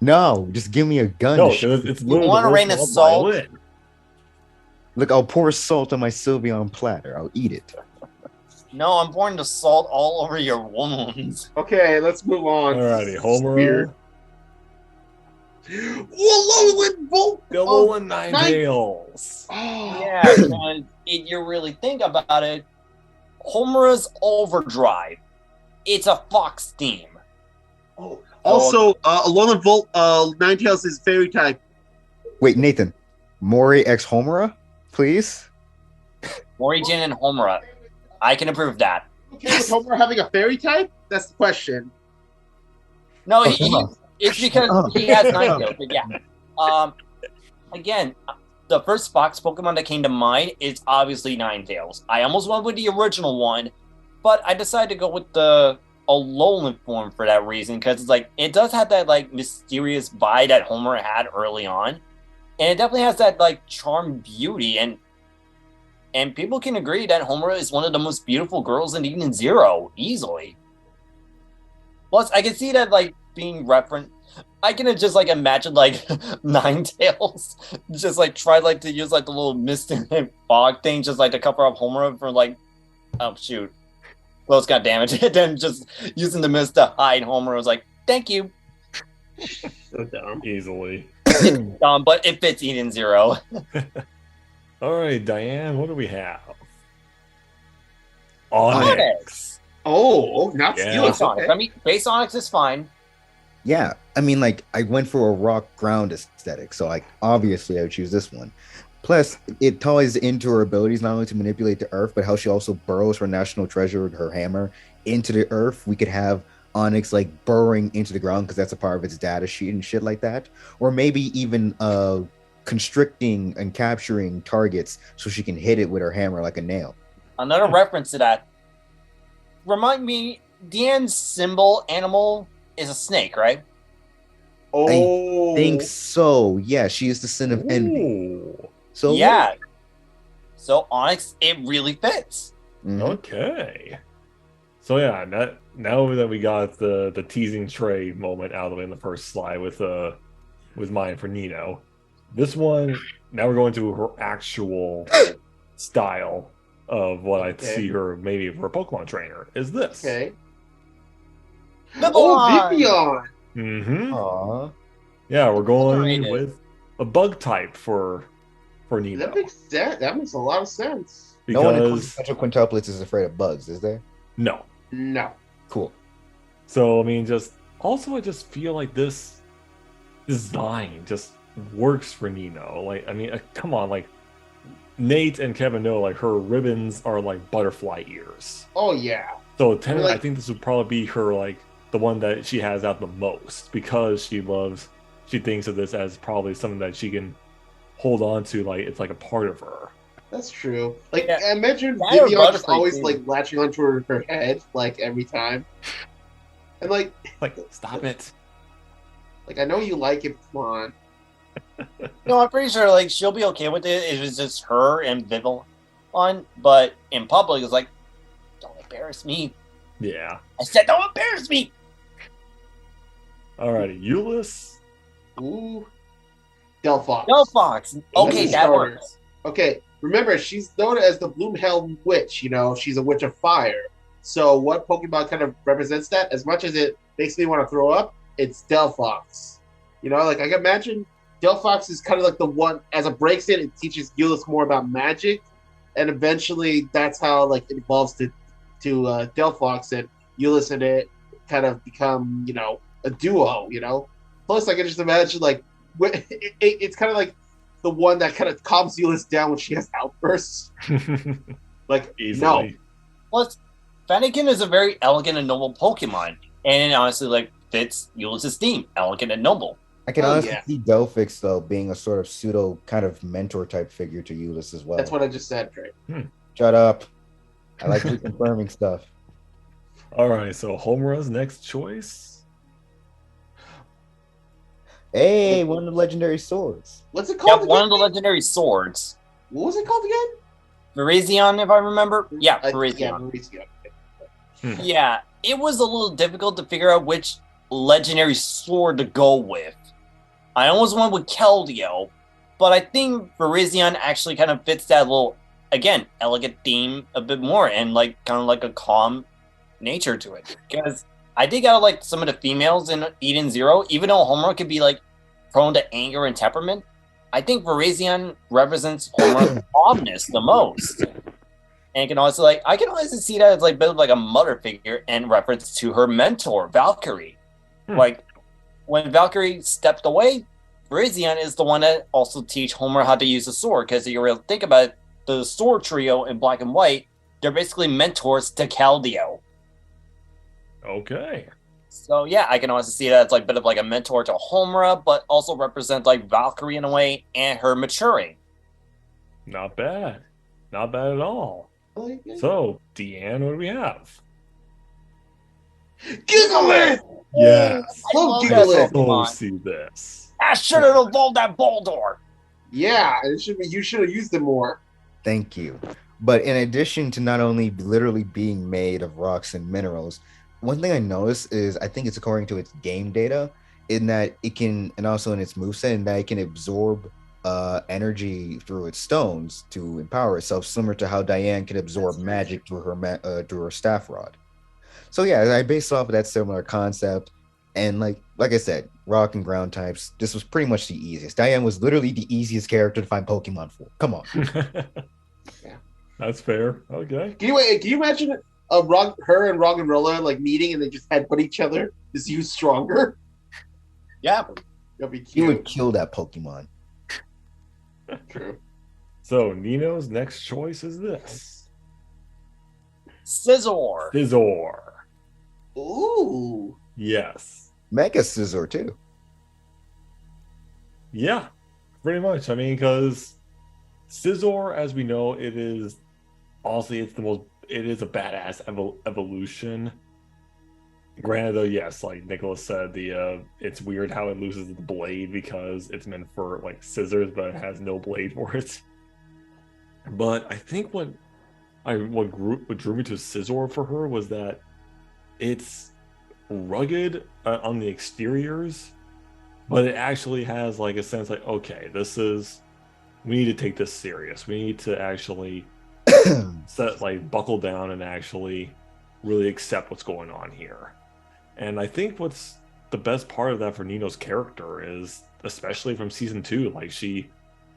No, just give me a gun. No, it's you want to rain a salt? Violin. Look, I'll pour salt on my Sylveon platter. I'll eat it. No, I'm pouring the salt all over your wounds. Okay, let's move on. Alrighty, Homer. Alolan Bolt. Alolan Ninetales. Oh. Yeah, and if you really think about it, Homura's Overdrive. It's a Fox theme. Oh. Also, Alolan Volt Ninetales is fairy type. Wait, Nathan. Mori X Homura, please? Morigin and Homura. I can approve that. Okay, with Homura having a fairy type? That's the question. No, it's because he has Ninetales, but yeah. Again, the first Fox Pokemon that came to mind is obviously Ninetales. I almost went with the original one, but I decided to go with the Alolan form for that reason, because it's like it does have that like mysterious vibe that Homer had early on, and it definitely has that like charm, beauty, and people can agree that Homer is one of the most beautiful girls in Eden Zero easily. Plus, I can see that like being referenced. I can just like imagine like Ninetales just like try like to use like the little mist and fog thing just like to cover up Homer for like, oh shoot, close got damaged. And then just using the mist to hide Homer was like, thank you. So dumb. Easily. Dumb, but it fits Eden Zero. All right, Diane, what do we have? Onyx. Oh, not Yeah. Steelix. Base Onyx. I mean, base Onyx is fine. Yeah, I mean, like, I went for a rock ground aesthetic, so, like, obviously I would choose this one. Plus, it ties into her abilities not only to manipulate the earth, but how she also burrows her national treasure, her hammer, into the earth. We could have Onyx, like, burrowing into the ground because that's a part of its data sheet and shit like that. Or maybe even constricting and capturing targets so she can hit it with her hammer like a nail. Another reference to that. Remind me, Deanne's symbol animal is a snake, right? Oh, I think so. Yeah, she is the sin of envy. Ooh. So Yeah. So Onyx, it really fits. Mhm. Okay. So yeah, now that we got the teasing Trey moment out of the way in the first slide with mine for Nino, this one now we're going to her actual style of what I'd see her maybe for a Pokemon trainer is this. okay. Vivillon! Oh, Vivian. Mm-hmm. Aw. Yeah, we're going Underrated. with a bug type for Nino. That makes sense. That makes a lot of sense. No one in Because Quintessential Quintuplets is afraid of bugs, is there? no. No. Cool. So I mean, I just feel like this design just works for Nino. Like, I mean, come on, like Nate and Kevin know like her ribbons are like butterfly ears. Oh yeah. So Like- I think this would probably be her like the one that she has out the most because she thinks of this as probably something that she can hold on to, like it's like a part of her. That's true. Like, Yeah. imagine That or Vivian just Butterfree, always too. like latching onto her head like every time. And like Stop it. I know you like it, come on. No, I'm pretty sure like she'll be okay with it if it's just her and Vivillon, but in public it's like, don't embarrass me. Yeah. I said don't embarrass me. Alrighty, Euless. Ooh. Delphox. Delphox. Okay, That's a that starter. works. Okay, remember she's known as the Bloomhelm Witch. You know, she's a witch of fire. So what Pokemon kind of represents that? As much as it makes me want to throw up, it's Delphox. You know, like I can imagine Delphox is kind of like the one as it breaks it teaches Euless more about magic, and eventually that's how like it evolves to Delphox, and Euless and it kind of become, you know, a duo. You know, plus I can just imagine like it's kind of like the one that kind of calms Euless down when she has outbursts. Like, Easily. no. Plus, Fennekin is a very elegant and noble Pokemon. And honestly, like, fits Euless' theme, elegant and noble. I can honestly see Delphix though being a sort of pseudo kind of mentor type figure to Euless as well. That's what I just said, Trey. Shut up. I like reconfirming stuff. All right, so Homura's next choice. Hey, one of the legendary swords. What's it called? Yeah, one of the legendary swords. What was it called again? Virizion, if I remember. Yeah, Virizion. Yeah, Virizion. Yeah, it was a little difficult to figure out which legendary sword to go with. I almost went with Keldeo, but I think Virizion actually kind of fits that little, again, elegant theme a bit more and like kind of like a calm nature to it. Because I dig out like some of the females in Eden Zero, even though Homura could be like prone to anger and temperament, I think Virizion represents Homura's calmness the most. And I can honestly see that as like a bit of like a mother figure in reference to her mentor, Valkyrie. Like when Valkyrie stepped away, Virizion is the one that also teach Homura how to use the sword. Because if you really think about it, the sword trio in Black and White, they're basically mentors to Keldeo. Okay. So yeah, I can also see that as like a bit of like a mentor to Homura, but also represent like Valkyrie in a way and her maturing. Not bad. Not bad at all. So, Deanne, what do we have? Gigalith! Yes. I love that Gigalith. Pokemon. See this. I should have evolved that Boldor. Yeah, it should be. You should have used it more. Thank you. But in addition to not only literally being made of rocks and minerals, one thing I noticed is I think it's according to its game data, in that it can, and also in its moveset, in that it can absorb energy through its stones to empower itself, similar to how Diane can absorb magic through her staff rod. So yeah, I based off of that similar concept, and like I said, rock and ground types. This was pretty much the easiest. Diane was literally the easiest character to find Pokemon for. Come on. Yeah. That's fair. Okay. Can you imagine her and Roggenrola like meeting and they just headbutt each other? Just use stronger. Yeah. That'd be cute. You would kill that Pokemon. True. So, Nino's next choice is this. Scizor. Scizor. Ooh. Yes. Mega Scizor too. Yeah, pretty much. I mean, because Scizor, as we know, it is honestly it is a badass evolution. Granted, though, yes, like Nicholas said, it's weird how it loses the blade because it's meant for like scissors, but it has no blade for it. But I think what drew me to Scizor for her was that it's rugged on the exteriors, but it actually has like a sense like, okay, we need to take this serious. We need to actually buckle down and actually really accept what's going on here. And I think what's the best part of that for Nino's character is, especially from season 2, like she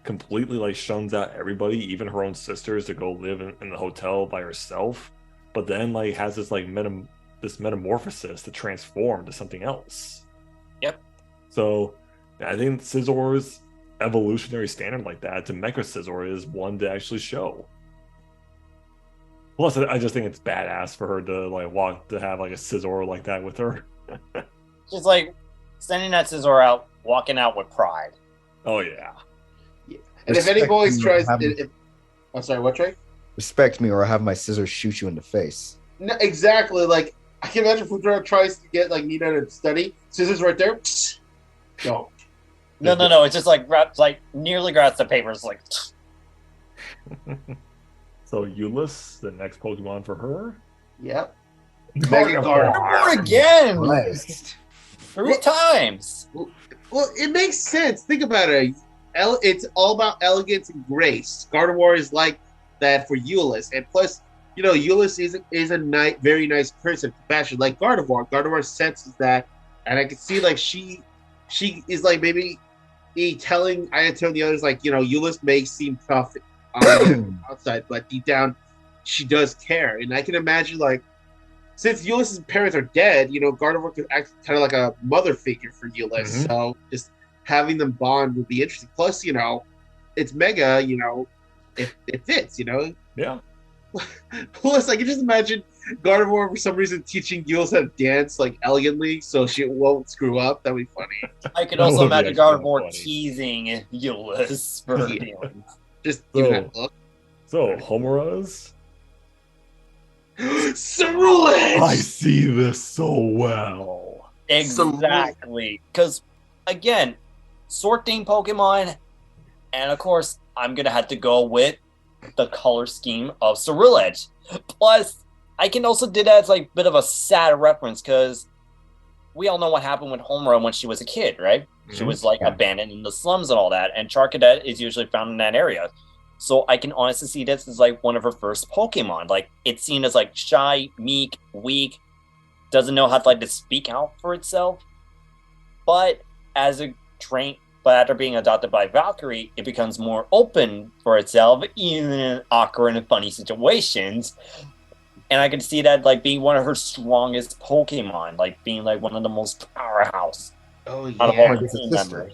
completely like shuns out everybody, even her own sisters, to go live in the hotel by herself. But then like has this like this metamorphosis to transform to something else. Yep. So I think Scizor's evolutionary standard like that to Mecha Scizor is one to actually show. Plus, I just think it's badass for her to have like a Scizor like that with her. Just like sending that Scizor out, walking out with pride. Oh yeah. And if any boys tries, I'm sorry, what, Trey? Respect me, or I have my scissors shoot you in the face. No, exactly. Like I can imagine if Futura tries to get like Nina to study, scissors right there. Go. No. It's just like nearly grabs the papers like. So Euless, the next Pokemon for her. Yep. Mega Gardevoir again. Nice. 3 times. Well, it makes sense. Think about it. It's all about elegance and grace. Gardevoir is like that for Euless, and plus, Euless is a very nice person, compassion, like Gardevoir. Gardevoir senses that, and I can see like she is like maybe telling Ayato and the others like Euless may seem tough on the outside, but deep down she does care, and I can imagine like since Euless' parents are dead, Gardevoir could act kind of like a mother figure for Euless. Mm-hmm. So just having them bond would be interesting. Plus, it's Mega, it fits, Yeah. Plus, I can just imagine Gardevoir for some reason teaching Euless how to dance like elegantly so she won't screw up. That'd be funny. I could That also would be imagine actually Gardevoir funny. teasing Euless for her Yeah. feelings. Just So- give that look. So, Homura's. Ceruledge! I see this so well. Exactly. Because, again, sword themed Pokemon, and of course, I'm going to have to go with the color scheme of Ceruledge. Plus, I can also do that as like a bit of a sad reference because we all know what happened with Homura when she was a kid, right? She Mhm. was like Yeah. abandoned in the slums and all that, and Charcadet is usually found in that area. So I can honestly see this as like one of her first Pokemon. Like it's seen as like shy, meek, weak, doesn't know how to like to speak out for itself. But as a but after being adopted by Valkyrie, it becomes more open for itself, even in awkward and funny situations. And I can see that like being one of her strongest Pokemon, like being like one of the most powerhouse Oh, out of all yeah. her It's a team sister. members.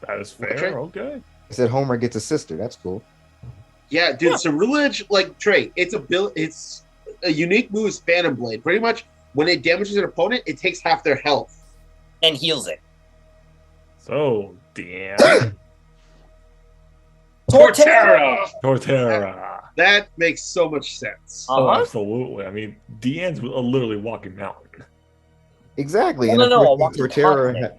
That is Okay. fair. Okay. I said Homer gets a sister. That's cool. Yeah, dude, Ceruledge, like, Trey, it's a unique move is Phantom Blade. Pretty much, when it damages an opponent, it takes half their health. And heals it. So, Deanne. Torterra! Torterra. That makes so much sense. Oh, Uh-huh. absolutely. I mean, Deanne's a literally walking mountain. Exactly. No, and no, of no, course, a walking Torterra, continent.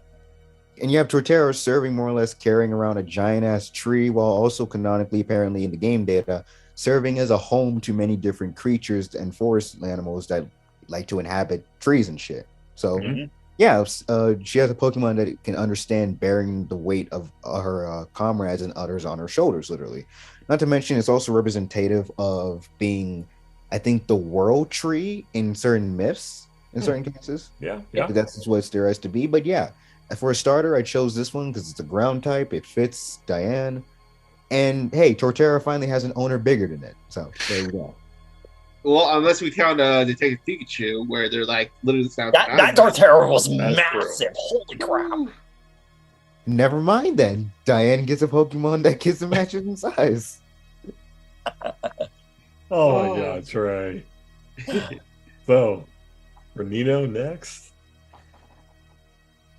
and you have Torterra serving more or less carrying around a giant ass tree, while also canonically, apparently in the game data, serving as a home to many different creatures and forest animals that like to inhabit trees and shit. So Mhm. yeah, she has a Pokemon that can understand bearing the weight of her comrades and others on her shoulders, literally. Not to mention, it's also representative of being, I think, the world tree in certain myths, in certain cases. Yeah, yeah. That's just what it's theorized to be. But yeah, for a starter, I chose this one because it's a ground type. It fits Diane. And hey, Torterra finally has an owner bigger than it. So there you go. Well, unless we count Detective Pikachu, where they're like literally sound. That Torterra was That's massive. Holy crap. Never mind then. Diane gets a Pokemon that gets a matches in size. Oh my god, Trey. So, Renito next.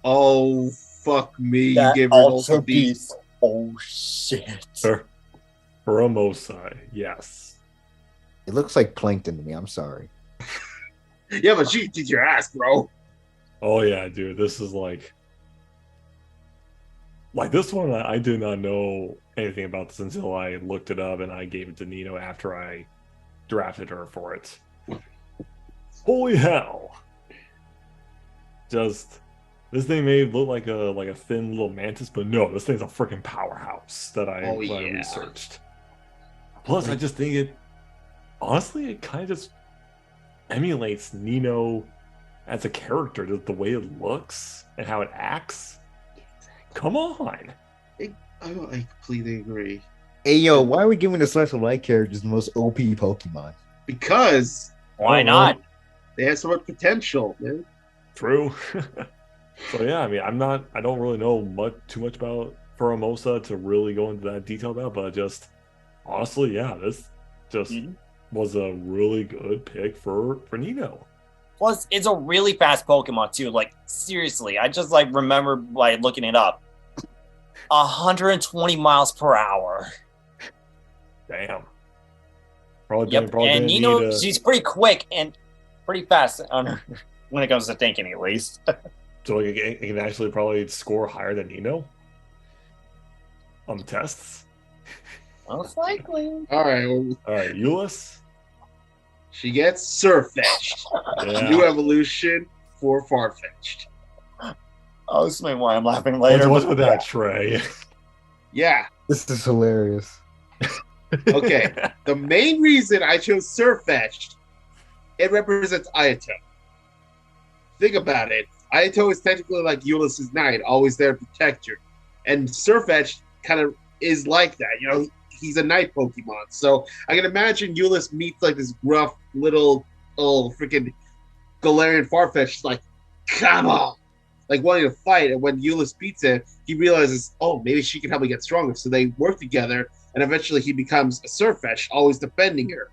Oh, fuck me. You That gave her Ultra also beast. Beast. Oh, shit. Hermosa, yes. It looks like plankton to me. I'm sorry. Yeah, but she did your ass, bro. Oh yeah, dude. This is like this one. I did not know anything about this until I looked it up and I gave it to Nino after I drafted her for it. Holy hell! Just this thing may look like a thin little mantis, but no, this thing's a freaking powerhouse that I Oh, yeah. researched. Plus, I just think it honestly it kind of just emulates Nino as a character, just the way it looks and how it acts. Come on. I completely agree. Hey yo, why are we giving the Slice of Life characters the most OP Pokemon? Because Why Oh, not? they have so much potential, man. True. So yeah, I mean, I don't really know too much about Furmosa to really go into that detail about, but just honestly, yeah, this just Mhm. was a really good pick for Nino. Plus, it's a really fast Pokemon too. Like seriously, I just like remember like looking it up. 120 miles per hour. Damn. Probably Yep. didn't And Nino, need a- she's pretty quick and pretty fast on her, when it comes to thinking, at least. so it can actually probably score higher than Nino on the tests. Most likely. All right, well, All right, Euless. she gets Surfetched. Yeah. New evolution for Farfetch'd. Oh, this may why I'm laughing later. What's with that, Trey? Yeah. This is hilarious. Okay. The main reason I chose Surfetch'd, it represents Ayato. Think about it. Ayato is technically like Euless' knight, always there to protect her. And Surfetch'd kind of is like that. You know, he's a night Pokemon. So I can imagine Euless meets like this gruff little freaking Galarian Farfetch'd, like, come on! Like wanting to fight. And when Euless beats it, he realizes, oh, maybe she can help me get stronger. So they work together and eventually he becomes a Sirfetch'd, always defending her.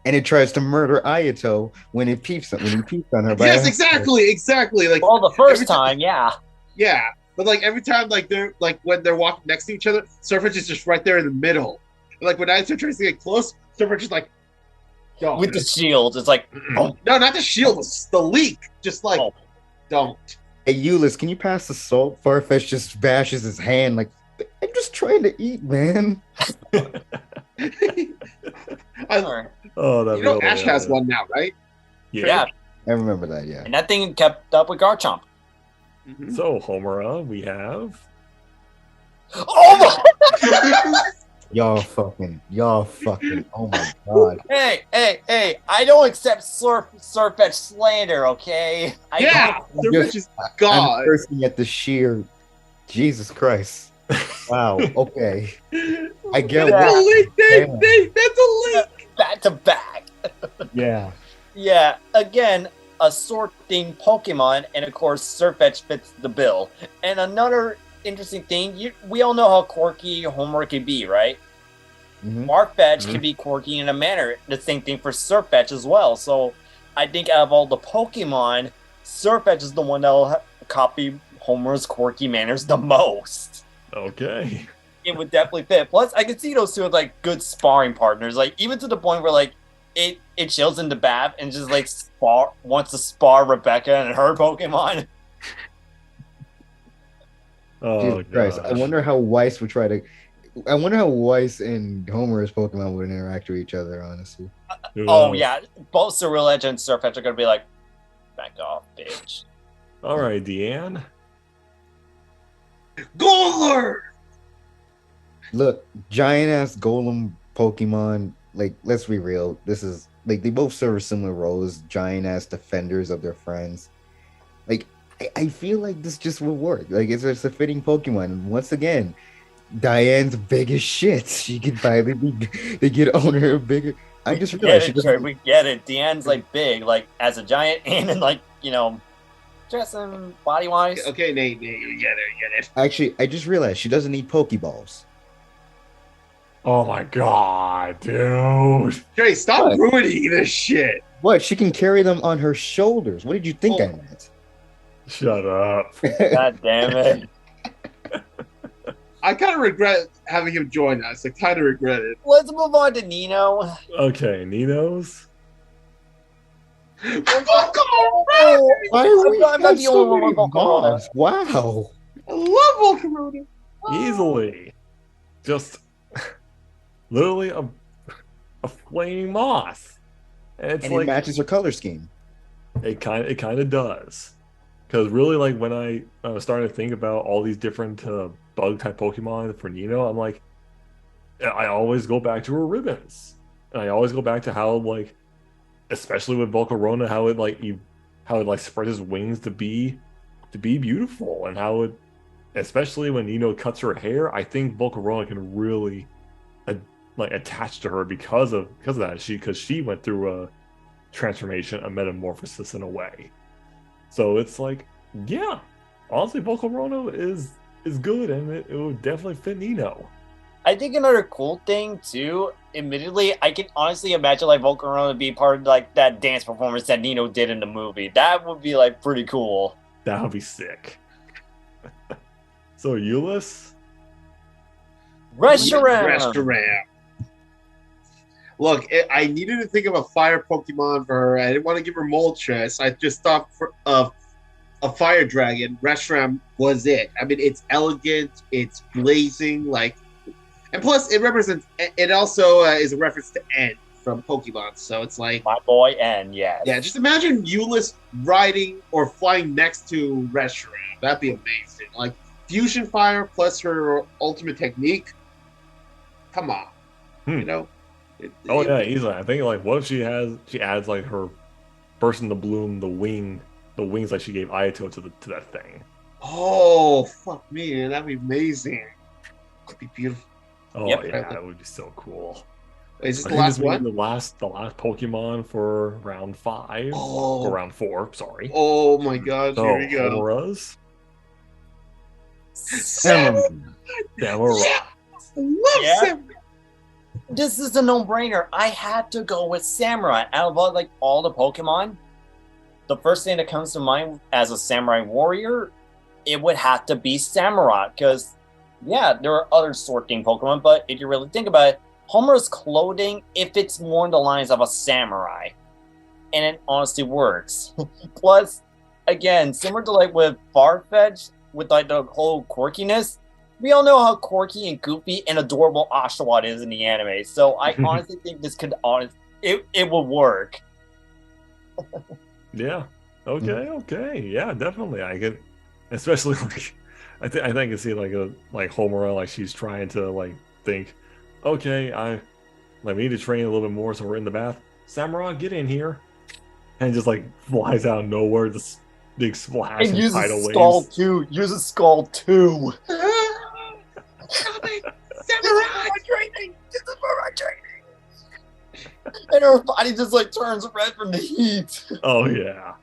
And it tries to murder Ayato when he peeps on her. Yes, exactly. Like, well, the first time, yeah. Yeah, but like every time, like they're like when they're walking next to each other, Sirfetch'd is just right there in the middle. And like when Ayato tries to get close, Sirfetch'd is like, don't. With the shield, it's like, no, not the shield, it's the leak. Just like, don't. Hey, Euless, can you pass the salt? Farfetch just bashes his hand like, I'm just trying to eat, man. Ash has one now, right? Yeah. I remember that, yeah. And that thing kept up with Garchomp. Mm-hmm. So, Homura, we have... Oh my! Y'all fucking, oh my god. Hey, I don't accept Sirfetch'd slander, okay? Sirfetch'd is God. I'm cursing at the sheer, Jesus Christ. Wow, okay. I get That's a leak, Dave, that's a leak! Back to back. Yeah. Yeah, again, a sword-themed Pokemon, and of course, Sirfetch'd fits the bill. And another interesting thing, we all know how quirky Homura can be, right? Mm-hmm. Farfetch can be quirky in a manner. The same thing for Sirfetch'd as well. So I think out of all the Pokemon, Sirfetch'd is the one that'll copy Homura's quirky manners the most. Okay. It would definitely fit. Plus, I can see those two as like good sparring partners. Like even to the point where like it chills into Bath and just like wants to spar Rebecca and her Pokemon. Oh, Christ. I wonder how Weiss and Homura's Pokemon would interact with each other, honestly. Yeah. Both Ceruledge and Sirfetch'd are going to be like, back off, bitch. All right, Deanne. Golem! Look, giant-ass Golem Pokemon, like, let's be real. This is, like, they both serve similar roles, giant-ass defenders of their friends. Like, I feel like this just will work. Like, it's a fitting Pokemon. And once again, Diane's big as shit. She can finally get owner of bigger. I just realized we get it. Deanne's like big, like as a giant, and like dressing body wise. Okay, Nate, you get it. Actually, I just realized she doesn't need Pokeballs. Oh my god, dude! Jay, stop ruining this shit. What? She can carry them on her shoulders. What did you think I meant? Shut up! God damn it! I kind of regret having him join us. I kind of regret it. Let's move on to Nino. Okay, Nino's. I'm not the only one with Volcarona. Wow. I love Volcarona. Easily. Just literally a flaming moth. And it matches her color scheme. It kind of does. Because really, like, when I was starting to think about all these different bug-type Pokemon for Nino, I'm like, I always go back to her ribbons. And I always go back to how, like, especially with Volcarona, how it spreads its wings to be beautiful. And how it, especially when Nino cuts her hair, I think Volcarona can really, attach to her because of that. Because she went through a transformation, a metamorphosis in a way. So it's like, yeah, honestly, Volcarona is good, and it would definitely fit Nino. I think another cool thing too, admittedly, I can honestly imagine like Volcarona be part of like that dance performance that Nino did in the movie. That would be like pretty cool. That would be sick. So Euless? Reshiram. Look, I needed to think of a fire Pokemon for her. I didn't want to give her Moltres. I just thought of a fire dragon. Reshiram was it. I mean, it's elegant, it's blazing, and plus it represents. It also is a reference to N from Pokemon, so it's like my boy N. Yes. Yeah, just imagine Euless riding or flying next to Reshiram. That'd be amazing. Like fusion fire plus her ultimate technique. Come on, you know. Yeah, easily. I think what if she adds like her burst into bloom, the wings like she gave Ayato to that thing. Oh fuck me, man. That'd be amazing. That'd be beautiful. Oh yeah, that would be so cool. Is this the last one? The last Pokemon for round 5 or round 4, sorry. Oh my god, here we go. Homora's. Samurai. Samurai. Love Samurai. this is a no-brainer. I had to go with Samurai. Out of all the Pokemon, the first thing that comes to mind as a Samurai warrior, it would have to be Samurai. Because, yeah, there are other sorting Pokemon, but if you really think about it, Homer's clothing, it fits more in the lines of a Samurai. And it honestly works. Plus, again, similar to with Farfetch, with the whole quirkiness, we all know how quirky and goofy and adorable Oshawott is in the anime. So I honestly think this could it would work. Yeah. Okay. Yeah, definitely. I get, especially I think I can see Homura, she's trying to think, okay, we need to train a little bit more, so we're in the bath. Samurai, get in here, and just flies out of nowhere, this big splash and tidal waves. Use a skull too. Samurai training. This is Samurai training. And her body just turns red from the heat. Oh yeah.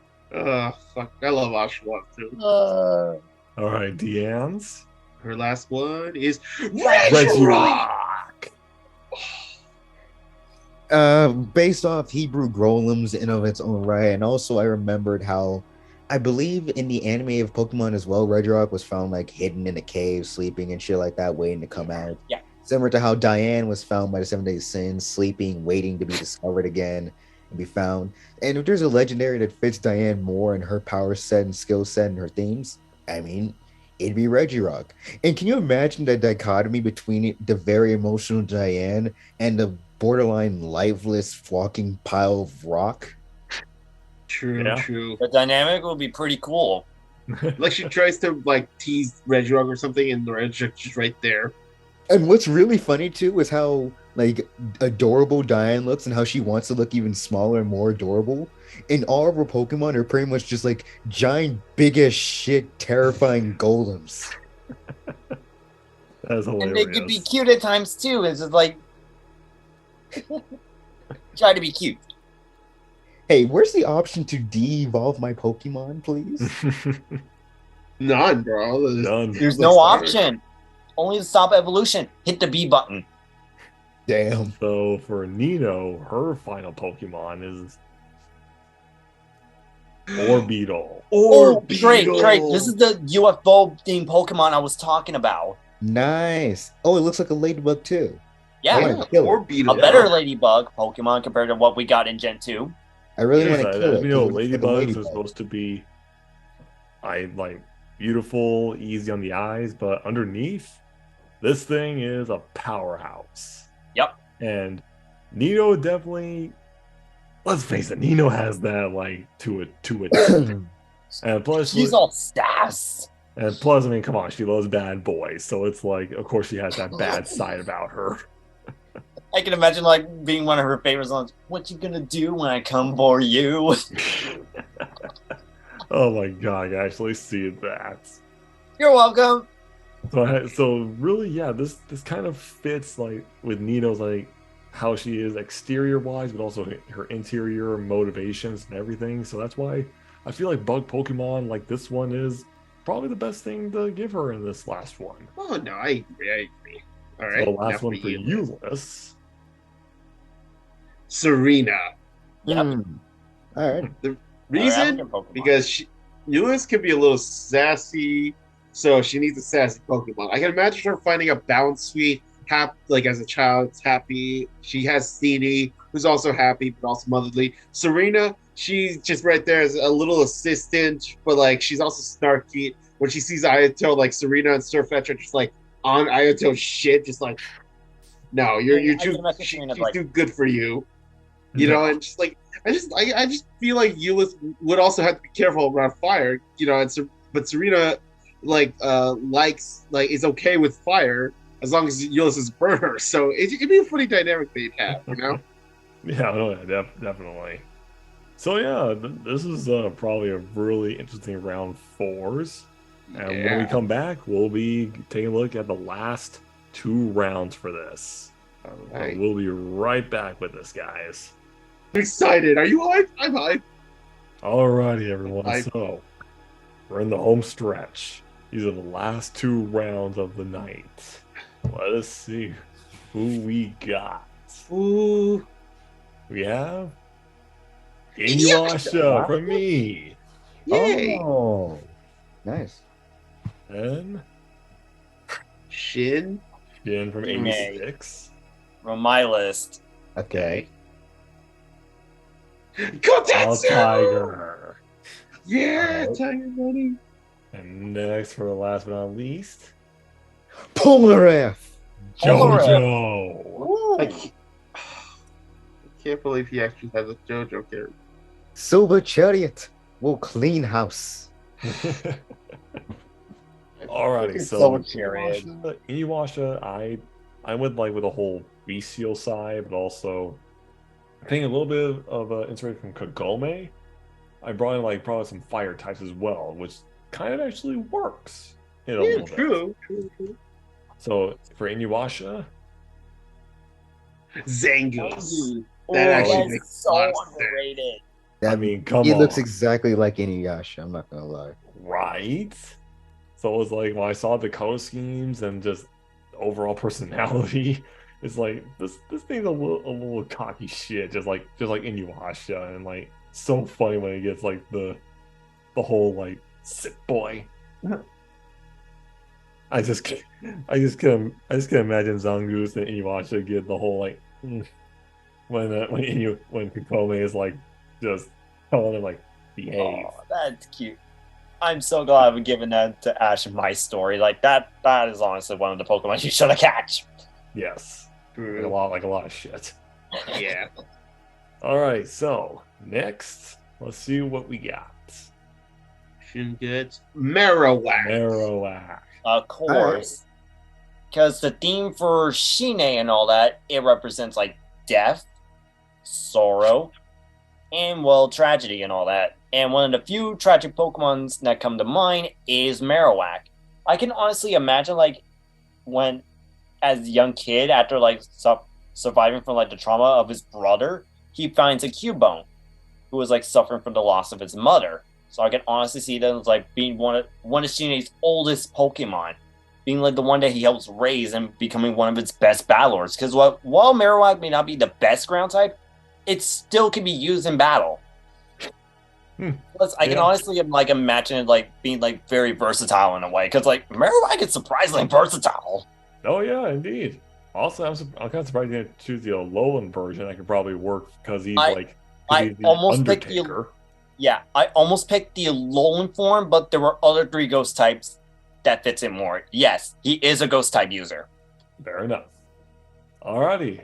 Fuck! I love Oshawott too. All right, Deanne's. Her last one is Regirock. Based off Hebrew golems in of its own right, and also I remembered how I believe in the anime of Pokemon as well, Regirock was found hidden in a cave, sleeping and shit like that, waiting to come out. Yeah. Similar to how Diane was found by the 7 Days Sin, sleeping, waiting to be discovered again and be found. And if there's a legendary that fits Diane more and her power set and skill set and her themes, I mean, it'd be Regirock. And can you imagine the dichotomy between the very emotional Diane and the borderline lifeless walking pile of rock? True. The dynamic will be pretty cool. She tries to tease Regirock or something, and the Regirock's just right there. And what's really funny too is how adorable Diane looks and how she wants to look even smaller and more adorable. And all of her Pokemon are pretty much just giant, big as shit, terrifying golems. That's hilarious. And they could be cute at times too. It's just try to be cute. Hey, where's the option to de-evolve my Pokemon, please? None, bro. None. There's no option. Only to stop evolution. Hit the B button. Damn. So for Nino, her final Pokemon is Orbeetle. Great. This is the UFO themed Pokemon I was talking about. Nice. Oh, it looks like a ladybug too. Yeah. Orbeetle. A better ladybug Pokemon compared to what we got in Gen 2. I really want to kill it. Ladybugs are supposed to be beautiful, easy on the eyes, but underneath, this thing is a powerhouse. Yep. And Nino definitely, let's face it, Nino has that to it. And plus she's all sass. And plus, I mean, come on, she loves bad boys, so it's of course she has that bad side about her. I can imagine being one of her favorite songs. What you gonna do when I come for you? Oh my god, I can actually see that. You're welcome. So really, yeah, this kind of fits with Nino's how she is exterior wise, but also her interior motivations and everything. So that's why I feel bug Pokemon like this one is probably the best thing to give her in this last one. Oh no, I agree. All right. So the last one for you, Liz. Serena. Yep. All right. The reason because Euless can be a little sassy, so she needs a sassy Pokemon. I can imagine her finding a Bounce Sweet, as a child, happy. She has Steenie, who's also happy but also motherly. Serena, she's just right there as a little assistant, but she's also snarky. When she sees Ayato, Serena and Sirfetch'd are just on Ayato's shit, just no, she's too good for you. You know, and just I just feel Euless would also have to be careful around fire, but Serena is okay with fire as long as Euless is a burner. So it'd be a funny dynamic they'd have, Yeah, no, definitely. So yeah, this is probably a really interesting round 4s. And when we come back, we'll be taking a look at the last 2 rounds for this. Right. We'll be right back with this, guys. I'm excited. Are you hyped? I'm hyped. Alrighty, everyone. So we're in the home stretch. These are the last 2 rounds of the night. Let us see who we got. Ooh. we have Inuyasha from me. Yay. Oh, nice. And Shin. Shin from Yay. 86. From my list. Okay. Kotetsu! Tiger. Yeah, Alright. Tiger Money. And next, for the last but not least, Polnareff. JoJo. Ooh. I can't believe he actually has a JoJo character. Silver Chariot will clean house. Alrighty, It's so so period. Inuyasha, I would like with the whole bestial side, but also I think a little bit of inspiration from Kagome. I brought in like probably some fire types as well, which kind of actually works in a Yeah, little bit. true. So for Inuyasha, Zangoose. Oh, That actually that's makes a lot of so sense. underrated. I mean, come He on, looks exactly like Inuyasha. I'm not gonna lie. right? So it was like when I saw the color schemes and just overall personality, it's like this thing's a little cocky shit, just like Inuyasha, and like so funny when it gets like the whole like sit boy. I just can imagine Zangoose and Inuyasha get the whole like when Kagome is like just telling him like behave. Oh, that's cute. I'm so glad I've given that to Ash in my story. Like that is honestly one of the Pokemon you should have catch. Yes, like a True. lot of shit. Yeah. All right, so next, let's see what we got. Shin gets Marowak. Marowak. Of course. Because the theme for Shine and all that, it represents like death, sorrow, and well, tragedy and all that. And one of the few tragic Pokemons that come to mind is Marowak. I can honestly imagine like when as a young kid after like surviving from like the trauma of his brother, he finds a Cubone who was like suffering from the loss of his mother. So I can honestly see them as like being one of Shine's oldest Pokemon, being like the one that he helps raise and becoming one of its best battlers. Because while Marowak may not be the best ground type, it still can be used in battle. Plus, I can honestly like imagine it like being like very versatile in a way. Because like Marowak is surprisingly versatile. Oh yeah, indeed. Also, I'm kind of surprised you didn't choose the Alolan version. That could probably work because he's I he's the almost picked Undertaker. Yeah, I almost picked the Alolan form, but there were other 3 ghost types that fits it more. Yes, he is a ghost type user. Fair enough. Alrighty,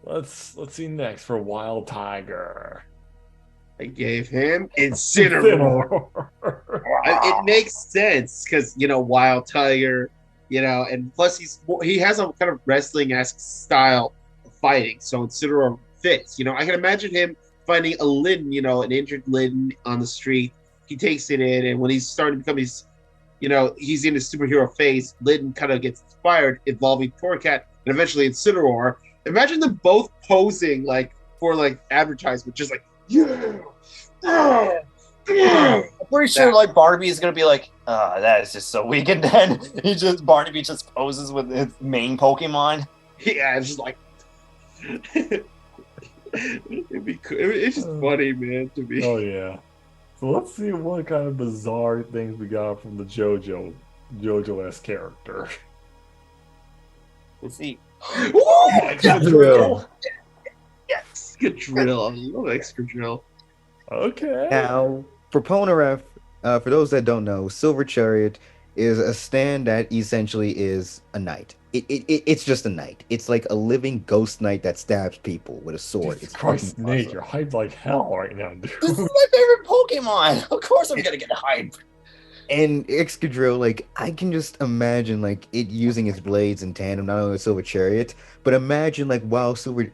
let's see next for Wild Tiger. I gave him Incineroar. It makes sense because Wild Tiger, and plus he has a kind of wrestling-esque style of fighting, so Incineroar fits. I can imagine him finding a Litten, an injured Litten on the street. He takes it in, and when he's starting to become he's in his superhero phase, Litten kind of gets inspired, evolving Torracat, and eventually Incineroar. Imagine them both posing for advertisement, just like I'm pretty sure like Barnaby is gonna be like, that is just so weak, and then Barnaby just poses with his main Pokemon. Yeah, it's just like it'd be cool. It's just funny, man, to me. Oh yeah. So let's see what kind of bizarre things we got from the JoJo-esque character. Let's see. Excadrill. Yes, good drill. I love Excadrill. Okay. Now, for Polnareff, for those that don't know, Silver Chariot is a stand that essentially is a knight. It's just a knight. It's like a living ghost knight that stabs people with a sword. Jesus It's Christ, fucking Nate, awesome. you're hyped like hell right now, dude. This is my favorite Pokemon. Of course, I'm gonna get hyped. And Excadrill, I can just imagine it using its blades in tandem, not only with Silver Chariot, but imagine while Silver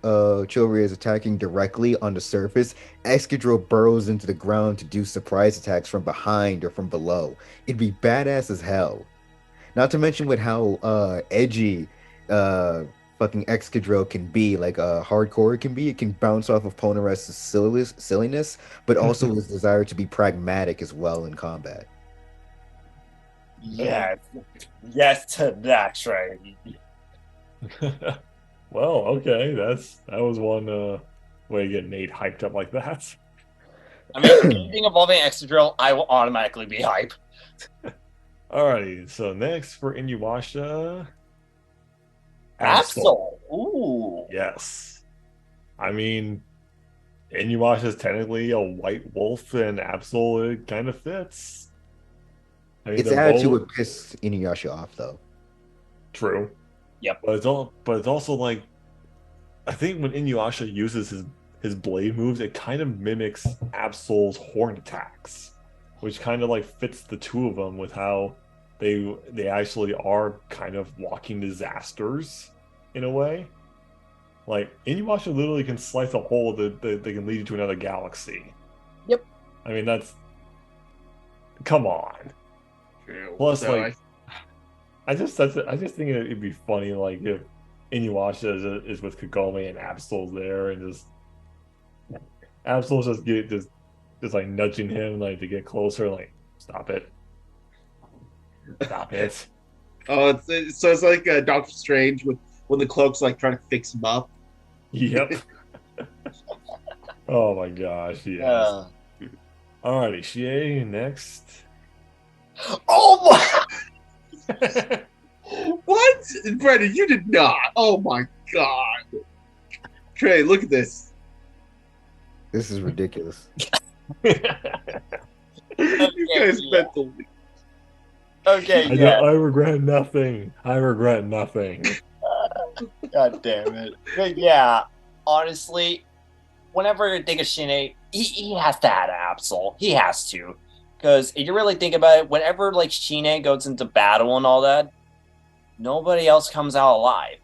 Chivalry is attacking directly on the surface, Excadrill burrows into the ground to do surprise attacks from behind or from below. It'd be badass as hell. Not to mention with how edgy fucking Excadrill can be, hardcore it can be. It can bounce off of Polnareff's silliness, but also his desire to be pragmatic as well in combat. Yes to that, Trey. Well, okay, that was one way to get Nate hyped up like that. I mean, anything involving Excadrill, I will automatically be hype. Alrighty, so next for Inuyasha, Absol. Ooh. Yes. I mean, Inuyasha is technically a white wolf, and Absol, it kind of fits. I mean, Its they're attitude both would piss Inuyasha off, though. true. Yep. But it's also like, I think when Inuyasha uses his blade moves, it kind of mimics Absol's horn attacks, which kind of like fits the two of them with how they actually are kind of walking disasters in a way. Like Inuyasha literally can slice a hole that they can lead you to another galaxy. Yep. I mean that's come on. True. Plus, So like, I just think it'd be funny, like, if Inuyasha is with Kagome and Absol's there, and just Absol's just like nudging him, like, to get closer, like, stop it, stop it. Oh, it's like Doctor Strange with when the cloak's like trying to fix him up. Yep. Oh my gosh, yes. Alrighty, Shie, next. Oh my! What? Brendan, you did not. Oh my god. Trey, look at this. This is ridiculous. You guys spent the Okay, yeah. I regret nothing. I regret nothing. God damn it. But yeah, honestly, whenever I think of Shine, he has to have Absol. He has to. Because if you really think about it, whenever like Shine goes into battle and all that, nobody else comes out alive.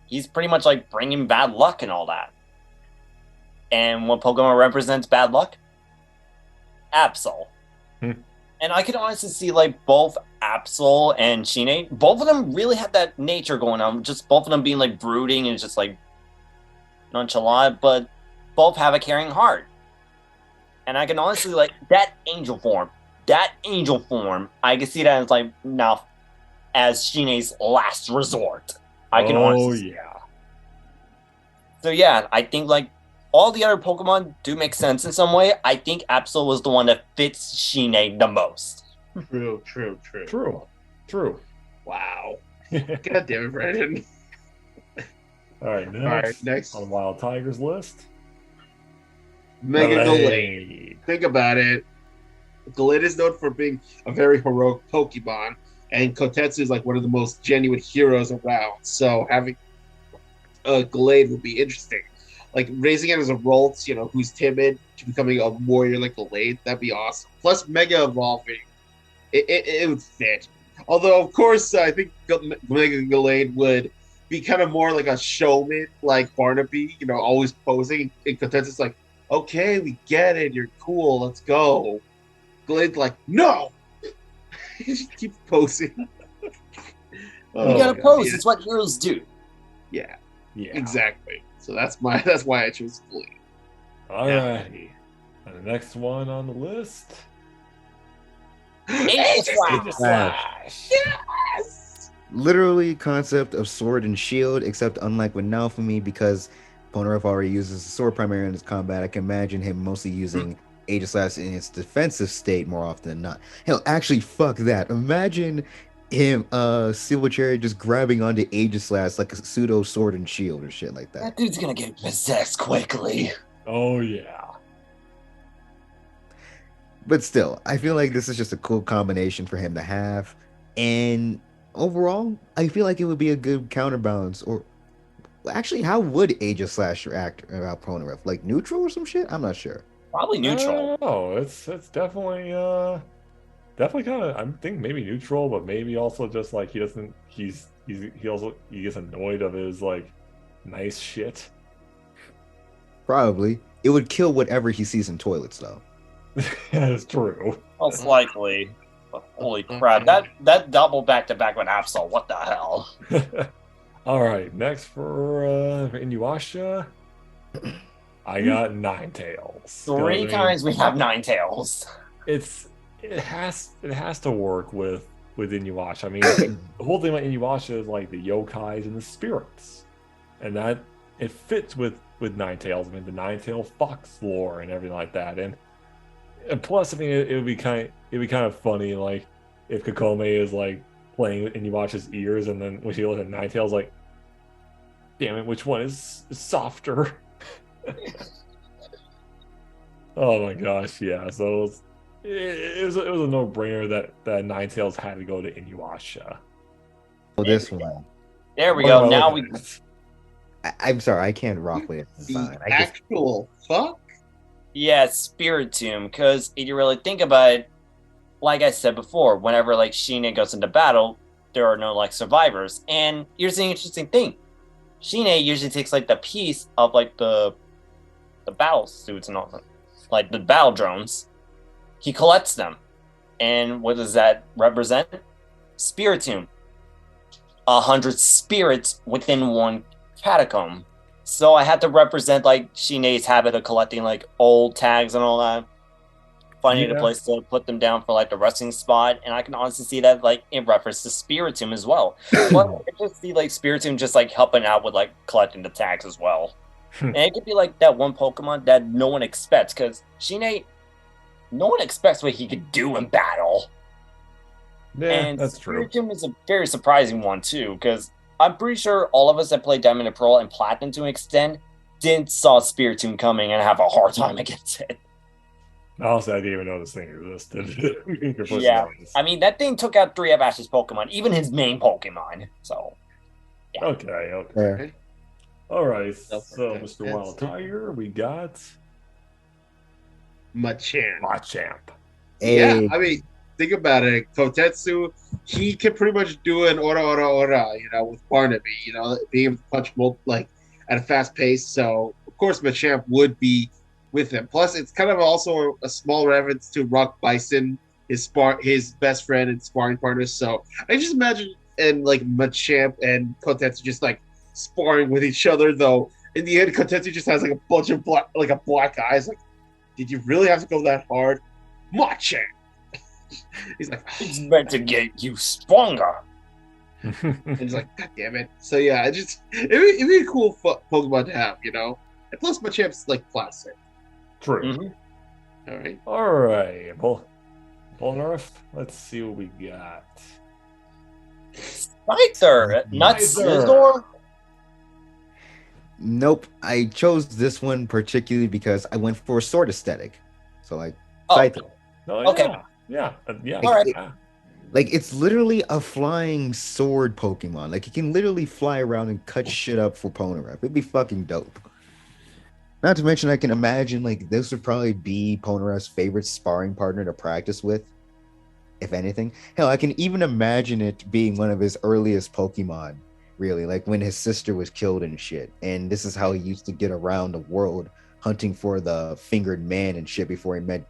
He's pretty much like bringing bad luck and all that. And what Pokemon represents bad luck? Absol. And I can honestly see like both Absol and Shine, both of them really have that nature going on. Just both of them being like brooding and just like nonchalant, but both have a caring heart. And I can honestly like that angel form, I can see that as like now as Shine's last resort. I can honestly. Yeah. So yeah, I think like all the other Pokemon do make sense in some way. I think Absol was the one that fits Shine the most. True. Wow. God damn it, Brandon. All right, next on Wild Tigers list. Mega Gallade. Think about it. Gallade is known for being a very heroic Pokemon, and Kotetsu is like one of the most genuine heroes around. So having a Gallade would be interesting. Like raising it as a Ralts, who's timid, to becoming a warrior like Gallade, that'd be awesome. Plus Mega Evolving, it would fit. Although, of course, I think Mega Gallade would be kind of more like a showman, like Barnaby, always posing. And Kotetsu's like, okay, we get it, you're cool, let's go. Glade's like, no! He just keeps posing. You gotta pose, it's what heroes do. Yeah, exactly. So that's why I chose Glade. Alrighty. And the next one on the list. Aegislash! Yes! Literally concept of sword and shield, except unlike with Naofumi, because Polnareff already uses the sword primarily in his combat, I can imagine him mostly using Aegislash in its defensive state more often than not. Hell, actually, fuck that. Imagine him, Silver Cherry just grabbing onto Aegislash like a pseudo sword and shield or shit like that. That dude's gonna get possessed quickly. Oh, yeah. But still, I feel like this is just a cool combination for him to have. And overall, I feel like it would be a good counterbalance. Or actually, how would Aegislash react about Polnareff? Like neutral or some shit? I'm not sure. Probably neutral. Oh, it's definitely kind of, I think maybe neutral, but maybe also just like he gets annoyed of his like nice shit. Probably. It would kill whatever he sees in toilets though. That's true. Most likely. But holy crap. That double back-to-back with Absol, what the hell? Alright, next for Inuyasha. I got Ninetales. Three times we have Ninetales. It has to work with Inuyasha. I mean, the whole thing about Inuyasha is like the yokais and the spirits. and that it fits with Ninetales. I mean, the Ninetale Fox lore and everything like that, and plus, I mean, it would be kind of funny, like if Kokome is like playing and you watch his ears, and then when she looks at Ninetales, like, damn it, which one is softer? Oh my gosh, yeah. So it was a no-brainer that Ninetales had to go to Inuyasha. Oh, this one. There we go. Now we. I'm sorry, I can't rock with the actual fuck. Yeah, Spiritomb. Because if you really think about it, like I said before, whenever like Shine goes into battle, there are no like survivors. And here's the interesting thing: Shine usually takes like the piece of like the battle suits and all that, like the battle drones. He collects them, and what does that represent? Spiritomb. 100 spirits within one catacomb. So I had to represent like Shine's habit of collecting like old tags and all that, finding a place to put them down for like the resting spot, and I can honestly see that like in reference to Spiritomb as well. But I just see like Spiritomb just like helping out with like collecting the tags as well. And it could be like that one Pokemon that no one expects, because Shine, no one expects what he could do in battle. Yeah, and that's true. Spiritomb is a very surprising one too, because I'm pretty sure all of us that played Diamond and Pearl and Platinum to an extent didn't saw Spiritomb coming and have a hard time against it. Honestly, I didn't even know this thing existed. Yeah, I mean, that thing took out 3 of Ash's Pokemon, even his main Pokemon. So, yeah. Okay. All right, so Mr. Wild Tiger, we got Machamp. Hey. Yeah, I mean, think about it. Kotetsu, he can pretty much do an ora, with Barnaby, being able to punch like at a fast pace. So, of course, Machamp would be with him. Plus, it's kind of also a small reference to Rock Bison, his best friend and sparring partner. So, I just imagine like Machamp and Kotetsu just like sparring with each other. Though in the end, Kotetsu just has like a bunch of black eyes. Like, did you really have to go that hard, Machamp? He's like, it's meant to get you stronger. And he's like, God damn it. So yeah, it'd be a cool Pokemon to have, And plus, Machamp's like classic. True. Mm-hmm. All right. Polnareff. Let's see what we got. Scyther, not Scizor. Nope. I chose this one particularly because I went for a sword aesthetic. So like Scyther. Oh, yeah. Okay. Yeah. All right. Like, it's literally a flying sword Pokemon. Like, it can literally fly around and cut shit up for Polnareff. It'd be fucking dope. Not to mention, I can imagine, like, this would probably be Polnareff's favorite sparring partner to practice with, if anything. Hell, I can even imagine it being one of his earliest Pokemon, really, like when his sister was killed and shit. And this is how he used to get around the world, hunting for the fingered man and shit before he met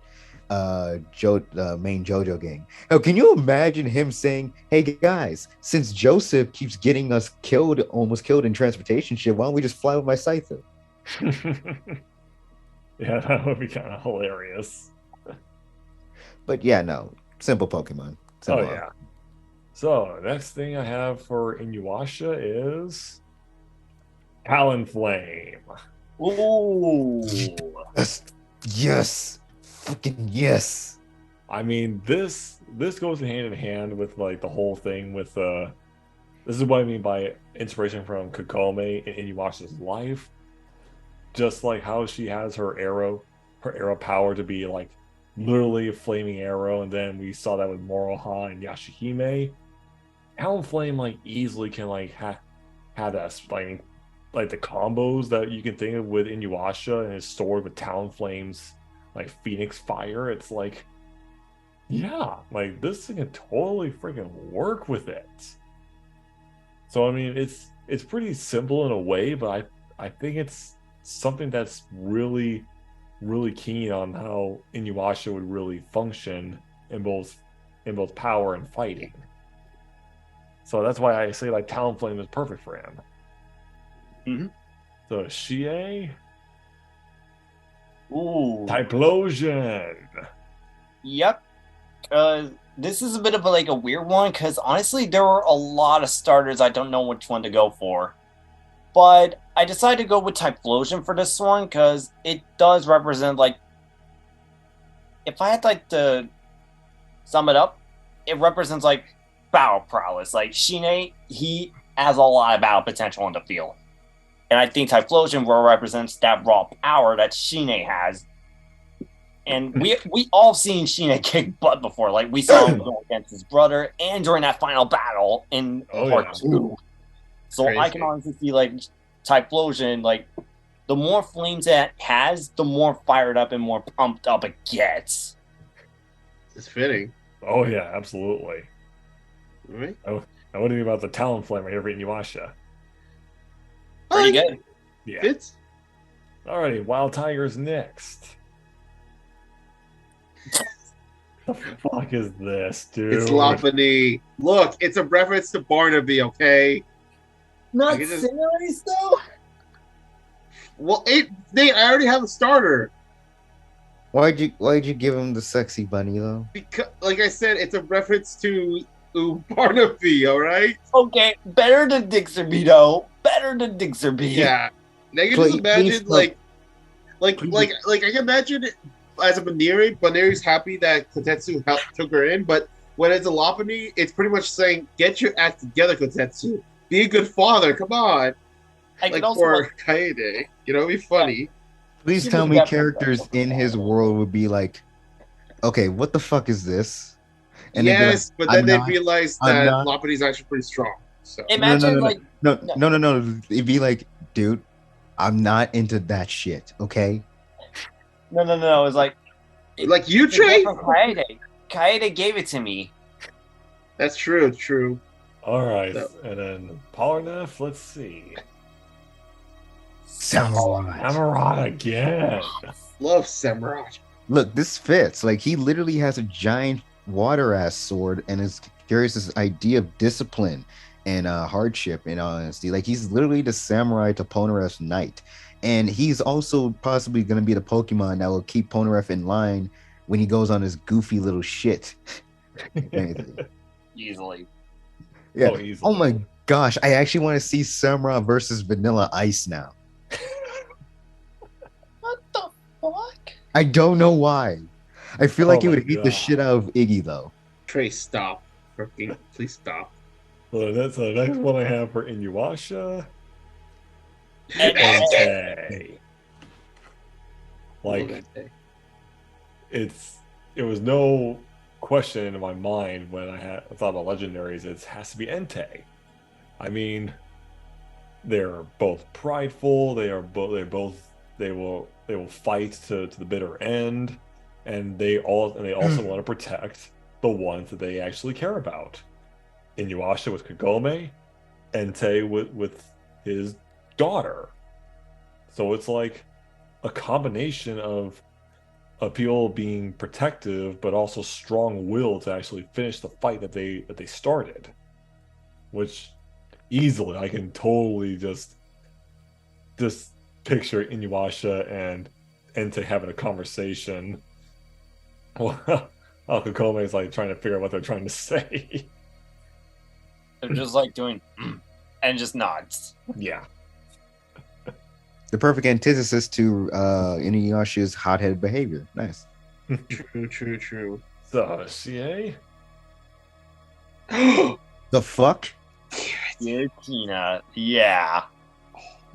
the main JoJo gang. Oh, can you imagine him saying, "Hey guys, since Joseph keeps getting us almost killed in transportation shit, why don't we just fly with my Scyther?" Yeah, that would be kind of hilarious. But yeah, no, simple Pokemon. Simple. Oh yeah. So next thing I have for Inuyasha is Talonflame. Ooh. Yes. Fucking yes. I mean, this goes hand in hand with like the whole thing with this is what I mean by inspiration from Kokome in Inuyasha's life. Just like how she has her arrow power to be like literally a flaming arrow, and then we saw that with Moroha and Yashahime. Talonflame like easily can like have that like the combos that you can think of with Inuyasha and his sword with Talonflame's like Phoenix Fire. It's like, yeah, like this thing can totally freaking work with it. So I mean, it's pretty simple in a way, but I think it's something that's really, really keen on how Inuyasha would really function in both power and fighting. So that's why I say like Talonflame is perfect for him. Mm-hmm. So Chie. Ooh. Typhlosion. Yep. This is a bit of like a weird one because honestly, there were a lot of starters. I don't know which one to go for. But I decided to go with Typhlosion for this one because it does represent, like, if I had to sum it up, it represents like battle prowess. Like Shine, he has a lot of battle potential on the field. And I think Typhlosion represents that raw power that Shine has. And we all seen Shine kick butt before. Like we saw him go against his brother and during that final battle in part 2. So crazy. I can honestly see like Typhlosion, like the more flames it has, the more fired up and more pumped up it gets. It's fitting. Oh yeah, absolutely. Right. Oh, now what do you think about the Talonflame right here for Inuyasha? Pretty good. Yeah. Fits. Alrighty, Wild Tiger's next. The fuck is this, dude? It's Lopunny. Look, it's a reference to Barnaby, okay? Not Cinderace though? Well, I already have a starter. Why'd you give him the sexy bunny though? Because, like I said, it's a reference to Barnaby, all right? Okay, better than Dixerby though. Better than Dixerby. Yeah. Now you can just imagine, like I can imagine it as a Baneri's happy that Kotetsu took her in, but when it's a Lopunny, it's pretty much saying, "Get your act together, Kotetsu. Be a good father. Come on." Like for Kaede, it'd be funny. Please tell me characters in his world would be like, okay, what the fuck is this? And yes, but then they realize that Lopunny's actually pretty strong. So imagine no. It'd be like, dude, I'm not into that shit. Okay. No. It's like you, Trey. Kaede gave it to me. That's true. True. All right, and then Polnareff. Let's see. Samurott again. Love Samurott. Look, this fits. Like he literally has a giant water ass sword and is carries this idea of discipline and hardship and honesty. Like he's literally the samurai to Polnareff's knight. And he's also possibly going to be the Pokemon that will keep Polnareff in line when he goes on his goofy little shit. Easily. Yeah. Oh my gosh. I actually want to see Samurott versus Vanilla Ice now. What the fuck? I don't know why. I feel like he would beat the shit out of Iggy though. Trey, stop. Please stop. Well, that's the next one I have for Inuyasha. Entei. Like it was no question in my mind when I thought about legendaries. It has to be Entei. I mean, they're both prideful. They will fight to the bitter end, and they also want to protect the ones that they actually care about. Inuyasha with Kagome, Entei with his daughter. So it's like a combination of people being protective, but also strong will to actually finish the fight that they started. Which easily I can totally just picture Inuyasha and Entei having a conversation. Well, Kagome is like trying to figure out what they're trying to say. They're just like doing and just nods. Yeah. The perfect antithesis to Inuyasha's hot-headed behavior. Nice. True. So, CA? The fuck? Giratina. Yeah.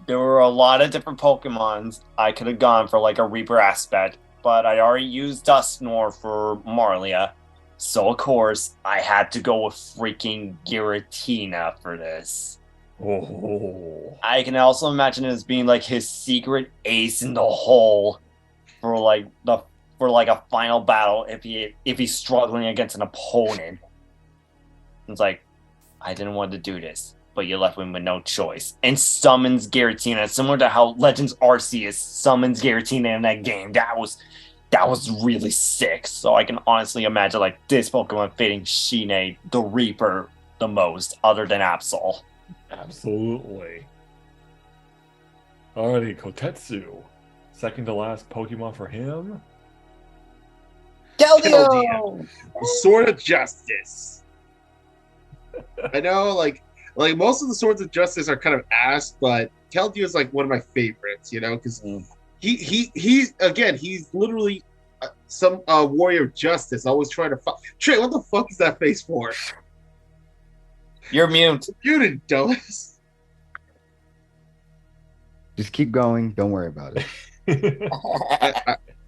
There were a lot of different Pokemons I could have gone for like a Reaper aspect, but I already used Dusknoir for Marlia. So, of course, I had to go with freaking Giratina for this. Oh. I can also imagine it as being like his secret ace in the hole for like a final battle if he's struggling against an opponent. It's like, I didn't want to do this, but you left him with no choice. And summons Giratina, similar to how Legends Arceus summons Giratina in that game. That was really sick. So I can honestly imagine like this Pokemon fitting Shine, the Reaper, the most, other than Absol. Absolutely. Alrighty, Kotetsu. Second to last Pokemon for him. Keldeo! Sword of Justice. I know, like most of the Swords of Justice are kind of ass, but Keldeo is like one of my favorites, you know, because he's literally some warrior of justice, always trying to fight. Trey, what the fuck is that face for? You're mute. Muted, dumbass. Just keep going. Don't worry about it.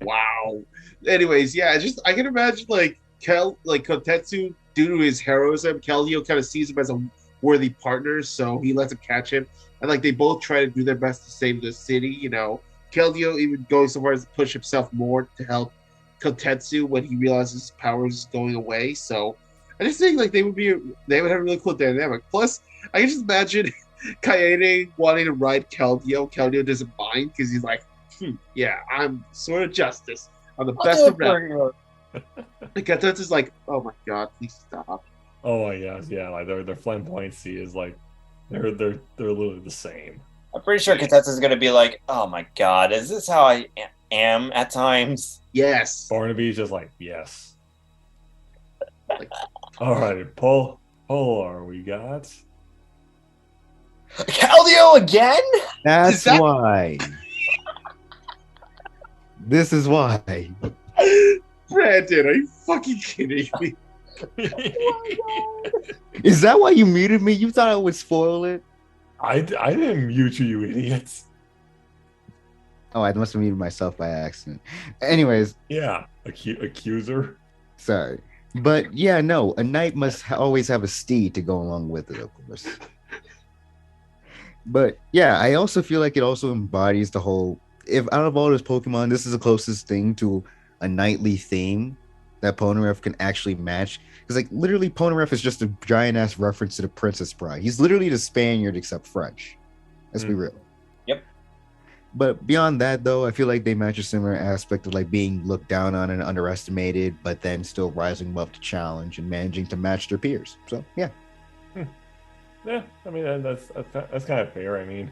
Wow. Anyways, yeah, I can imagine like Kotetsu, due to his heroism, Keldeo kind of sees him as a worthy partner, so he lets him catch him, and like they both try to do their best to save the city. You know, Keldeo even going so far as to push himself more to help Kotetsu when he realizes his powers is going away. So I just think like they would have a really cool dynamic. Plus, I can just imagine Kaede wanting to ride Keldeo. Keldeo doesn't mind because he's like, yeah, I'm sword of justice. I'm the best around. Kotetsu's like, oh my god, please stop. Oh my gosh, yeah, like their flamboyancy is like they're literally the same. I'm pretty sure Kotetsu's gonna be like, oh my god, is this how I am at times? Yes. Barnaby's just like, yes. All right, Polar, we got Keldeo again? That's why. This is why. Brandon, are you fucking kidding me? Is that why you muted me? You thought I would spoil it? I didn't mute you idiots. Oh, I must have muted myself by accident. Anyways. Yeah, accuser. Sorry. But yeah, no, a knight must always have a steed to go along with it, of course. But yeah, I also feel like it also embodies the whole, if out of all those Pokemon, this is the closest thing to a knightly theme that Polnareff can actually match. Because like literally Polnareff is just a giant ass reference to the Princess Bride. He's literally the Spaniard except French. Let's be real. Yep. But beyond that though, I feel like they match a similar aspect of like being looked down on and underestimated, but then still rising above the challenge and managing to match their peers. So yeah. Yeah, I mean that's kind of fair. I mean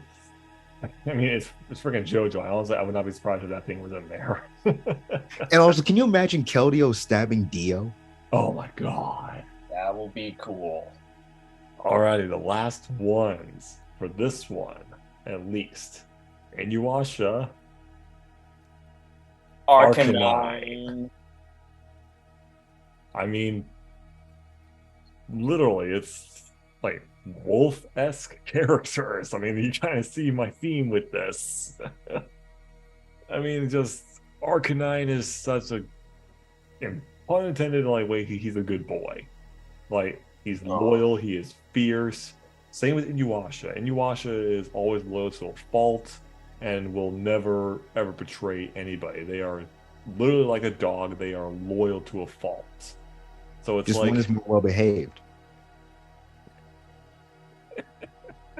it's freaking JoJo. I would not be surprised if that thing was in there. And also, can you imagine Keldeo stabbing Dio? Oh my god, that will be cool. Alrighty, the last ones for this one, at least. Inuyasha, Arcanine. I mean, literally, it's like wolf-esque characters. I mean, you kind of see my theme with this. I mean, just Arcanine is such a, pun intended, like way he's a good boy. Like he's loyal, he is fierce. Same with Inuyasha. Inuyasha is always loyal to a fault and will never ever betray anybody. They are literally like a dog. They are loyal to a fault. So it's just like one is more well behaved.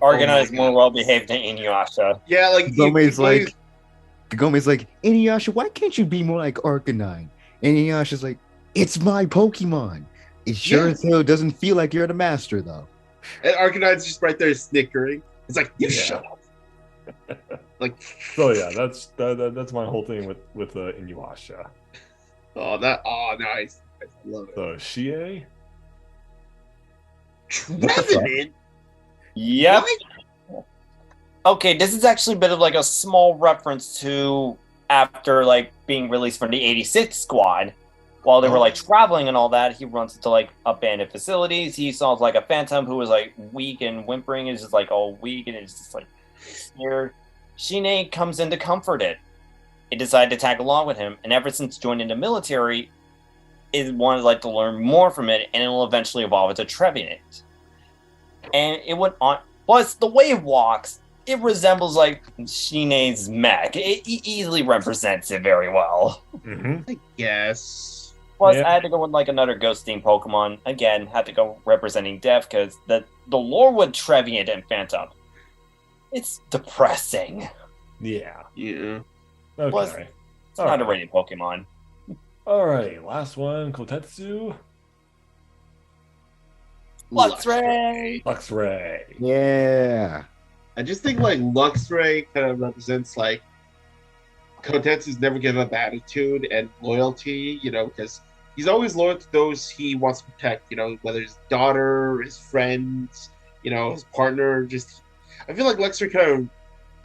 Arcanine is more well behaved than Inuyasha. Yeah, like Kagome is like, Inuyasha, why can't you be more like Arcanine? And Inuyasha's like, it's my Pokemon. It sure as hell doesn't feel like you're the master though. And Arcanine's just right there snickering. It's like, you shut up. Like, so yeah, that's my whole thing with Inuyasha. Nice. I love it. So Chie? Trevenant? Yep. What? Okay, this is actually a bit of like a small reference to after like being released from the 86 squad. While they were like traveling and all that, he runs into like abandoned facilities. He saw like a phantom who was like weak and whimpering, is just like all weak and it's just like scared. Shine comes in to comfort it. It decided to tag along with him, and ever since joining the military, it wanted like to learn more from it, and it will eventually evolve into Trevenant. And it went on. Plus, the way it walks, it resembles like Shine's mech. It easily represents it very well. Mm-hmm. I guess. Plus, I had to go with like another ghost themed Pokemon. Again, had to go representing Death because the lore with Trevenant and Phantom, it's depressing. Yeah. Yeah. Okay. Plus, it's not a rated Pokemon. Alright, last one, Kotetsu. Luxray. Yeah. I just think like Luxray kind of represents like Kotetsu's never give up attitude and loyalty, you know, because he's always loyal to those he wants to protect, you know, whether his daughter, his friends, you know, his partner. Just, I feel like Luxray kind of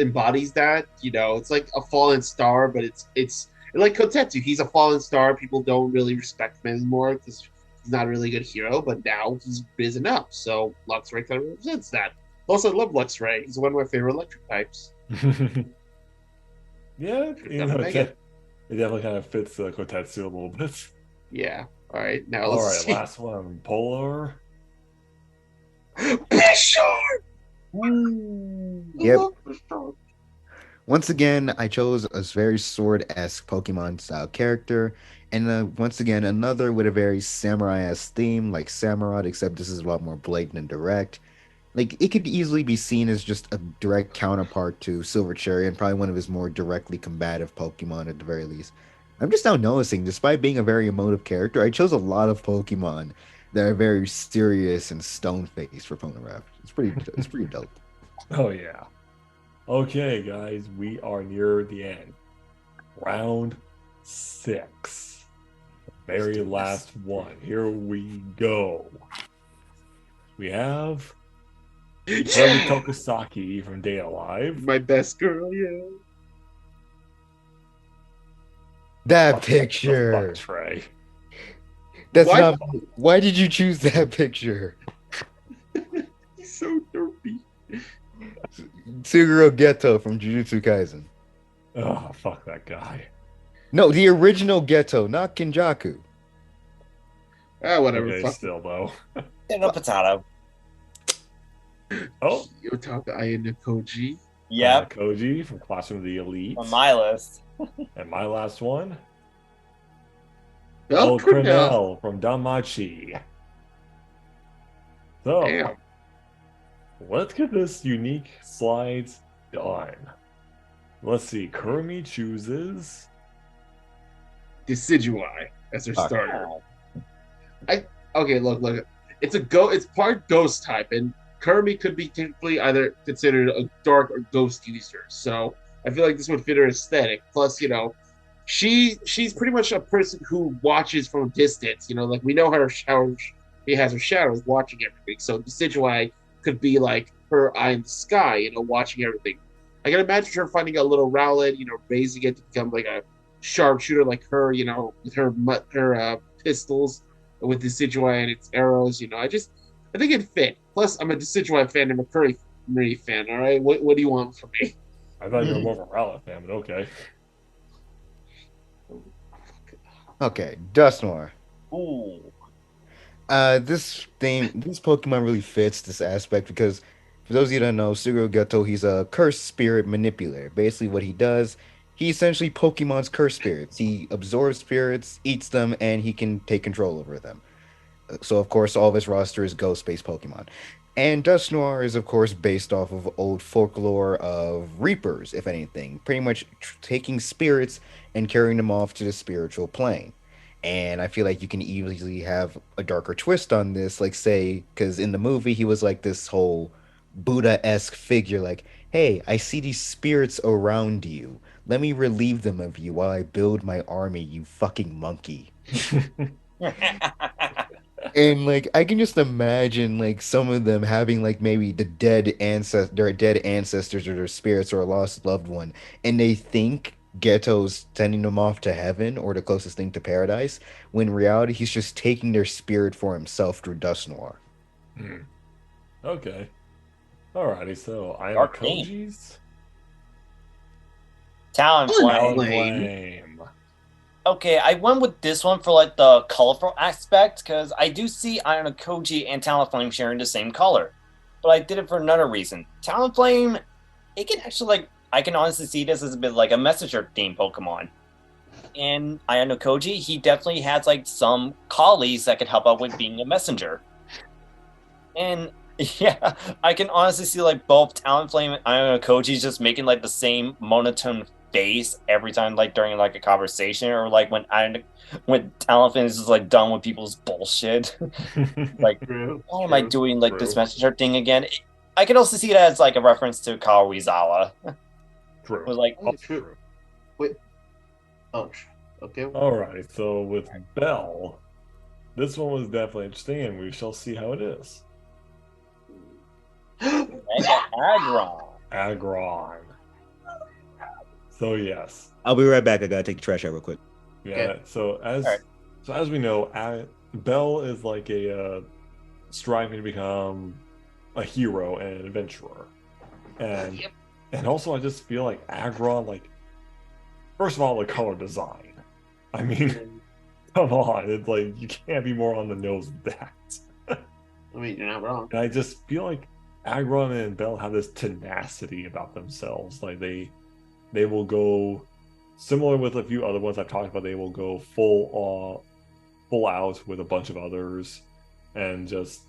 embodies that. You know, it's like a fallen star, but it's like Kotetsu. He's a fallen star. People don't really respect him anymore because he's not a really good hero. But now he's risen up. So Luxray kind of represents that. Also, I love Luxray. He's one of my favorite electric types. Yeah, you know, it definitely kind of fits Kotetsu a little bit. Yeah. All right. Now All let's right, see. last one, Polar. Bishar! Yep. Once again, I chose a very sword-esque Pokemon style character, and once again, another with a very samurai-esque theme, like Samurott, except this is a lot more blatant and direct. Like, it could easily be seen as just a direct counterpart to Silver Cherry, and probably one of his more directly combative Pokemon at the very least. I'm just now noticing, despite being a very emotive character, I chose a lot of Pokemon that are very serious and stone-faced for Ponaref. It's pretty dope. Oh yeah. Okay, guys, we are near the end. Round 6. Very last one. Here we go. We have Kirby Tokusaki from Day Alive. My best girl, yeah. That picture. Trey. That's Why- not. Why did you choose that picture? He's so derpy. Suguro Geto from Jujutsu Kaisen. Oh, fuck that guy. No, the original Geto, not Kinjaku. Ah, whatever. Okay, Fuck. still though. Potato, potato. Oh, Yotaka Ayano Koji. Yep, Koji from Classroom of the Elite. on my list. And my last one, Oh, Cornell from Danmachi. So, Damn. let's get this unique slides done. Let's see. Kurumi chooses. Decidueye as their Fuck. starter. Okay, look. It's part ghost type, and Kirby could be technically either considered a dark or ghost user. So I feel like this would fit her aesthetic. Plus, you know, she's pretty much a person who watches from a distance. You know, like we know her shadows. She has her shadows watching everything. So Decidueye could be like her eye in the sky, you know, watching everything. I can imagine her finding a little Rowlet, you know, raising it to become like a sharpshooter like her, you know, with her pistols, with Decidueye and its arrows. You know, I think it'd fit. Plus, I'm a Decidueye fan and a Curry fan. All right, what do you want from me? I thought you were more of a Rowlet fan, but okay. Okay, Dusknoir. Ooh. This Pokemon really fits this aspect because, for those of you that don't know, Suguro Geto, he's a cursed spirit manipulator. Basically, what he does, he essentially Pokemon's cursed spirits. He absorbs spirits, eats them, and he can take control over them. So, of course, all of his roster is ghost-based Pokemon. And Dusknoir is, of course, based off of old folklore of Reapers, if anything. Pretty much taking spirits and carrying them off to the spiritual plane. And I feel like you can easily have a darker twist on this, like say, because in the movie he was like this whole Buddha-esque figure, like, hey, I see these spirits around you. Let me relieve them of you while I build my army, you fucking monkey. And like I can just imagine like some of them having like maybe their dead ancestors or their spirits or a lost loved one, and they think Geto's sending them off to heaven or the closest thing to paradise, when in reality he's just taking their spirit for himself through Dusknoir. Okay. Alrighty, so I am Dark Koji's Talonflame. Flame. Okay, I went with this one for like the colorful aspect because I do see Ionokoji and Talonflame sharing the same color, but I did it for another reason. Talonflame, it can actually like I can honestly see this as a bit like a messenger themed Pokemon. And Ionokoji, he definitely has like some colleagues that can help out with being a messenger. And yeah, I can honestly see like both Talonflame and Ionokoji just making like the same monotone face every time, like during like a conversation, or like when Talonflame is just like done with people's bullshit. Like, why am I doing like this messenger thing again? I can also see it as like a reference to Kawawizawa. True. It was like, Oh, true. Wait. Oh, okay. Alright, so with Bell, this one was definitely interesting, and we shall see how it is. Mega Aggron. Aggron. So yes. I'll be right back. I gotta take the trash out real quick. Yeah. Okay. So as we know, Belle is like a striving to become a hero and an adventurer, and and also I just feel like Aggron, like, first of all, the color design. I mean, come on, it's like you can't be more on the nose with that. I mean, you're not wrong. And I just feel like Aggron and Belle have this tenacity about themselves. Like they will go, similar with a few other ones I've talked about, they will go full out with a bunch of others, and just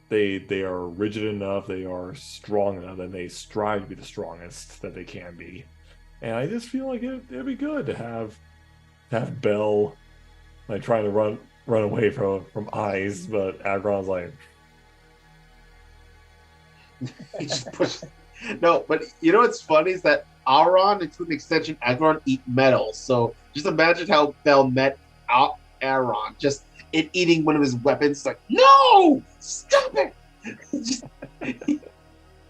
they are rigid enough, they are strong enough, and they strive to be the strongest that they can be. And I just feel like it'd be good to have Belle like trying to run away from eyes, but Aggron's like, He just pushed. No, but you know what's funny is that Auron, and to an extension, Aggron eat metal. So just imagine how Belle met Auron, just it eating one of his weapons. Like, no, stop it! Just,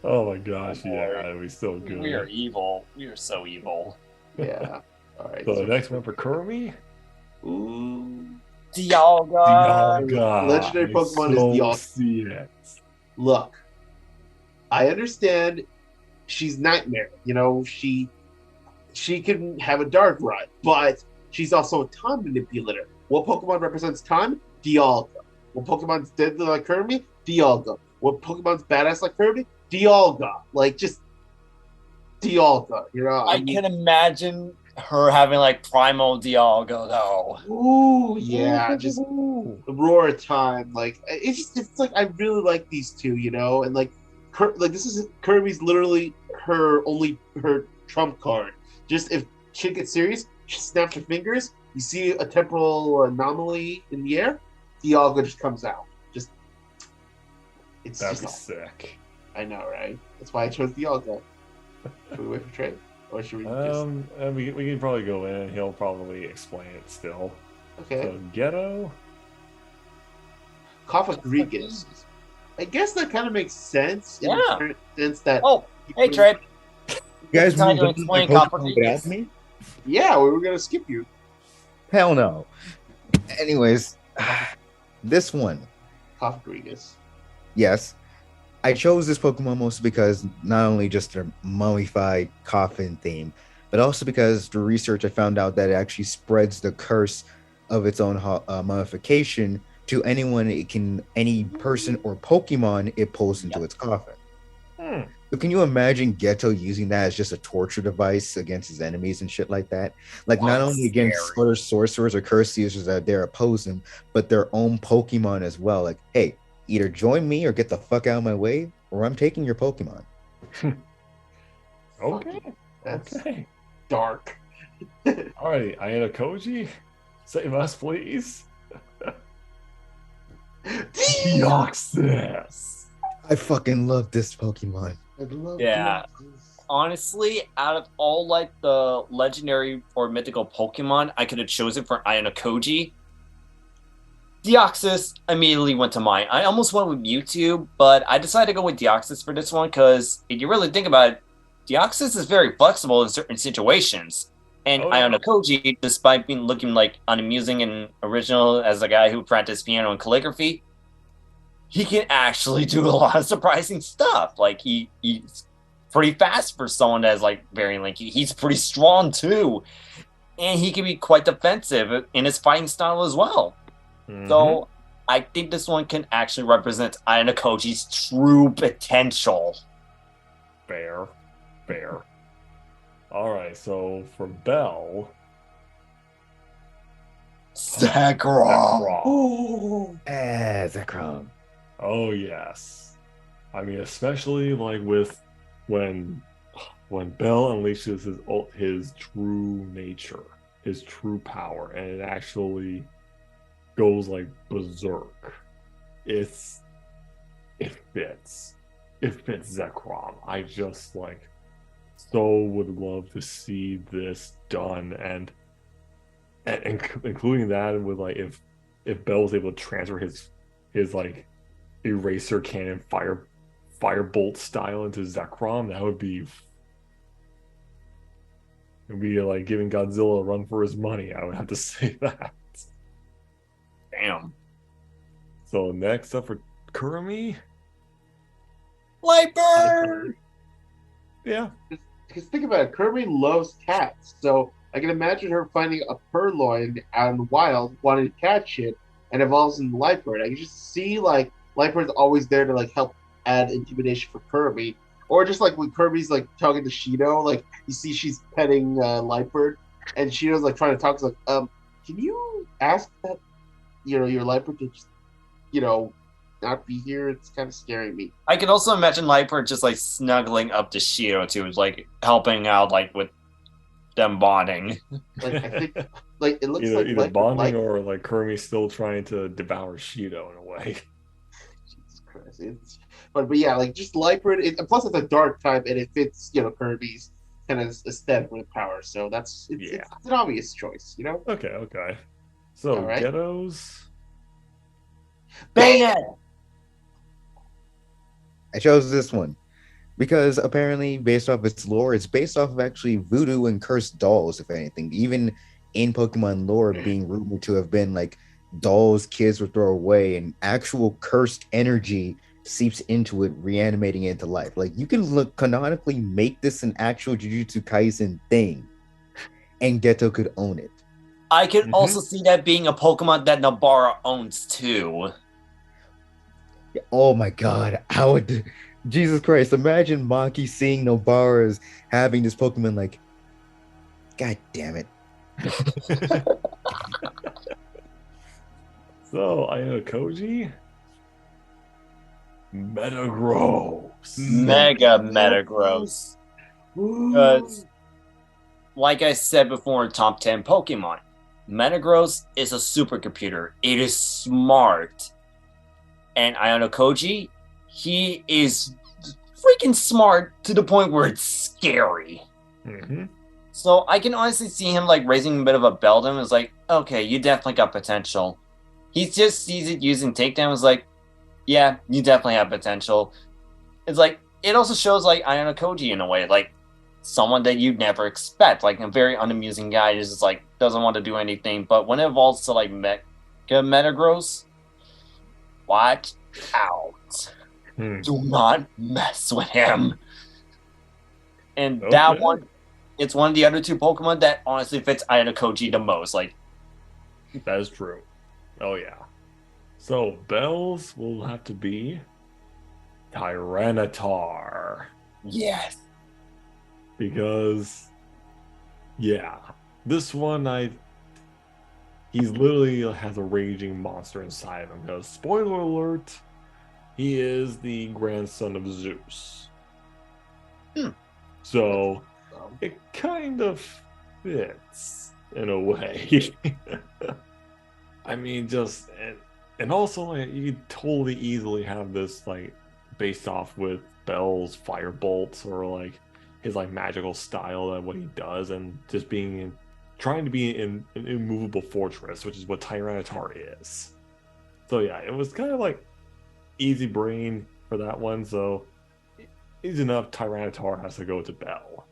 oh my gosh, yeah, it'd be so good. We are evil. We are so evil. yeah. All right. So the next one for Kurumi, Ooh. Dialga. Dialga. Legendary Pokemon is Dialga. See it. Look, I understand she's Nightmare. You know, she can have a dark ride, but she's also a time manipulator. What Pokemon represents time? Dialga. What Pokemon's deadly like Kirby? Dialga. What Pokemon's badass like Kirby? Dialga. Like, just Dialga. You know, I can imagine her having like primal Dialga though. Ooh, yeah, just roar time. Like, it's like I really like these two, you know, and like this is Kirby's literally her trump card. Just if shit gets serious, she snaps her fingers. You see a temporal anomaly in the air, Dialga just comes out. That'd be sick. I know, right? That's why I chose Dialga. Should we wait for Trey, or should we? We can probably go in, and he'll probably explain it still. Okay. So Ghetto. Cofagrigus. I guess that kind of makes sense. In the sense that. Oh, hey Trey. You guys want to explain Cofagrigus? Me? Yeah, we were gonna skip you. Hell no. Anyways, this one. Cofagrigus. Yes. I chose this Pokemon mostly because not only just their mummified coffin theme, but also because through research I found out that it actually spreads the curse of its own mummification to any person or Pokemon it pulls into its coffin. So can you imagine Ghetto using that as just a torture device against his enemies and shit like that? Like, not only against other sorcerers or curse users that dare oppose him, but their own Pokemon as well. Like, hey, either join me or get the fuck out of my way, or I'm taking your Pokemon. Okay. That's Okay. dark. Alrighty, Ayana Koji, save us, please. Deoxys. I fucking love this Pokemon. Yeah. Honestly, out of all like the legendary or mythical Pokemon I could have chosen for Ayana Koji, Deoxys immediately went to mind. I almost went with Mewtwo, but I decided to go with Deoxys for this one because if you really think about it, Deoxys is very flexible in certain situations. And Ayana Koji, despite looking like unamusing and original as a guy who practiced piano and calligraphy, he can actually do a lot of surprising stuff. Like he's pretty fast for someone that's like very lanky. He's pretty strong too. And he can be quite defensive in his fighting style as well. Mm-hmm. So I think this one can actually represent Ayana Koji's true potential. Fair. All right, so for Belle, Zekrom. Zekrom. Oh yes, I mean especially like with when Belle unleashes his true nature, his true power, and it actually goes like berserk. It fits Zekrom. I just like so would love to see this done, and including that with like if Belle was able to transfer his like eraser cannon firebolt style into Zekrom, that would be It'd be like giving Godzilla a run for his money. I would have to say that. Damn. So next up for Kurumi. Lightbird! Yeah. Because think about it, Kirby loves cats, so I can imagine her finding a purloin out in the wild, wanting to catch it, and evolves into Lightbird. I can just see like Lightbird's always there to like help add intimidation for Kirby, or just like when Kirby's like talking to Shido, like you see she's petting Lightbird, and Shido's like trying to talk, like, can you ask that, your Lightbird to just, not be here? It's kind of scaring me. I can also imagine Lightbird just like snuggling up to Shido too, like helping out like with them bonding. Like I think like it looks either like bonding or like Kurumi still trying to devour Shido in a way. Jesus Christ. But yeah, like just Lightbird, and plus it's a dark type and it fits, Kirby's kind of aesthetic with power. So it's an obvious choice, Okay. So right. Ghettos. Bayonet! I chose this one because apparently, based off its lore, it's based off of actually voodoo and cursed dolls, if anything. Even in Pokemon lore, being rumored to have been like dolls kids would throw away, and actual cursed energy seeps into it, reanimating it into life. Like, you can canonically make this an actual Jujutsu Kaisen thing, and Geto could own it. I could also see that being a Pokemon that Nobara owns too. Oh my god, I would. Jesus Christ, imagine Maki seeing Nobara's having this Pokemon, like, god damn it. So, Koji. Metagross. Mega Metagross. Because, like I said before in top 10 Pokemon, Metagross is a supercomputer. It is smart. And Koji, he is freaking smart to the point where it's scary. So I can honestly see him like raising a bit of a bell to him. It's like, okay, you definitely got potential. He just sees it using takedown. It's like, yeah, you definitely have potential. It's like, it also shows like Koji in a way, like someone that you'd never expect, like a very unamusing guy, just like doesn't want to do anything. But when it evolves to like Mega Metagross, watch out. Do not mess with him. And that one, it's one of the other two Pokemon that honestly fits Koji the most. Like, that is true. Oh yeah. So bells will have to be Tyranitar. Yes. Because this one he's literally has a raging monster inside of him. Because spoiler alert, he is the grandson of Zeus. So it kind of fits in a way. I mean, and also like, you could totally easily have this like based off with Bell's fire bolts or like his like magical style and what he does, and just trying to be in an immovable fortress, which is what Tyranitar is. So yeah, it was kind of like easy brain for that one. So easy enough, Tyranitar has to go to Bell.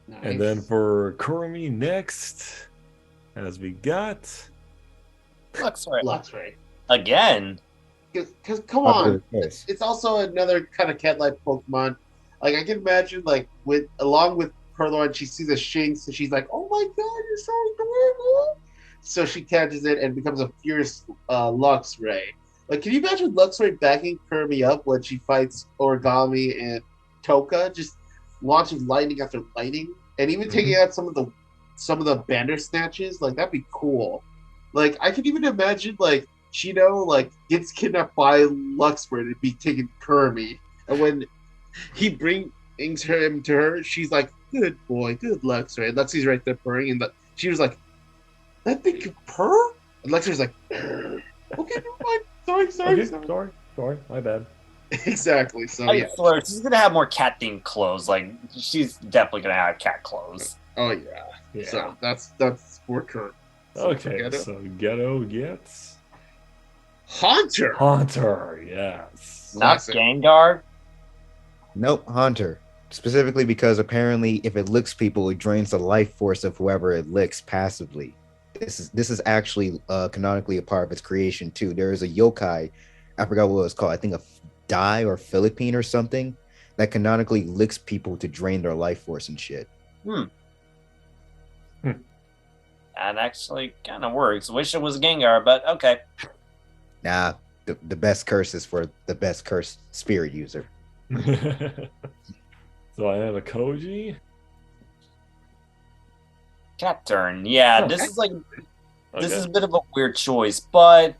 Nice. And then for Kurumi next, as we got Luxray. Again. Because come on, it's also another kind of cat-like Pokemon. Like I can imagine, like along with Purloin, she sees a Shinx, and she's like, "Oh my god, you're so adorable!" So she catches it and becomes a fierce Luxray. Like, can you imagine Luxray backing Kirby up when she fights Origami and Toka, just launching lightning after lightning, and even taking out some of the Bandersnatches? Like, that'd be cool. Like, I can even imagine like Shido like gets kidnapped by Luxray and be taking Kirby, and when he brings him to her, she's like, "Good boy, good Luxray." And Luxray's right there purring, and she was like, "That thing can purr?" And Luxray's like, "Okay, never mind. Sorry, my bad." Exactly. So I swear, she's gonna have more cat themed clothes. Like, she's definitely gonna have cat clothes. Oh yeah. So that's for current. Okay, so Ghetto gets Haunter, yes. Not Gengar? Nope, Haunter. Specifically because apparently if it licks people, it drains the life force of whoever it licks passively. This is actually canonically a part of its creation too. There is a yokai, I forgot what it was called. I think a Dai or Philippine or something that canonically licks people to drain their life force and shit. That actually kind of works. Wish it was Gengar, but okay. Nah, the best curse is for the best cursed spirit user. So I have a Koji. Cat turn. Yeah, Oh, this is like this Okay. is a bit of a weird choice, but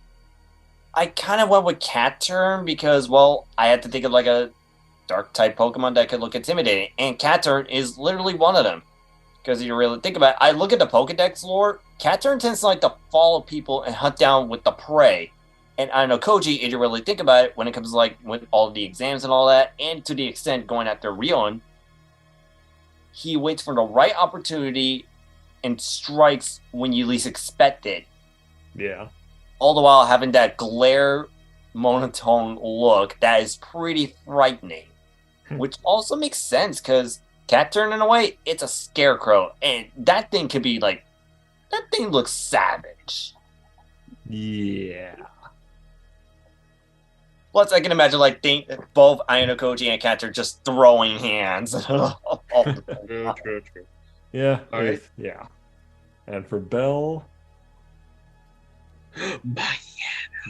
I kind of went with Cat turn because, well, I had to think of like a dark type Pokemon that could look intimidating, and Cat turn is literally one of them. Because you really think about it, I look at the Pokedex lore. Cat turn tends to like to follow people and hunt down with the prey. And I know Koji, if you really think about it, when it comes to like with all the exams and all that, and to the extent going after Rion, he waits for the right opportunity and strikes when you least expect it. Yeah. All the while having that glare monotone look that is pretty frightening. Which also makes sense because Cat turn in a way, it's a scarecrow. And that thing could be like, that thing looks savage. Yeah. Plus, I can imagine like both Ayano Koji and Cat turn just throwing hands. True. Yeah. All right. Yeah. And for Bell,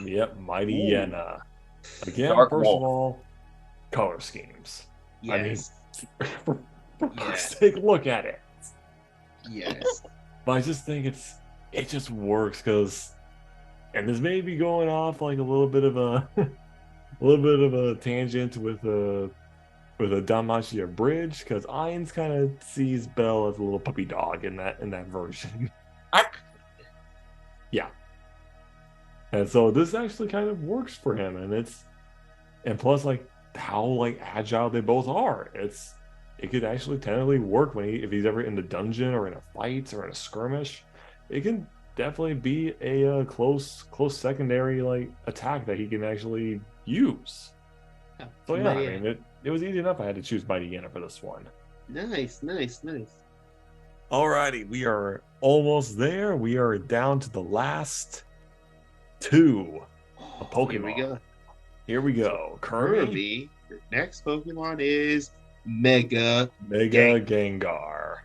yep, Mighty Ooh. Yena. Again, Dark first Wolf. of all, color schemes. Yes. For Christ's sake, look at it. Yes. But I just think it just works because, and this may be going off like a little bit of a tangent with a Danmachi Bridge because Ainz kind of sees Belle as a little puppy dog in that version. Yeah. And so this actually kind of works for him, and plus like how like agile they both are. It could actually technically work if he's ever in the dungeon or in a fight or in a skirmish. It can definitely be a close secondary like attack that he can actually use. So yeah, I mean it was easy enough. I had to choose Mighty Yena for this one. Nice. Alrighty, we are almost there. We are down to the last two of Pokemon. Here we go. Here we go. Kirby, Kirby. Your next Pokemon is Mega Gengar.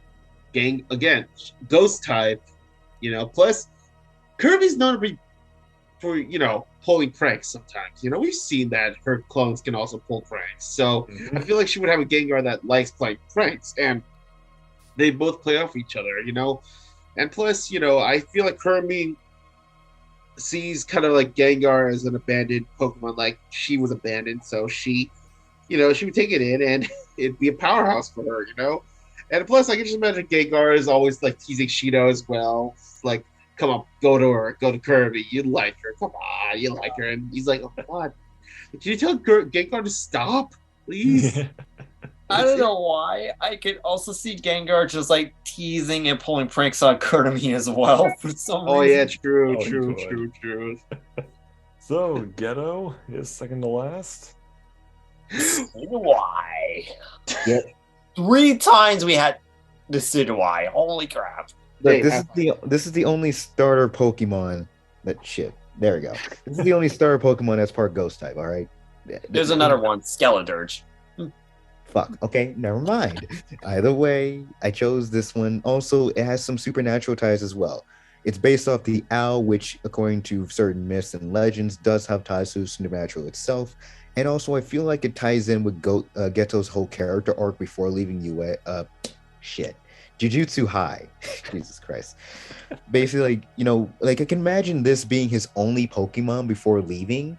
Gang. Again, Ghost type. Plus Kirby's known to be for pulling pranks sometimes. We've seen that her clones can also pull pranks. So I feel like she would have a Gengar that likes playing pranks, and they both play off each other. And plus, I feel like Kirby sees kind of like Gengar as an abandoned Pokemon, like she was abandoned, so she would take it in and it'd be a powerhouse for her, And plus, I can just imagine Gengar is always like teasing Shido as well, like, come on, go to her, go to Kirby, you like her, come on, you like her, and he's like, oh God, can you tell Gengar to stop, please? I don't know why. I could also see Gengar just like teasing and pulling pranks on Kirby as well for some reason. Oh yeah, true. So Ghetto is second to last. Why? Yep. 3 times we had the Sidwai. Holy crap. Look, this is the only starter Pokemon there we go. This is the only starter Pokemon that's part Ghost type, all right? There's another one, Skeledirge. Fuck. Okay, never mind. Either way, I chose this one. Also, it has some supernatural ties as well. It's based off the owl, which, according to certain myths and legends, does have ties to supernatural itself. And also, I feel like it ties in with Geto's whole character arc before leaving Jujutsu High. Jesus Christ. Basically, I can imagine this being his only Pokemon before leaving.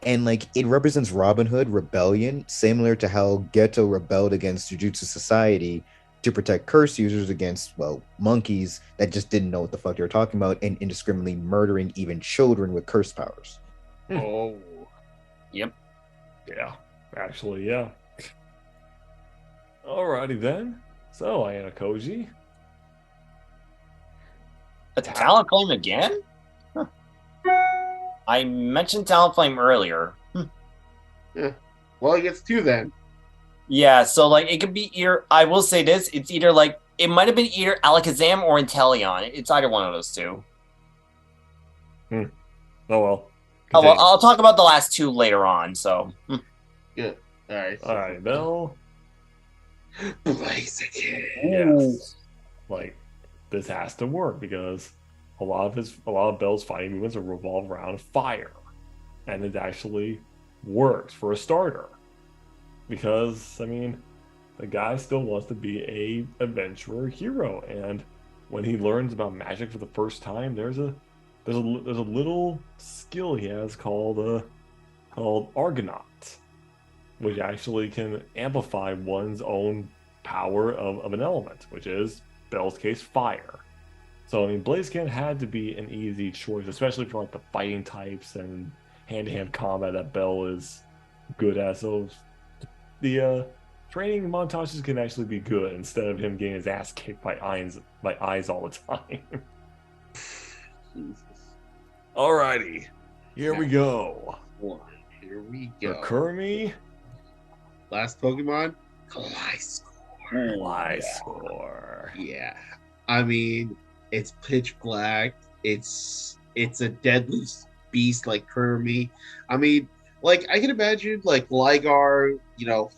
And it represents Robin Hood rebellion, similar to how Geto rebelled against Jujutsu Society to protect curse users against, monkeys that just didn't know what the fuck they were talking about and indiscriminately murdering even children with curse powers. Oh. Yep. Yeah, actually, yeah. Alrighty then. So, Ayana Koji. A Talonflame again? Huh. I mentioned Talonflame earlier. Yeah. Well, he gets 2 then. Yeah, so like it could be either. I will say this: it's either like it might have been either Alakazam or Inteleon. It's either one of those two. Oh well. Oh well, I'll talk about the last two later on. So Good. All right, Bell. Blaziken. Yes. Like this has to work because a lot of Bell's fighting movements revolve around fire, and it actually works for a starter. Because I mean, the guy still wants to be a adventurer hero, and when he learns about magic for the first time, there's a little skill he has called Argonaut, which actually can amplify one's own power of an element, which is Bell's case fire. So I mean, Blaziken had to be an easy choice, especially for like the fighting types and hand-to-hand combat that Bell is good at. So the training montages can actually be good instead of him getting his ass kicked by eyes all the time. Jesus. Alrighty, here we go. Here we go. For Kermie, Last Pokemon, Gliscor. Gliscor. Yeah, I mean, it's pitch black. It's a deadly beast like Kermie. I mean, like I can imagine like Ligar,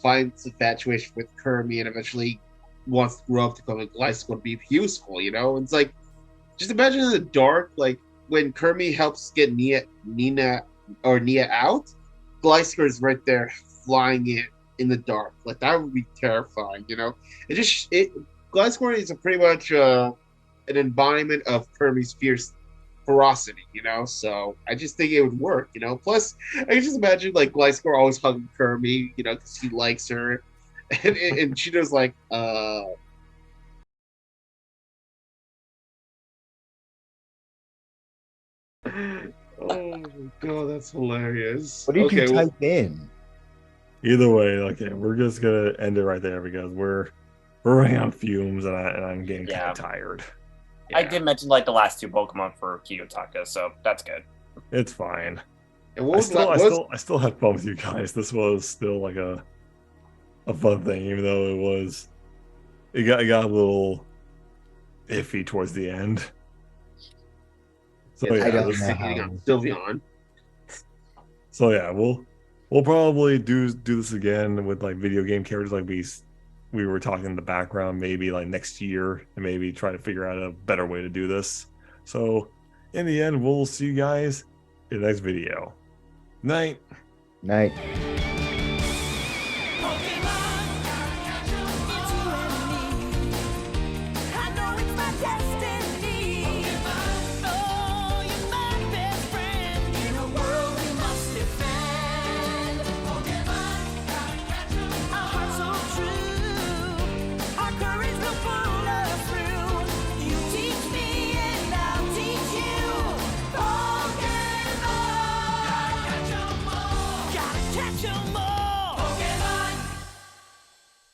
finds infatuation with Kermie and eventually wants to grow up to become a Gliscor to be useful. It's like just imagine in the dark, like when Kermie helps get Nia out, Gliscor is right there flying in the dark. Like that would be terrifying. Gliscor is pretty much an embodiment of Kermie's ferocity, so I just think it would work, plus I can just imagine like Gliscor always hugging Kermie, because he likes her, and she does like oh my god, that's hilarious. What did you type in? Either way, okay, we're just gonna end it right there because we're running on fumes and I'm getting kind of tired. Yeah. I did mention like the last two Pokemon for Kiyotaka, so that's good. It's fine. And I still have fun with you guys. This was still like a fun thing, even though it got a little iffy towards the end. So I was thinking of Sylveon. So yeah, we'll probably do this again with like video game characters like we were talking in the background, maybe like next year, and maybe try to figure out a better way to do this. So in the end, we'll see you guys in the next video. Night. Catch 'em